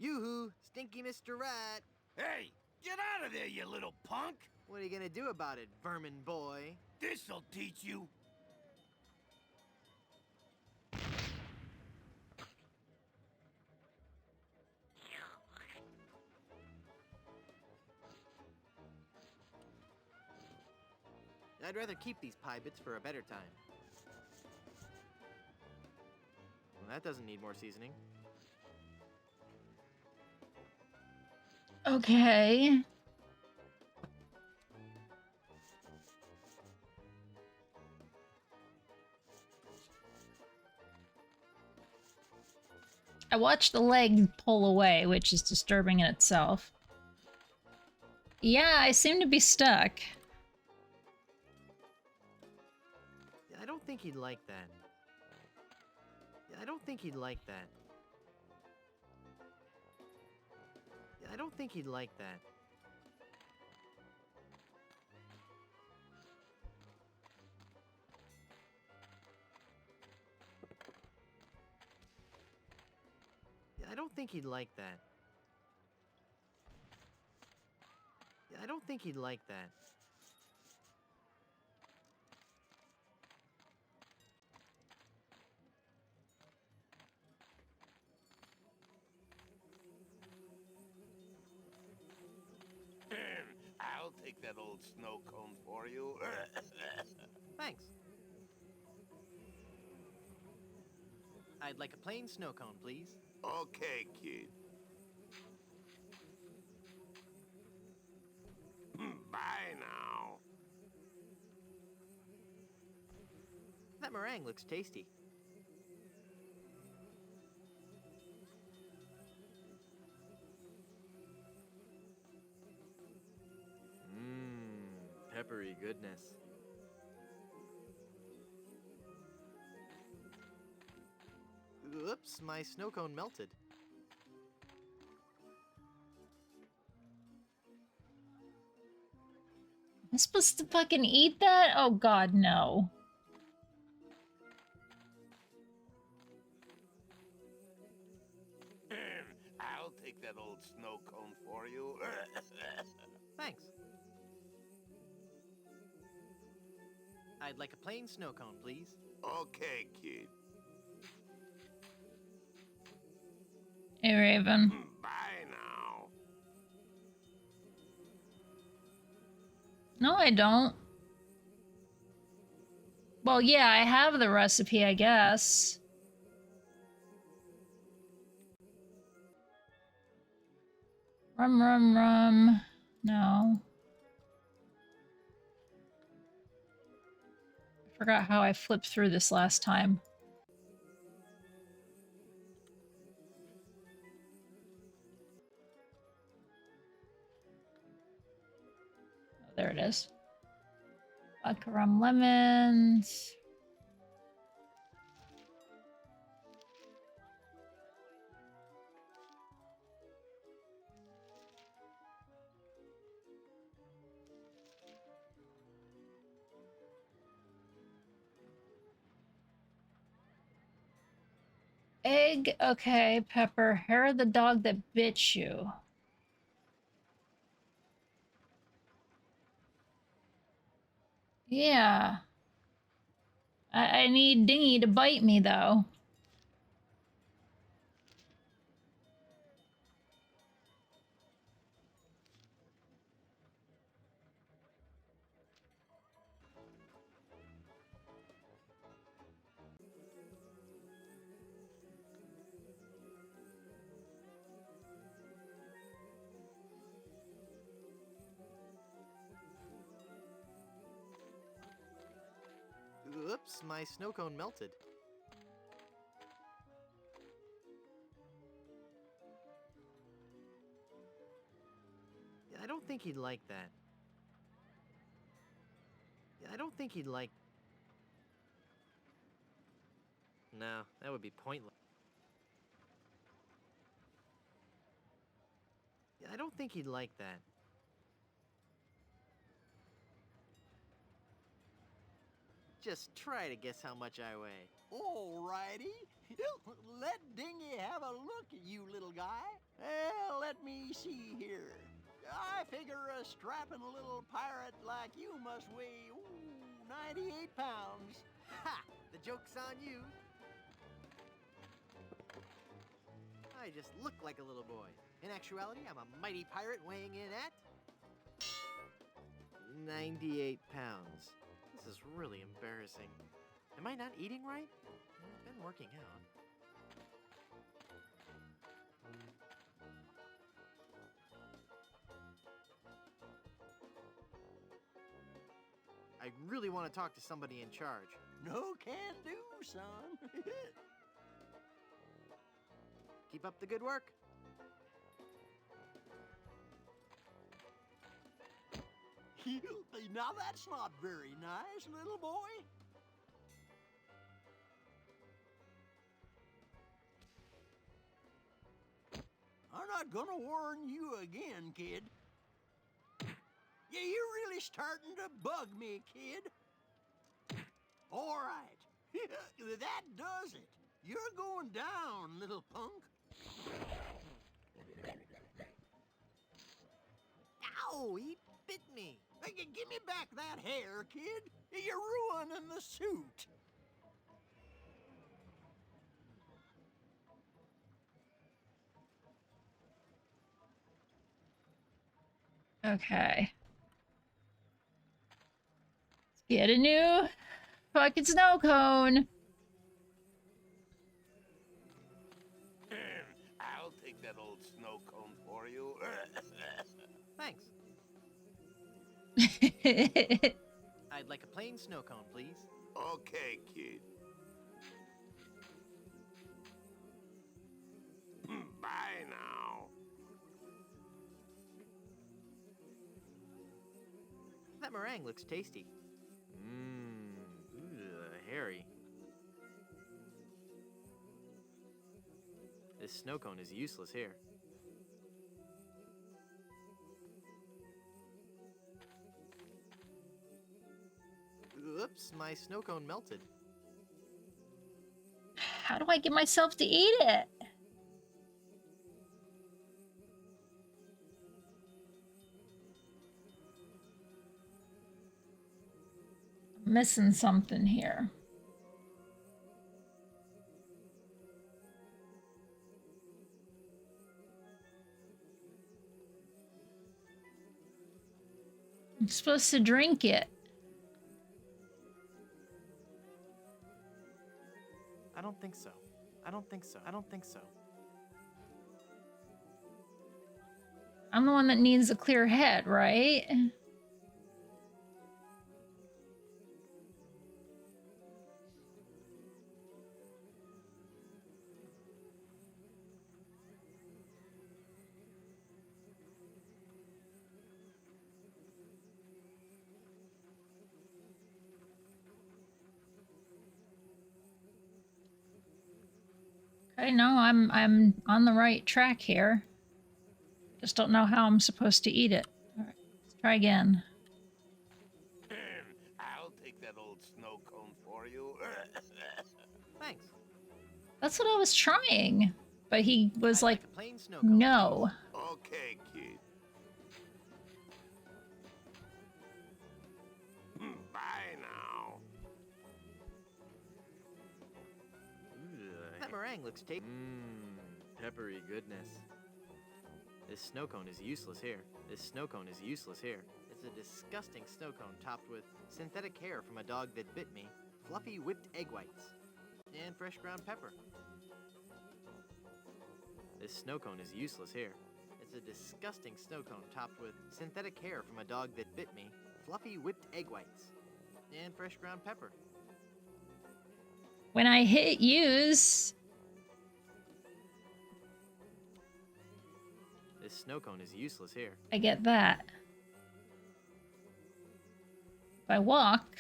Yoo-hoo! Stinky Mr. Rat! Hey, get out of there, you little punk! What are you gonna do about it, vermin boy? This'll teach you. I'd rather keep these pie bits for a better time. Well, that doesn't need more seasoning. Okay. I watched the leg pull away, which is disturbing in itself. Yeah, I seem to be stuck. Yeah, I don't think he'd like that. Yeah, I don't think he'd like that. Yeah, I don't think he'd like that. Yeah, I don't think he'd like that. Yeah, I don't think he'd like that. I'll take that old snow cone for you. Thanks. I'd like a plain snow cone, please. Okay, kid. Bye now. That meringue looks tasty. Mmm, peppery goodness. Oops, my snow cone melted. Am I supposed to fucking eat that? Oh god, no. I'll take that old snow cone for you. Thanks. I'd like a plain snow cone, please. Okay, kid. Hey, Raven. Bye now. No, I don't. Well, yeah, I have the recipe, I guess. Rum, rum, rum. No. I forgot how I flipped through this last time. Oh, there it is. Vodka, rum, lemons. Egg, okay, pepper, hair of the dog that bit you. Yeah. I need Dingy to bite me, though. Oops, my snow cone melted. Yeah, I don't think he'd like that. don't think he'd like... No, that would be pointless. I don't think he'd like that. Just try to guess how much I weigh. Alrighty. Let Dingy have a look at you, little guy. Well, let me see here. I figure a strapping little pirate like you must weigh 98 pounds. Ha! The joke's on you. I just look like a little boy. In actuality, I'm a mighty pirate weighing in at 98 pounds. This is really embarrassing. Am I not eating right? I've been working out. I really want to talk to somebody in charge. No can do, son. Keep up the good work. Now that's not very nice, little boy. I'm not gonna warn you again, kid. Yeah, you're really starting to bug me, kid. All right. That does it. You're going down, little punk. Ow! He bit me. Hey, give me back that hair, kid. You're ruining the suit. Okay. Let's get a new fucking snow cone. I'll take that old snow cone for you. Thanks. I'd like a plain snow cone, please. Okay, kid. Bye now. That meringue looks tasty. Mmm, hairy. This snow cone is useless here. Oops, my snow cone melted. How do I get myself to eat it? I'm missing something here. I'm supposed to drink it. I don't think so. I don't think so. I don't think so. I'm the one that needs a clear head, right? Okay, no, I'm on the right track here. Just don't know how I'm supposed to eat it. All right, let's try again. I'll take that old snow cone for you. Thanks. That's what I was trying, but he was I'd like, a plain snow cone, no. Okay, kid. Bye now. That meringue looks tasty. Mmm, peppery goodness. This snow cone is useless here. This snow cone is useless here. It's a disgusting snow cone topped with synthetic hair from a dog that bit me, fluffy whipped egg whites, and fresh ground pepper. This snow cone is useless here. It's a disgusting snow cone topped with synthetic hair from a dog that bit me, fluffy whipped egg whites, and fresh ground pepper. When I hit use, this snow cone is useless here. I get that. If I walk,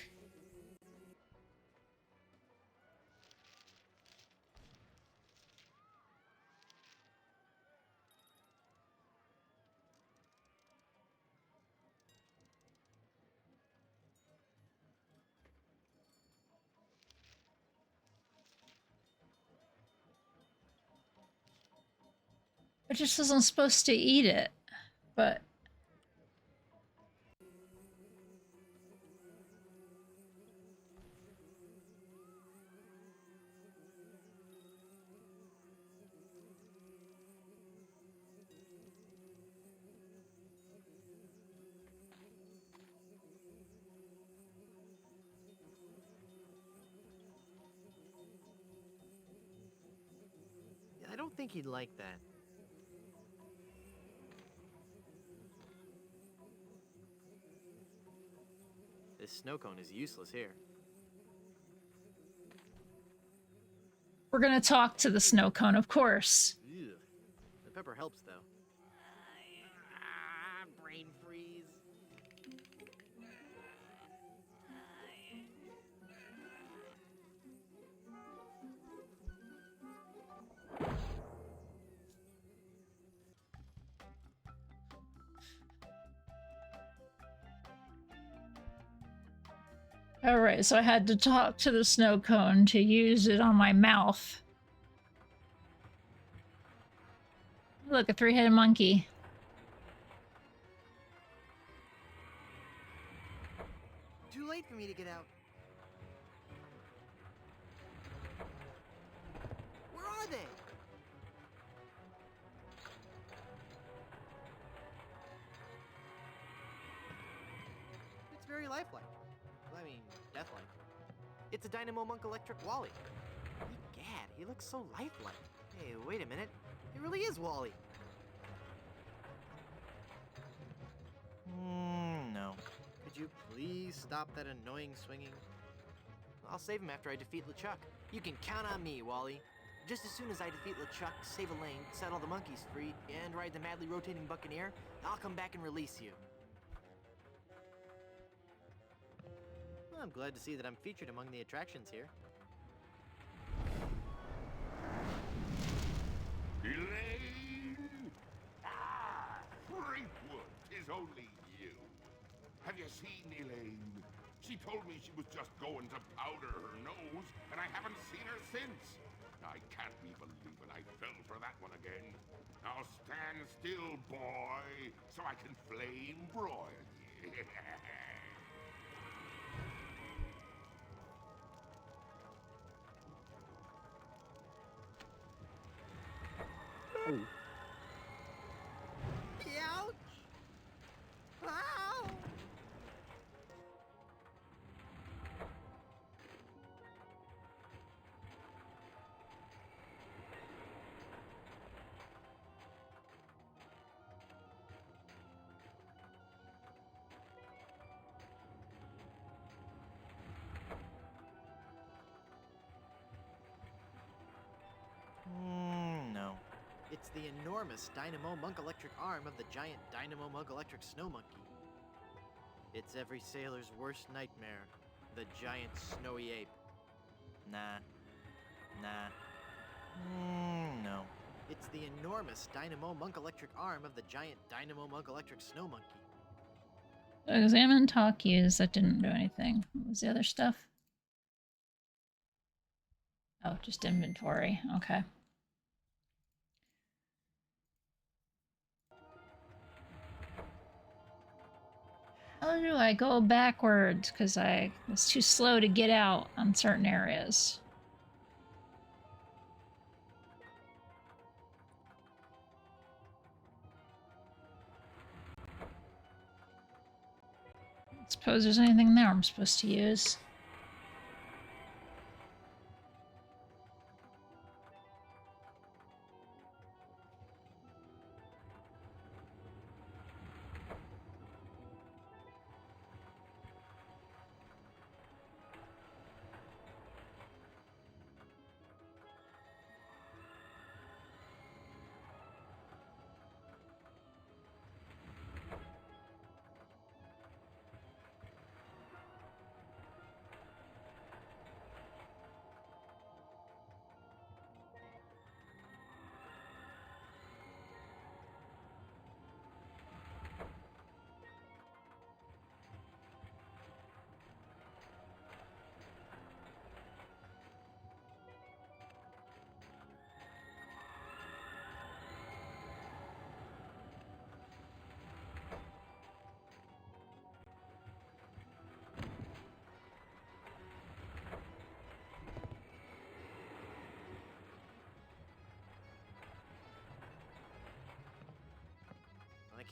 It just wasn't supposed to eat it, but... I don't think he'd like that. This snow cone is useless here. We're gonna talk to the snow cone, of course. Ugh. The pepper helps, though. Brain freeze. Alright, so I had to talk to the snow cone to use it on my mouth. Look, a three-headed monkey. Too late for me to get out. Where are they? It's very lifelike. I mean, deathlike. It's a Dynamo Monk Electric Wally. Gad, he looks so lifelike. Hey, wait a minute. It really is Wally. No. Could you please stop that annoying swinging? I'll save him after I defeat LeChuck. You can count on me, Wally. Just as soon as I defeat LeChuck, save Elaine, set all the monkeys free, and ride the madly rotating Buccaneer, I'll come back and release you. Well, I'm glad to see that I'm featured among the attractions here. Elaine! Ah, Braithwood, 'tis only you. Have you seen Elaine? She told me she was just going to powder her nose, and I haven't seen her since. I can't be believing I fell for that one again. Now stand still, boy, so I can flame broil you. Ouch! Ow! No. It's the enormous Dynamo Monk Electric arm of the giant Dynamo Monk Electric Snow Monkey. It's every sailor's worst nightmare, the giant snowy ape. Nah. No. It's the enormous Dynamo Monk Electric arm of the giant Dynamo Monk Electric Snow Monkey. Examine talk use. That didn't do anything. What was the other stuff? Oh, just inventory. Okay. How do I go backwards? Because I was too slow to get out on certain areas. I suppose there's anything there I'm supposed to use.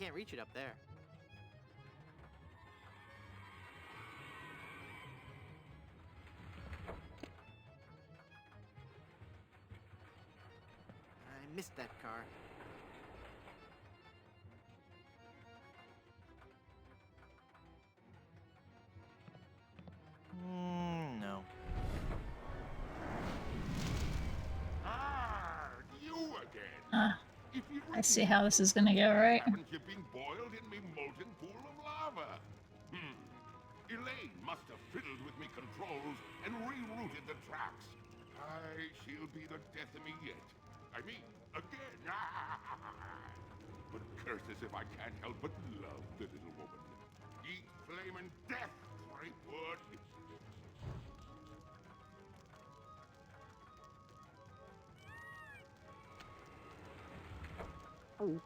can't reach it up there. I missed that car. No. Ah, you again. Ah, If you I see how this is gonna go, right? haven't you been boiled in me molten pool of lava? Elaine must have fiddled with me controls and rerouted the tracks. Aye, she'll be the death of me yet. I mean, again. But curses if I can't help but love the little woman. Eat flaming death, Creepwood. Ouch!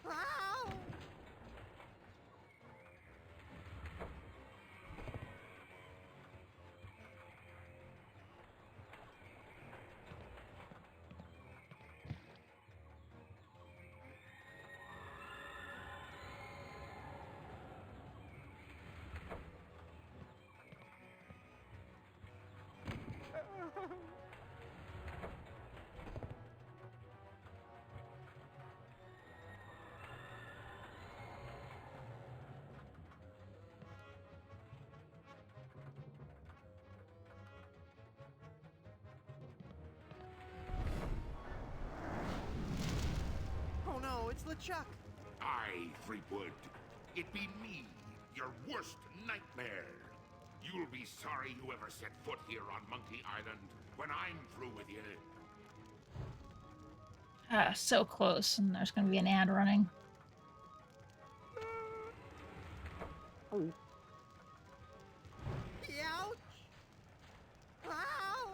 Ow! Oh no, it's LeChuck! Aye, Threepwood. It be me, your worst nightmare. You'll be sorry you ever set foot here on Monkey Island when I'm through with you. Ah, so close, and there's gonna be an ad running. Ouch! Ow!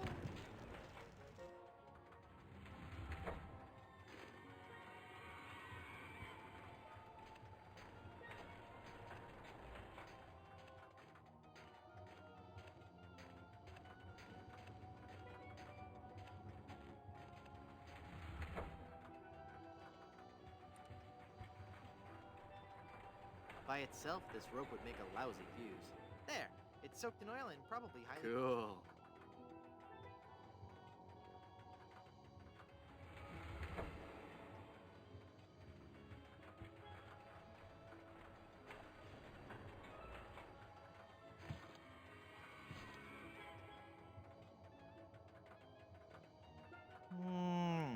By itself, this rope would make a lousy fuse. There! It's soaked in oil and probably highly... Cool.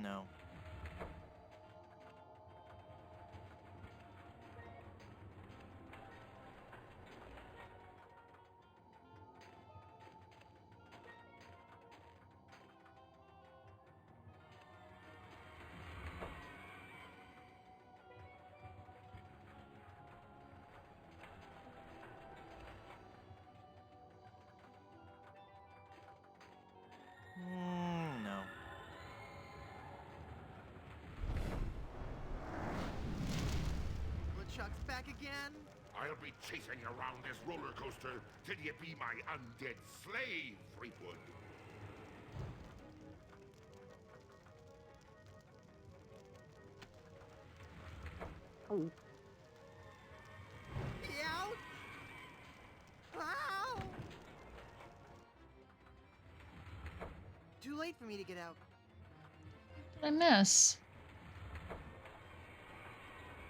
No. No. LeChuck's back again? I'll be chasing you around this roller coaster till you be my undead slave, Threepwood. Ouch! Ow! Too late for me to get out. What did I miss?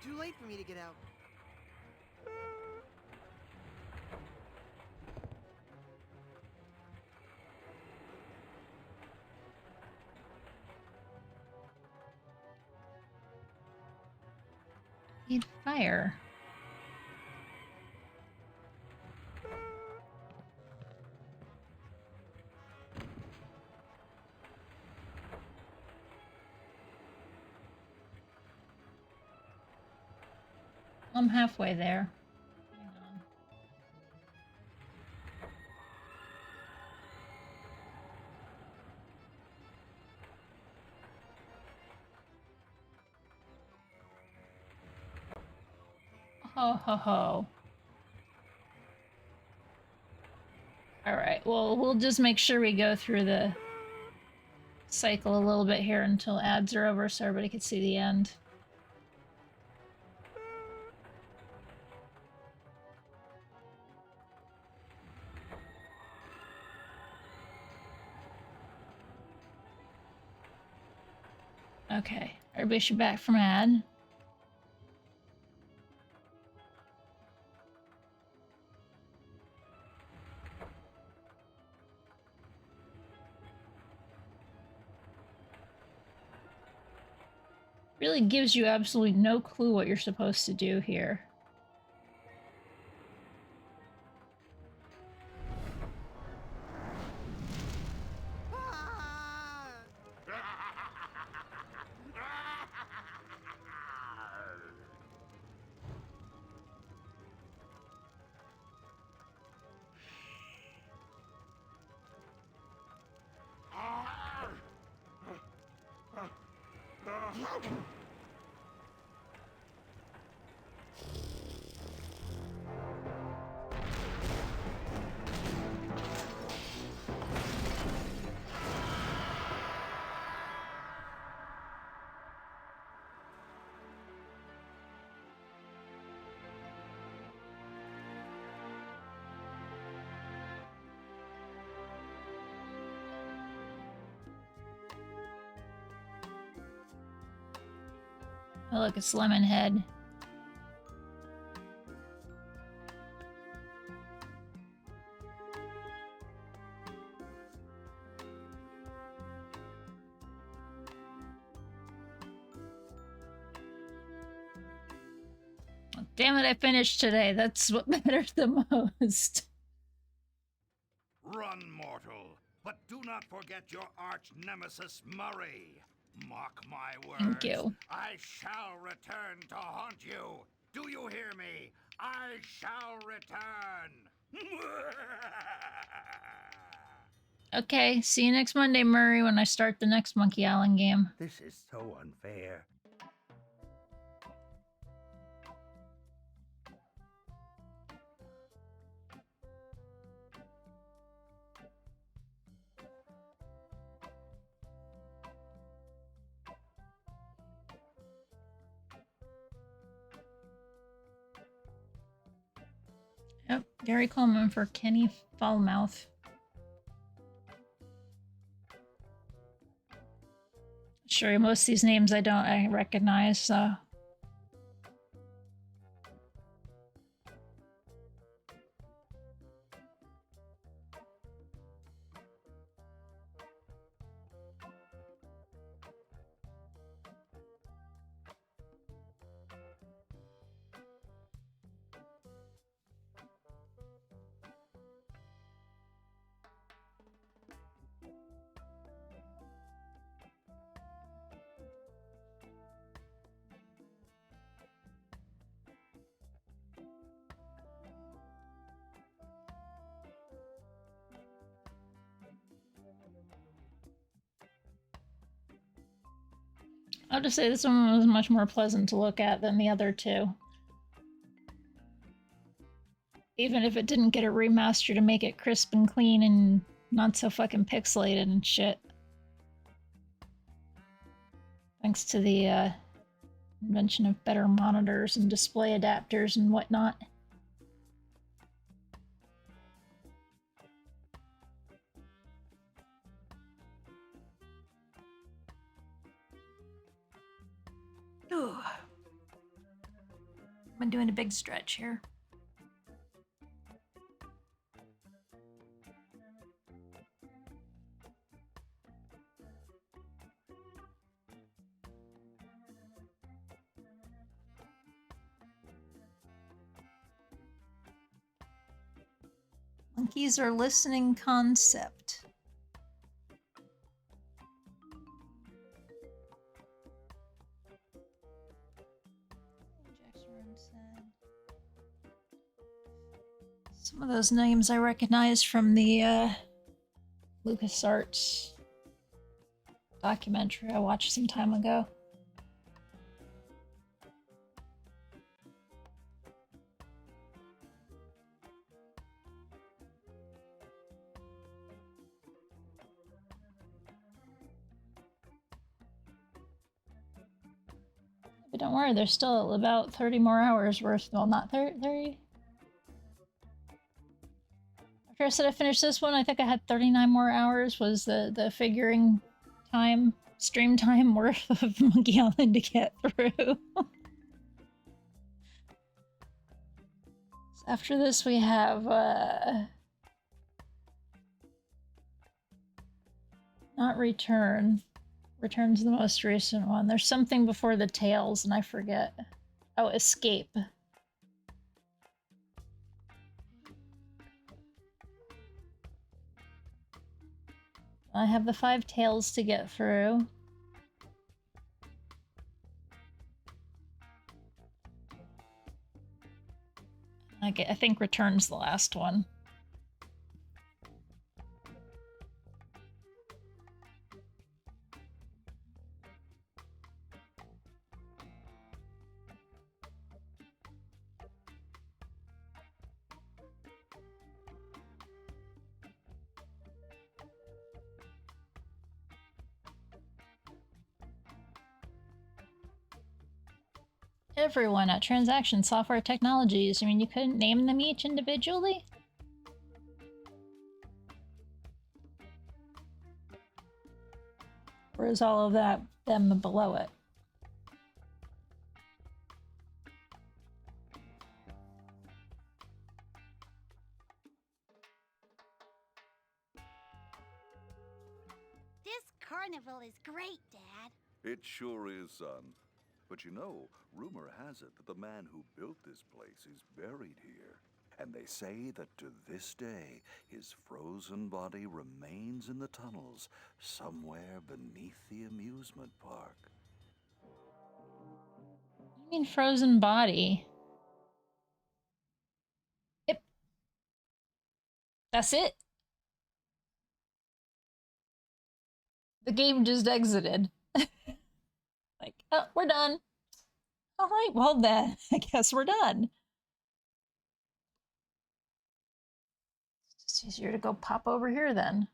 Too late for me to get out. Need fire. I'm halfway there. Hang on. Ho ho ho. All right. Well, we'll just make sure we go through the cycle a little bit here until ads are over so everybody can see the end. Okay, everybody should back from ad. Really gives you absolutely no clue what you're supposed to do here. Oh, look, it's Lemonhead. Oh, damn it, I finished today. That's what mattered the most. Run, mortal, but do not forget your arch nemesis Murray. Mark my words. Thank you. I shall return to haunt you. Do you hear me? I shall return. Okay, see you next Monday, Murray, when I start the next Monkey Island game. This is so unfair. Yep, Gary Coleman for Kenny Foulmouth. Sure, most of these names I recognize, so. I'll just say this one was much more pleasant to look at than the other two. Even if it didn't get a remaster to make it crisp and clean and not so fucking pixelated and shit. Thanks to the invention of better monitors and display adapters and whatnot. Ooh. I've been doing a big stretch here. Monkeys are listening concept. Some of those names I recognize from the LucasArts documentary I watched some time ago. But don't worry, there's still about 30 more hours worth. Well, not 30. After I said I finished this one, I think I had 39 more hours was the figuring time, stream time worth of Monkey Island to get through. So after this we have, not Return. Return's the most recent one. There's something before the Tails and I forget. Oh, Escape. I have the 5 Tails to get through. I think Return's the last one. Everyone at Transaction Software Technologies. I mean, you couldn't name them each individually? Or is all of that them below it? This carnival is great, Dad. It sure is, son. But you know, rumor has it that the man who built this place is buried here. And they say that to this day, his frozen body remains in the tunnels somewhere beneath the amusement park. I mean frozen body. Yep. That's it. The game just exited. Like, oh, we're done. All right, well then, I guess we're done. It's just easier to go pop over here then.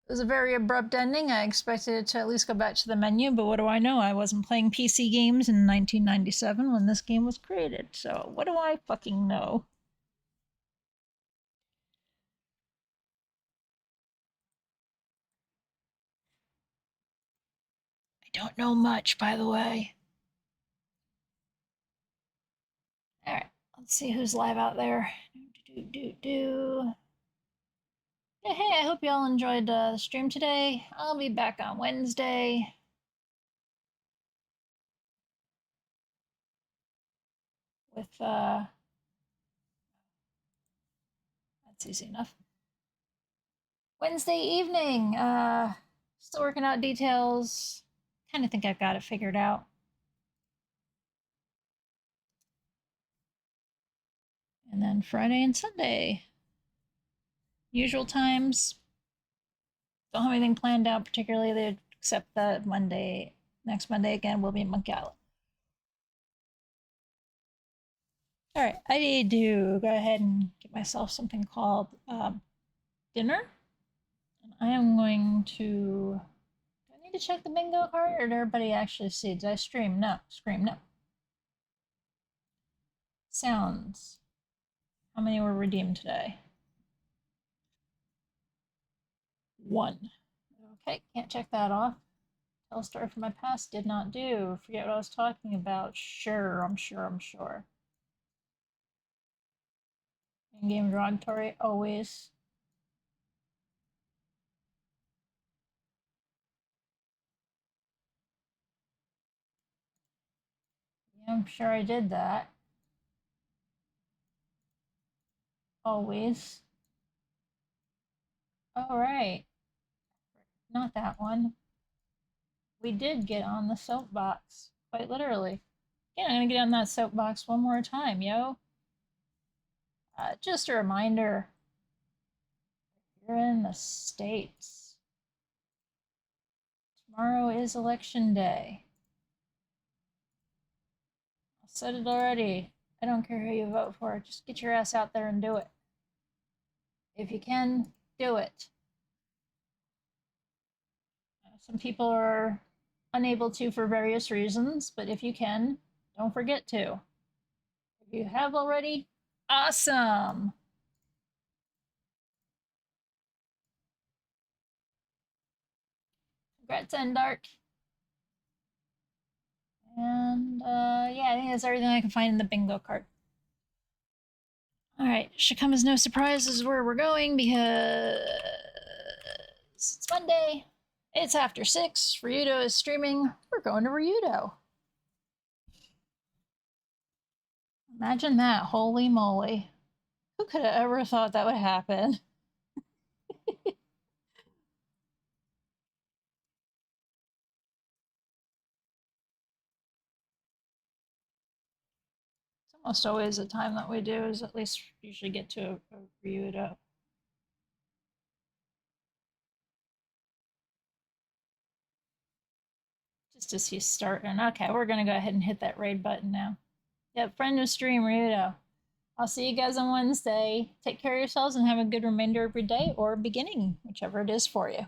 It was a very abrupt ending. I expected it to at least go back to the menu, but what do I know? I wasn't playing PC games in 1997 when this game was created, so what do I fucking know? I don't know much, by the way. Alright, let's see who's live out there. Yeah, hey, I hope you all enjoyed the stream today. I'll be back on Wednesday. With, that's easy enough. Wednesday evening, still working out details. Kind of think I've got it figured out. And then Friday and Sunday. Usual times. Don't have anything planned out particularly except that Monday, next Monday again, will be Monkey Island. Alright, I need to go ahead and get myself something called dinner. And I am going to... Do I need to check the bingo card or did everybody actually see? Did I stream? No. Scream, no. Sounds. How many were redeemed today? 1. Okay, can't check that off. Tell a story from my past, did not do. Forget what I was talking about. Sure, I'm sure. In-game derogatory, always. Yeah, I'm sure I did that. Always. All right. Not that one. We did get on the soapbox, quite literally. Again, I'm gonna get on that soapbox one more time, yo. Just a reminder, you're in the States. Tomorrow is election day. I said it already. I don't care who you vote for. Just get your ass out there and do it. If you can, do it. Some people are unable to for various reasons, but if you can, don't forget to. If you have already, awesome! Congrats, Endark. And yeah, I think that's everything I can find in the bingo card. Alright, should come as no surprise. This is where we're going because it's Monday. It's after 6. Ryudo is streaming. We're going to Ryudo. Imagine that. Holy moly. Who could have ever thought that would happen? It's almost always the time that we do is at least usually get to a Ryudo. Just as he's starting. Okay, we're going to go ahead and hit that raid button now. Yep, friend of stream, Ryudo. I'll see you guys on Wednesday. Take care of yourselves and have a good remainder of your day or beginning, whichever it is for you.